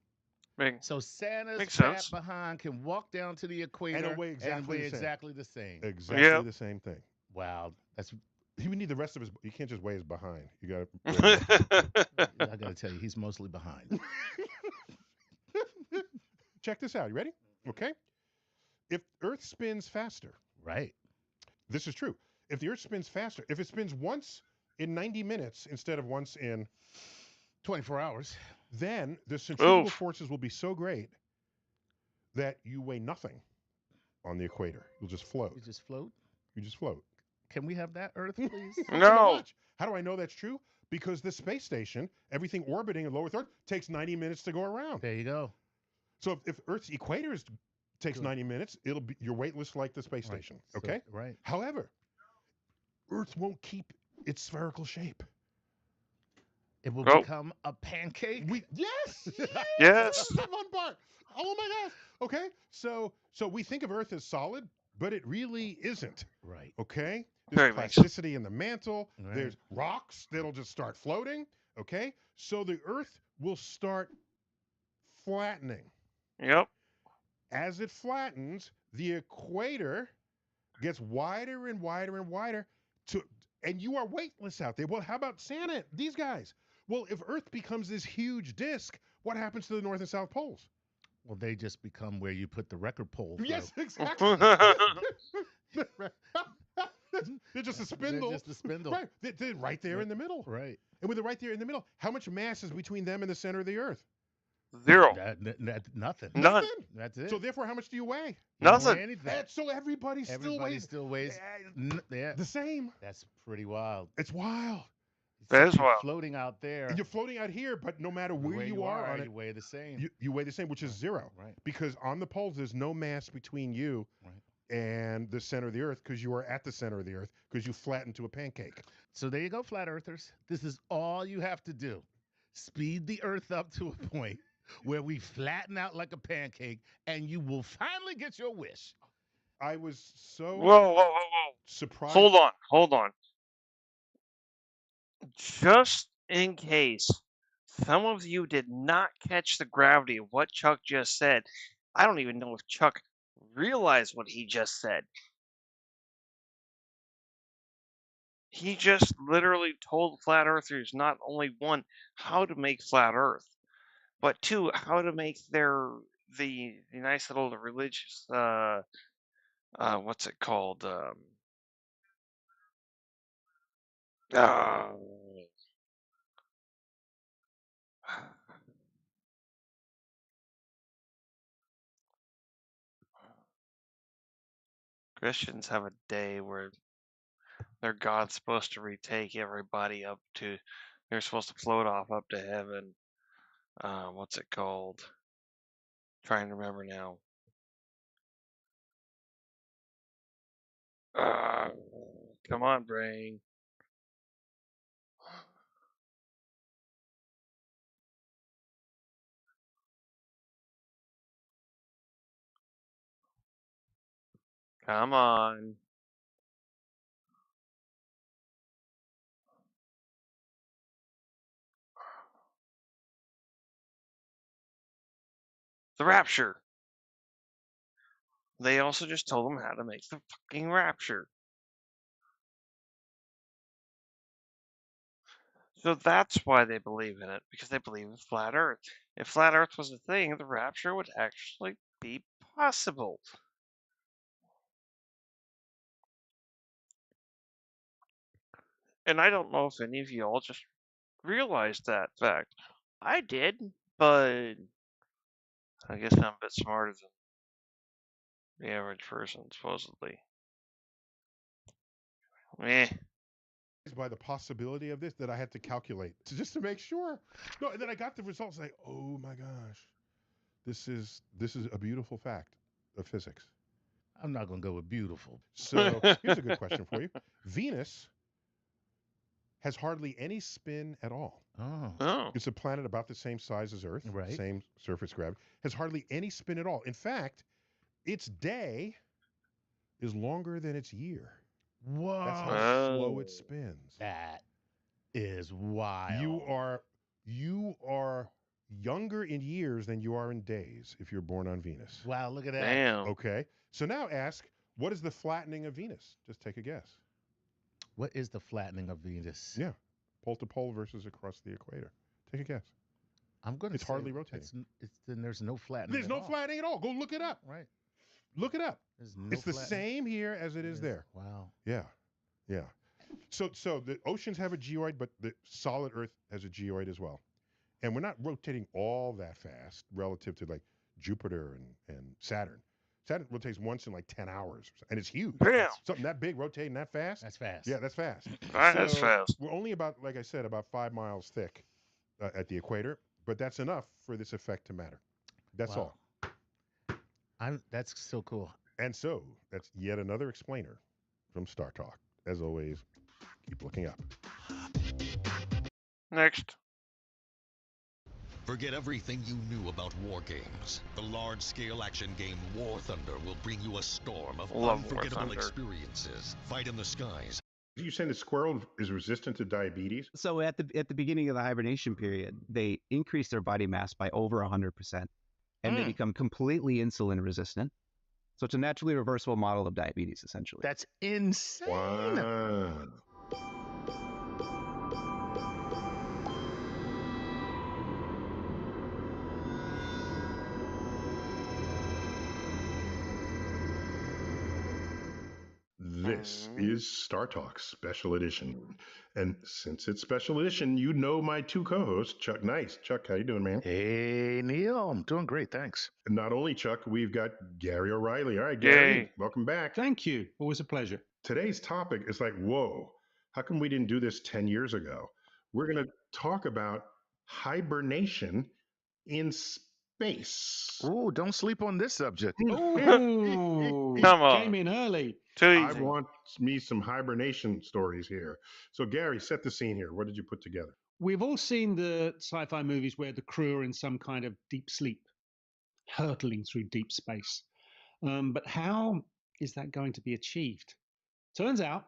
So Santa's fat behind can walk down to the equator and weigh exactly the same. Exactly the same thing. Wow. That's. He would need the rest of his. You can't just weigh his behind. You got I got to tell you, he's mostly behind. Check this out. You ready? Okay. If Earth spins faster. Right. This is true. If the Earth spins faster, if it spins once in 90 minutes instead of once in 24 hours, then the centrifugal forces will be so great that you weigh nothing on the equator. You'll just float. You just float? You just float. Can we have that, Earth, please? No. How do I know that's true? Because the space station, everything orbiting in low Earth takes 90 minutes to go around. There you go. So if Earth's equator takes 90 minutes, it'll be you're weightless like the space station. Okay. So, right. However, Earth won't keep its spherical shape. It will become a pancake. Yes. Yes. That's the fun part. Oh my gosh. Okay. So we think of Earth as solid, but it really isn't. Right. Okay. Very There's nice. plasticity in the mantle. Right. There's rocks that'll just start floating. Okay. So the Earth will start flattening. Yep. As it flattens, the equator gets wider and wider and wider and you are weightless out there. Well, how about Santa? These guys. Well, if Earth becomes this huge disk, what happens to the North and South poles? Well, they just become where you put the record pole. Yes, exactly. They're just a spindle. They're just a spindle. Right. They're right there in the middle. Right. And when they're right there in the middle, how much mass is between them and the center of the Earth? Zero. Nothing. None. That's it. So therefore, how much do you weigh? Nothing. So everybody still weighs the same. That's pretty wild. It's wild. That is wild. Floating out there. And you're floating out here, but no matter where you are on it, you weigh the same. You weigh the same, which is zero. Right. Because on the poles, there's no mass between you and the center of the Earth because you are at the center of the Earth because you flatten to a pancake. So there you go, flat earthers. This is all you have to do. Speed the Earth up to a point where we flatten out like a pancake and you will finally get your wish. I was so Whoa. surprised. Hold on. Just in case some of you did not catch the gravity of what Chuck just said, I don't even know if Chuck realized what he just said. He just literally told flat earthers not only one, how to make flat earth, but two, how to make the nice little religious what's it called? Christians have a day where their God's supposed to retake everybody up to, they're supposed to float off up to heaven. What's it called? Trying to remember now. Come on, brain. Come on. The Rapture. They also just told them how to make the fucking Rapture. So that's why they believe in it, because they believe in flat Earth. If flat Earth was a thing, the Rapture would actually be possible. And I don't know if any of you all just realized that fact. I did, but I guess I'm a bit smarter than the average person, supposedly. Eh. By the possibility of this that I had to calculate just to make sure. No, and then I got the results like, oh my gosh, this is a beautiful fact of physics. I'm not gonna go with beautiful. So here's a good question for you. Venus has hardly any spin at all. Oh. It's a planet about the same size as Earth, Right. same surface gravity, has hardly any spin at all. In fact, its day is longer than its year. Whoa. That's how slow it spins. That is wild. You are younger in years than you are in days if you're born on Venus. Wow, look at that. Damn. Okay. So now ask, what is the flattening of Venus? Just take a guess. What is the flattening of Venus? Yeah. Pole to pole versus across the equator. Take a guess. I'm going to It's hardly rotating. Then there's no flattening. There's no flattening at all. Go look it up. Right. Look it up. There's no It's the flattening. same here as it is there. Wow. Yeah. Yeah. So the oceans have a geoid, but the solid Earth has a geoid as well. And we're not rotating all that fast relative to like Jupiter and Saturn. Saturn rotates once in like 10 hours. And it's huge. Damn. Something that big rotating that fast? That's fast. Yeah, that's fast. That's fast. We're only about, like I said, about 5 miles thick at the equator. But that's enough for this effect to matter. That's Wow. all. That's so cool. And so that's yet another explainer from Star Talk. As always, keep looking up. Next. Forget everything you knew about war games. The large-scale action game War Thunder will bring you a storm of unforgettable experiences. Fight in the skies. Are you saying the squirrel is resistant to diabetes? So at the beginning of the hibernation period, they increase their body mass by over 100%, and they become completely insulin resistant. So it's a naturally reversible model of diabetes, essentially. That's insane. Wow. This is Star Talk Special Edition. And since it's Special Edition, you know my two co-hosts, Chuck Nice. Chuck, how you doing, man? Hey, Neil. I'm doing great, thanks. And not only Chuck, we've got Gary O'Reilly. All right, Gary, Yay. welcome back. Thank you. Always a pleasure. Today's topic is like, whoa, how come we didn't do this 10 years ago? We're going to talk about hibernation in space. Ooh, don't sleep on this subject. Ooh, Come on. came in early. Too I easy. want me some hibernation stories here. So, Gary, set the scene here. What did you put together? We've all seen the sci-fi movies where the crew are in some kind of deep sleep, hurtling through deep space. But how is that going to be achieved? Turns out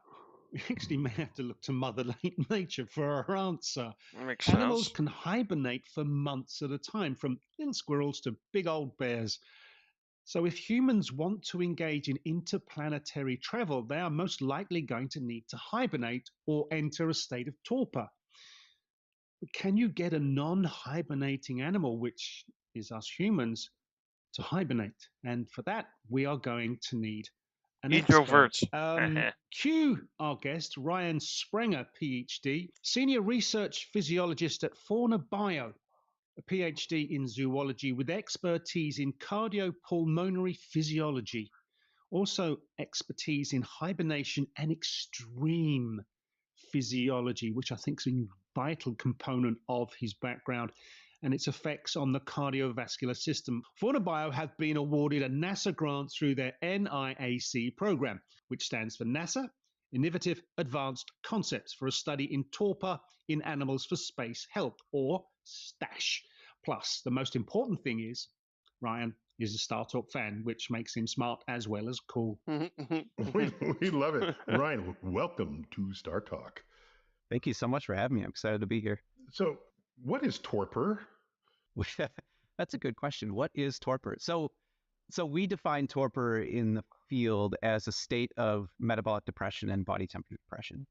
we actually may have to look to Mother Nature for our answer. Makes Animals sense. can hibernate for months at a time, from little squirrels to big old bears. So if humans want to engage in interplanetary travel, they are most likely going to need to hibernate or enter a state of torpor. But can you get a non-hibernating animal, which is us humans, to hibernate? And for that, we are going to need an Introverts. expert. Cue our guest, Ryan Sprenger, PhD, Senior Research Physiologist at Fauna Bio, a PhD in zoology with expertise in cardiopulmonary physiology, also expertise in hibernation and extreme physiology, which I think is a vital component of his background and its effects on the cardiovascular system. Fauna Bio have been awarded a NASA grant through their NIAC program, which stands for NASA Innovative Advanced Concepts for a Study in Torpor in Animals for Space Health, or STASH. Plus, the most important thing is, Ryan, He's a Star Talk fan, which makes him smart as well as cool. We love it. Ryan, welcome to Star Talk. Thank you so much for having me. I'm excited to be here. So, what is torpor? That's a good question. What is torpor? So we define torpor in the field as a state of metabolic depression and body temperature depression.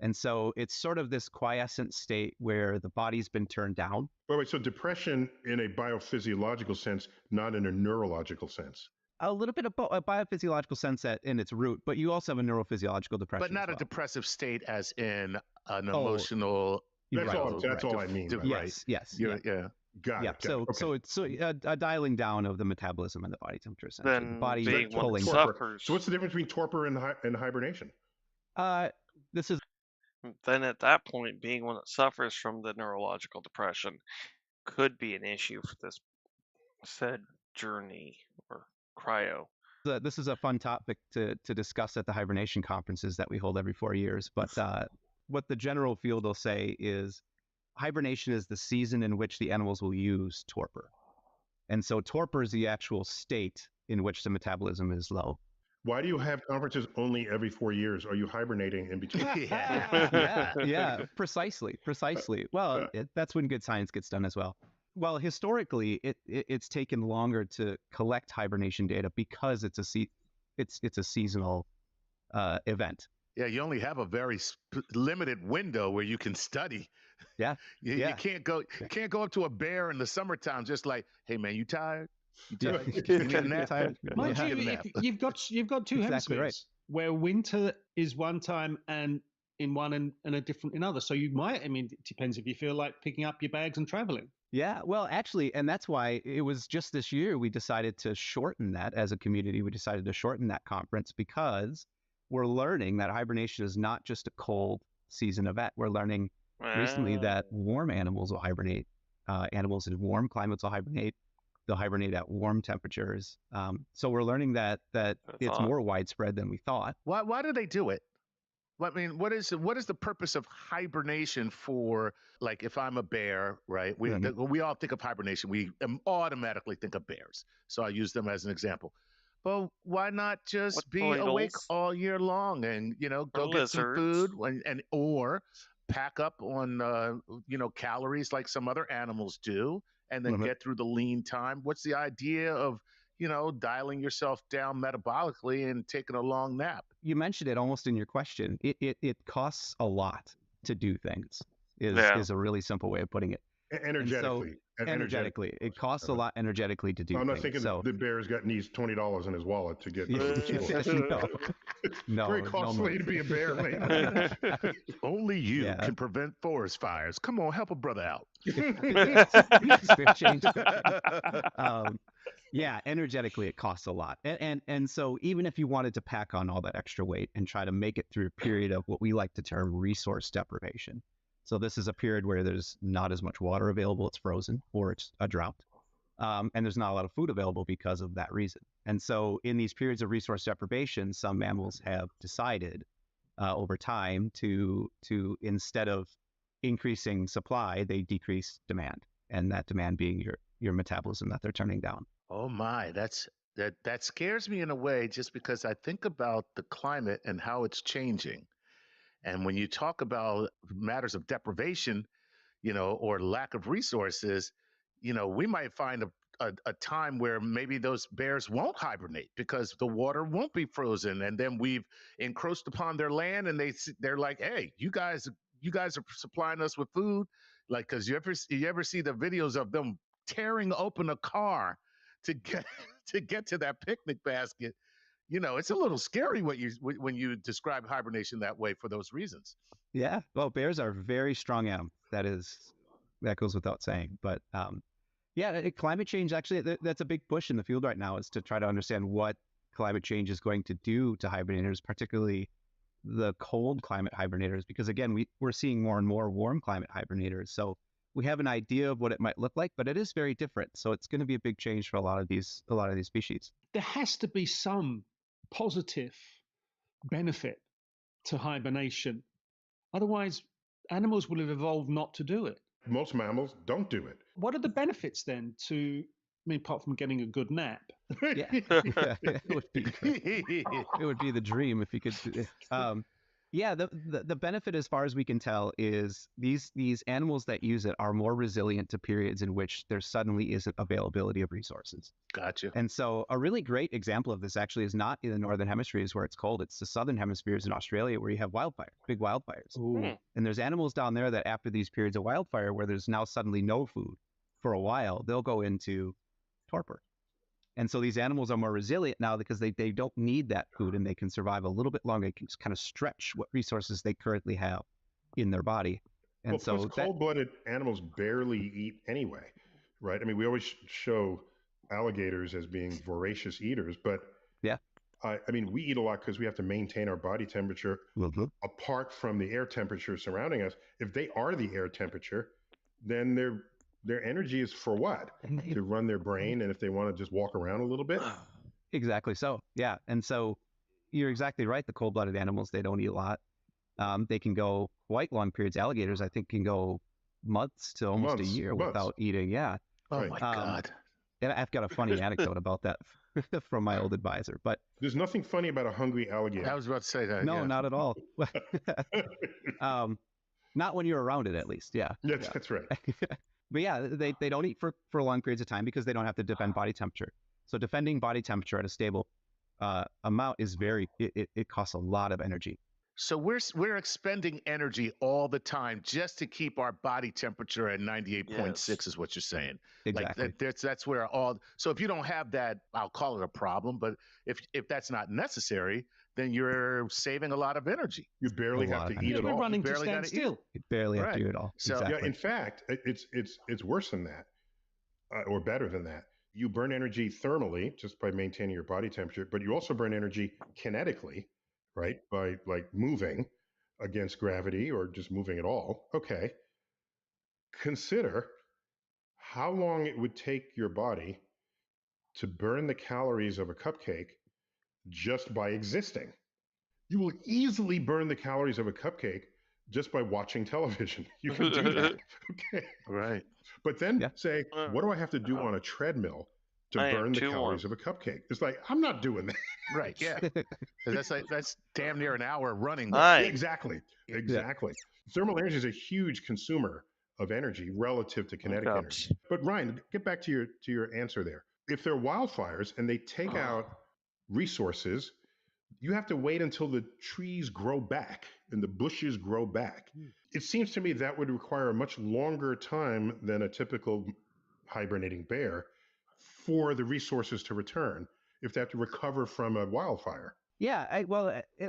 And so it's sort of this quiescent state where the body's been turned down. Wait, so depression in a biophysiological sense, not in a neurological sense? A little bit of a biophysiological sense in its root, but you also have a neurophysiological depression. But not a depressive state as in an emotional... That's all I mean. Yes. Yeah. Got it. So it's a dialing down of the metabolism and the body temperature. Then the body pulling suffers. So what's the difference between torpor and hibernation? Then at that point, being one that suffers from the neurological depression could be an issue for this said journey or cryo. This is a fun topic to discuss at the hibernation conferences that we hold every 4 years. But what the general field will say is hibernation is the season in which the animals will use torpor. And so torpor is the actual state in which the metabolism is low. Why do you have conferences only every 4 years? Are you hibernating in between? yeah, precisely. Well, that's when good science gets done as well. Well, historically, it's taken longer to collect hibernation data because it's a seasonal event. Yeah, you only have a very limited window where you can study. Yeah, you can't go up to a bear in the summertime just like, hey man, you tired? You tired? Mind you, you've got two hemispheres right, where winter is one time and in one and a different in other. So you might, it depends if you feel like picking up your bags and traveling. Yeah, well, actually, and that's why it was just this year we decided to shorten that as a community. We decided to shorten that conference because we're learning that hibernation is not just a cold season event. We're learning recently that warm animals will hibernate. Animals in warm climates will hibernate. They'll hibernate at warm temperatures. So we're learning that it's more widespread than we thought. Why do they do it? I mean, what is the purpose of hibernation for? Like, if I'm a bear, right? We all think of hibernation. We automatically think of bears. So I use them as an example. Well, why not just be awake all year long and go get some food or pack up on calories like some other animals do, and then get through the lean time? What's the idea of dialing yourself down metabolically and taking a long nap? You mentioned it almost in your question. It costs a lot to do things. Is a really simple way of putting it. Energetically. Energetically. It costs a lot energetically to do I'm not things. thinking the bear's needs $20 in his wallet to get No, very costly to be a bear. Only you can prevent forest fires. Come on, help a brother out. Yeah, energetically it costs a lot. And so even if you wanted to pack on all that extra weight and try to make it through a period of what we like to term resource deprivation. So this is a period where there's not as much water available, it's frozen, or it's a drought. And there's not a lot of food available because of that reason. And so in these periods of resource deprivation, some mammals have decided over time to instead of increasing supply, they decrease demand. And that demand being your metabolism that they're turning down. Oh my, that scares me in a way, just because I think about the climate and how it's changing. And when you talk about matters of deprivation, or lack of resources, we might find a time where maybe those bears won't hibernate because the water won't be frozen, and then we've encroached upon their land, and they're like, hey, you guys are supplying us with food, like, because you ever see the videos of them tearing open a car to get to that picnic basket? It's a little scary when you describe hibernation that way for those reasons. Yeah, well, bears are very strong animals. That goes without saying. But climate change, actually, that's a big push in the field right now, is to try to understand what climate change is going to do to hibernators, particularly the cold climate hibernators, because again, we're seeing more and more warm climate hibernators. So we have an idea of what it might look like, but it is very different. So it's going to be a big change for a lot of these species. There has to be some positive benefit to hibernation. Otherwise, animals will have evolved not to do it. Most mammals don't do it. What are the benefits then to mean, apart from getting a good nap. Yeah, it would be the dream if you could. Yeah, the benefit, as far as we can tell, is these animals that use it are more resilient to periods in which there suddenly isn't availability of resources. Gotcha. And so a really great example of this actually is not in the northern hemispheres where it's cold. It's the southern hemispheres in Australia where you have big wildfires. Ooh. And there's animals down there that after these periods of wildfire where there's now suddenly no food for a while, they'll go into torpor. And so these animals are more resilient now because they don't need that food and they can survive a little bit longer. They can just kind of stretch what resources they currently have in their body. And well, so plus cold-blooded animals barely eat anyway, right? I mean, we always show alligators as being voracious eaters, but yeah, I mean, we eat a lot because we have to maintain our body temperature apart from the air temperature surrounding us. If they are the air temperature, then their energy is for what? To run their brain, and if they want to just walk around a little bit. Exactly. So yeah, and so you're exactly right. The cold-blooded animals, they don't eat a lot. They can go quite long periods. Alligators, I think, can go months to almost a year without eating. Yeah. Oh my God. And I've got a funny anecdote about that from my old advisor. But there's nothing funny about a hungry alligator. I was about to say that. No, yeah. not at all. Not when you're around it, at least. Yeah. Yes, that's right. But yeah, they don't eat for long periods of time because they don't have to defend body temperature. So defending body temperature at a stable amount is it costs a lot of energy. So we're expending energy all the time just to keep our body temperature at 98.6 is what you're saying. Exactly. Like that's where so if you don't have that, I'll call it a problem, but if that's not necessary, then you're saving a lot to You barely have to eat at all. Running You barely to stand gotta still. You barely have Right. to do it all. So- Exactly. Yeah, in fact, it's worse than that, or better than that. You burn energy thermally just by maintaining your body temperature, but you also burn energy kinetically, right? By like moving against gravity or just moving at all. Okay. Consider how long it would take your body to burn the calories of a cupcake just by existing. You will easily burn the calories of a cupcake just by watching television. You can do that. Okay. Right. But then say, what do I have to do on a treadmill to burn the calories of a cupcake? It's like, I'm not doing that. Right. Yeah. that's damn near an hour running. Exactly. Thermal energy is a huge consumer of energy relative to kinetic energy. But Ryan, get back to your answer there. If there are wildfires and they take out resources, you have to wait until the trees grow back and the bushes grow back. It seems to me that would require a much longer time than a typical hibernating bear for the resources to return if they have to recover from a wildfire. Yeah,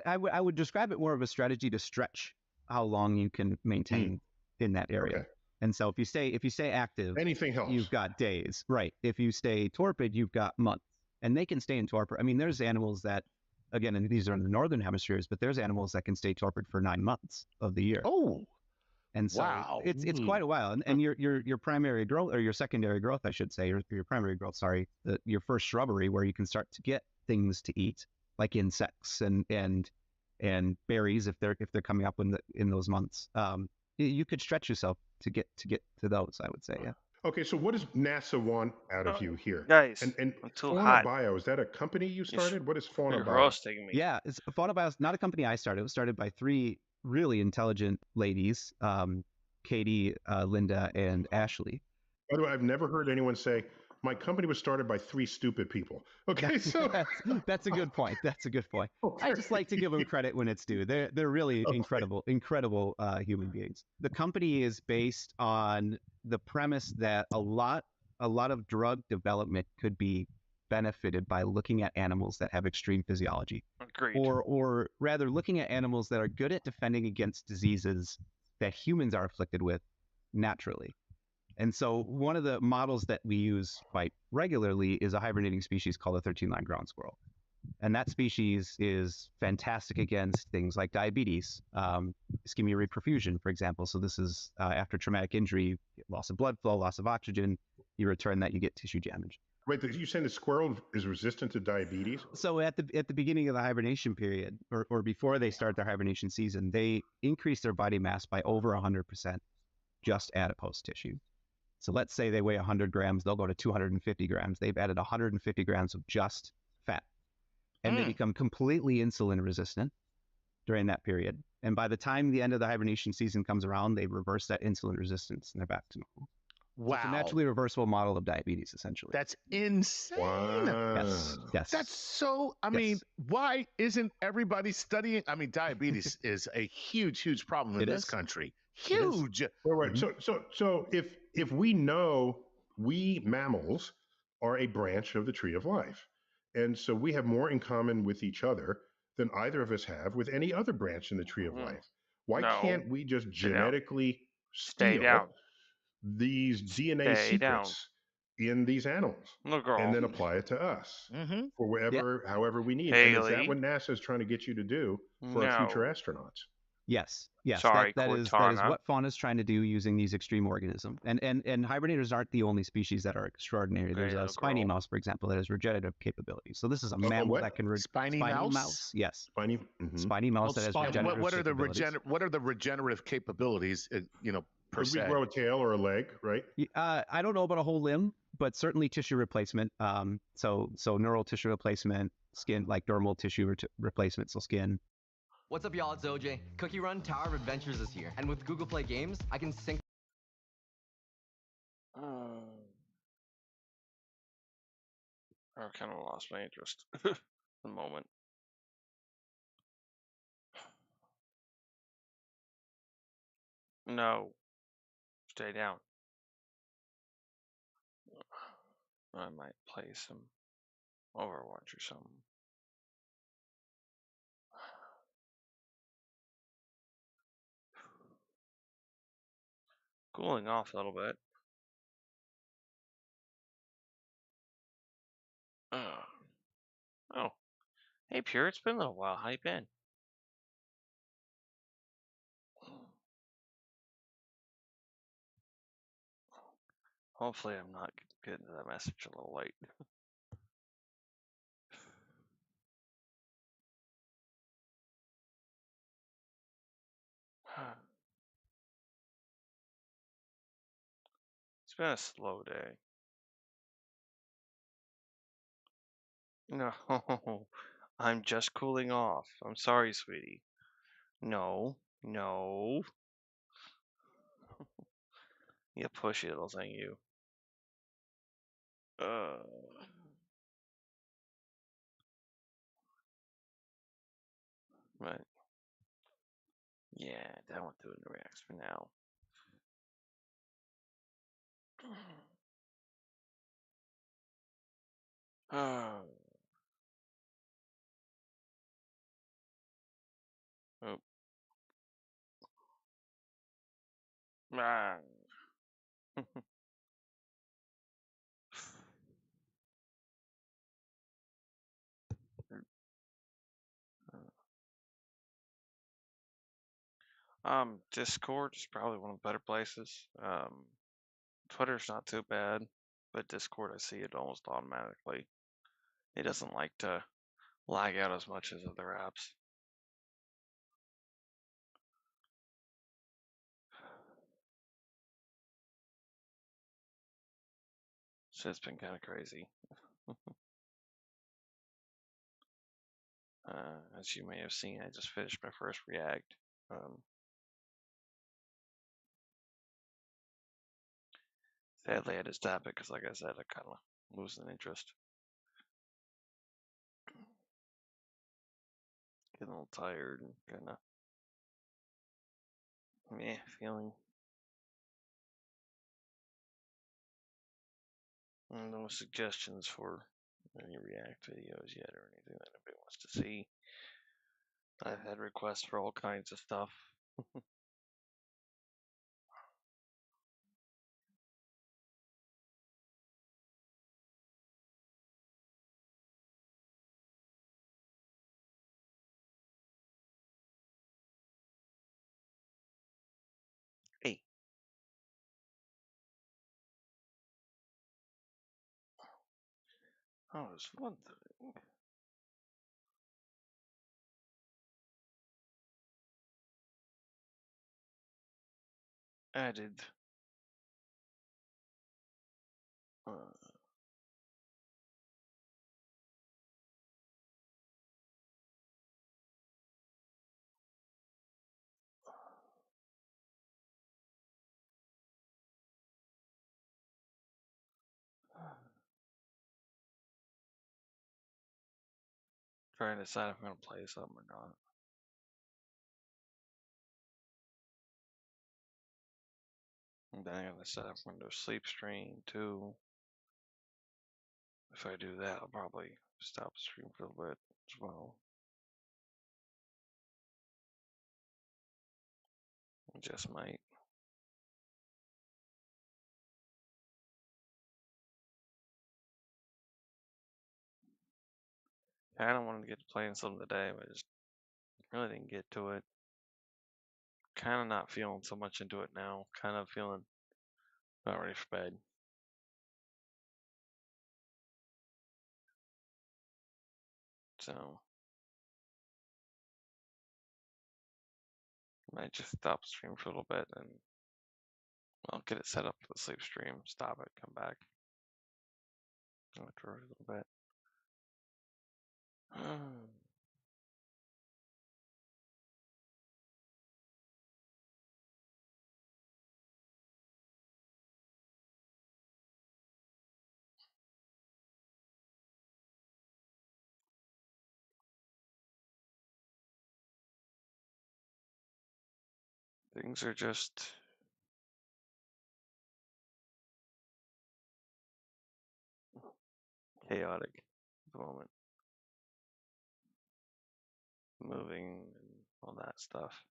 I would describe it more of a strategy to stretch how long you can maintain in that area. Okay. And so if you stay active, anything helps. You've got days, right? If you stay torpid, you've got months, and they can stay in torpor. I mean, there's animals that, again, and these are in the northern hemispheres, but there's animals that can stay torpid for 9 months of the year. Oh, and so wow. It's quite a while. And your primary growth, or your secondary growth, I should say, your primary growth, sorry, your first shrubbery where you can start to get things to eat, like insects and berries if they're coming up in those months. You could stretch yourself to get to those, I would say. Yeah. Okay, so what does NASA want out of you here? Guys, and I'm too Fauna hot. Bio, is that a company you started? What is Fauna You're Bio? roasting me. Yeah, Fauna Bio is not a company I started. It was started by 3 really intelligent ladies, Katie, Linda, and Ashley. By the way, I've never heard anyone say, my company was started by 3 stupid people. Okay, so that's a good point. That's a good point. Okay. I just like to give them credit when it's due. They're really incredible human beings. The company is based on the premise that a lot of drug development could be benefited by looking at animals that have extreme physiology. Agreed. Or rather looking at animals that are good at defending against diseases that humans are afflicted with naturally. And so one of the models that we use quite regularly is a hibernating species called the 13-line ground squirrel. And that species is fantastic against things like diabetes, ischemia reperfusion, for example. So this is after traumatic injury, loss of blood flow, loss of oxygen, you return that, you get tissue damage. Wait, you're saying the squirrel is resistant to diabetes? So at the beginning of the hibernation period, or before they start their hibernation season, they increase their body mass by over 100% just adipose tissue. So let's say they weigh 100 grams, they'll go to 250 grams. They've added 150 grams of just fat. And they become completely insulin resistant during that period. And by the time the end of the hibernation season comes around, they reverse that insulin resistance and they're back to normal. Wow. So it's a naturally reversible model of diabetes, essentially. That's insane. Yes. Yes. That's so, I mean, why isn't everybody studying? I mean, diabetes is a huge problem in this country. Huge. Right. So if we know we mammals are a branch of the tree of life, and so we have more in common with each other than either of us have with any other branch in the tree of life. Why can't we just genetically steal these DNA secrets in these animals and then apply it to us for wherever, however we need? And is that what NASA is trying to get you to do for our future astronauts? Yes. Yes. Sorry, that is what fauna is trying to do using these extreme organisms. And hibernators aren't the only species that are extraordinary. There's a spiny mouse, for example, that has regenerative capabilities. So this is a mammal that can spiny mouse. Yes. Spiny mouse that has regenerative what are the capabilities. what are the regenerative capabilities? Per se. We grow a tail or a leg, right? I don't know about a whole limb, but certainly tissue replacement. So neural tissue replacement, skin, like dermal tissue replacement, so skin. What's up, y'all? It's OJ. Cookie Run Tower of Adventures is here, and with Google Play Games, I can sync. I kind of lost my interest at the moment. No. Stay down. I might play some Overwatch or something. Cooling off a little bit. Oh. Hey, Pure, it's been a little while. How you been? Hopefully I'm not getting to that message a little late. It's been a slow day. No, I'm just cooling off. I'm sorry, sweetie. No. You pushy little thing, you. Right. Yeah, that went through the reacts for now. Oh. Ah. Discord is probably one of the better places. Twitter's not too bad, but Discord I see it almost automatically. It doesn't like to lag out as much as other apps. So it's been kind of crazy. As you may have seen, I just finished my first React. Sadly, I had to stop it because, like I said, I kind of losing interest. Getting a little tired and kind of feeling. No suggestions for any React videos yet or anything that anybody wants to see. I've had requests for all kinds of stuff. Hey. Oh, there's one thing. Added Trying to decide if I'm gonna play something or not. And then I'm gonna set up Windows Sleep Stream too. If I do that, I'll probably stop the stream for a little bit as well. I just might. I kind of wanted to get to playing something today, but I just really didn't get to it. Kind of not feeling so much into it now. Kind of feeling not ready for bed. So I might just stop the stream for a little bit and I'll get it set up for the sleep stream, stop it, come back. After a little bit. Things are just chaotic at the moment. Moving and all that stuff.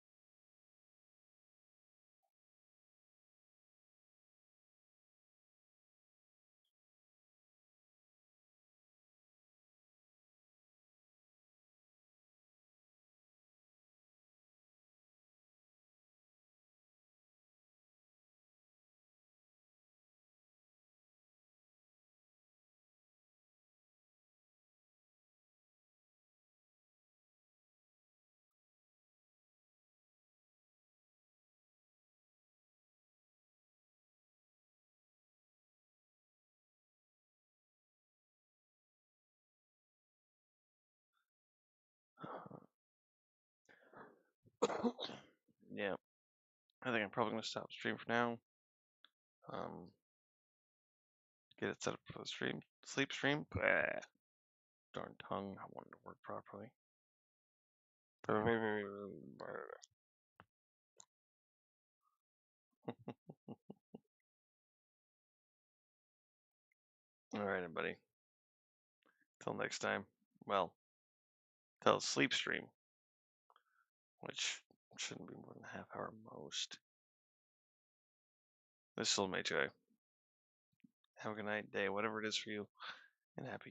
Yeah, I think I'm probably gonna stop the stream for now. Get it set up for the sleep stream. Blah. Darn tongue, I want it to work properly. Alright, everybody. Till next time. Well, till the sleep stream, which shouldn't be more than a half hour most. This is still mage. Have a good night, day, whatever it is for you, and happy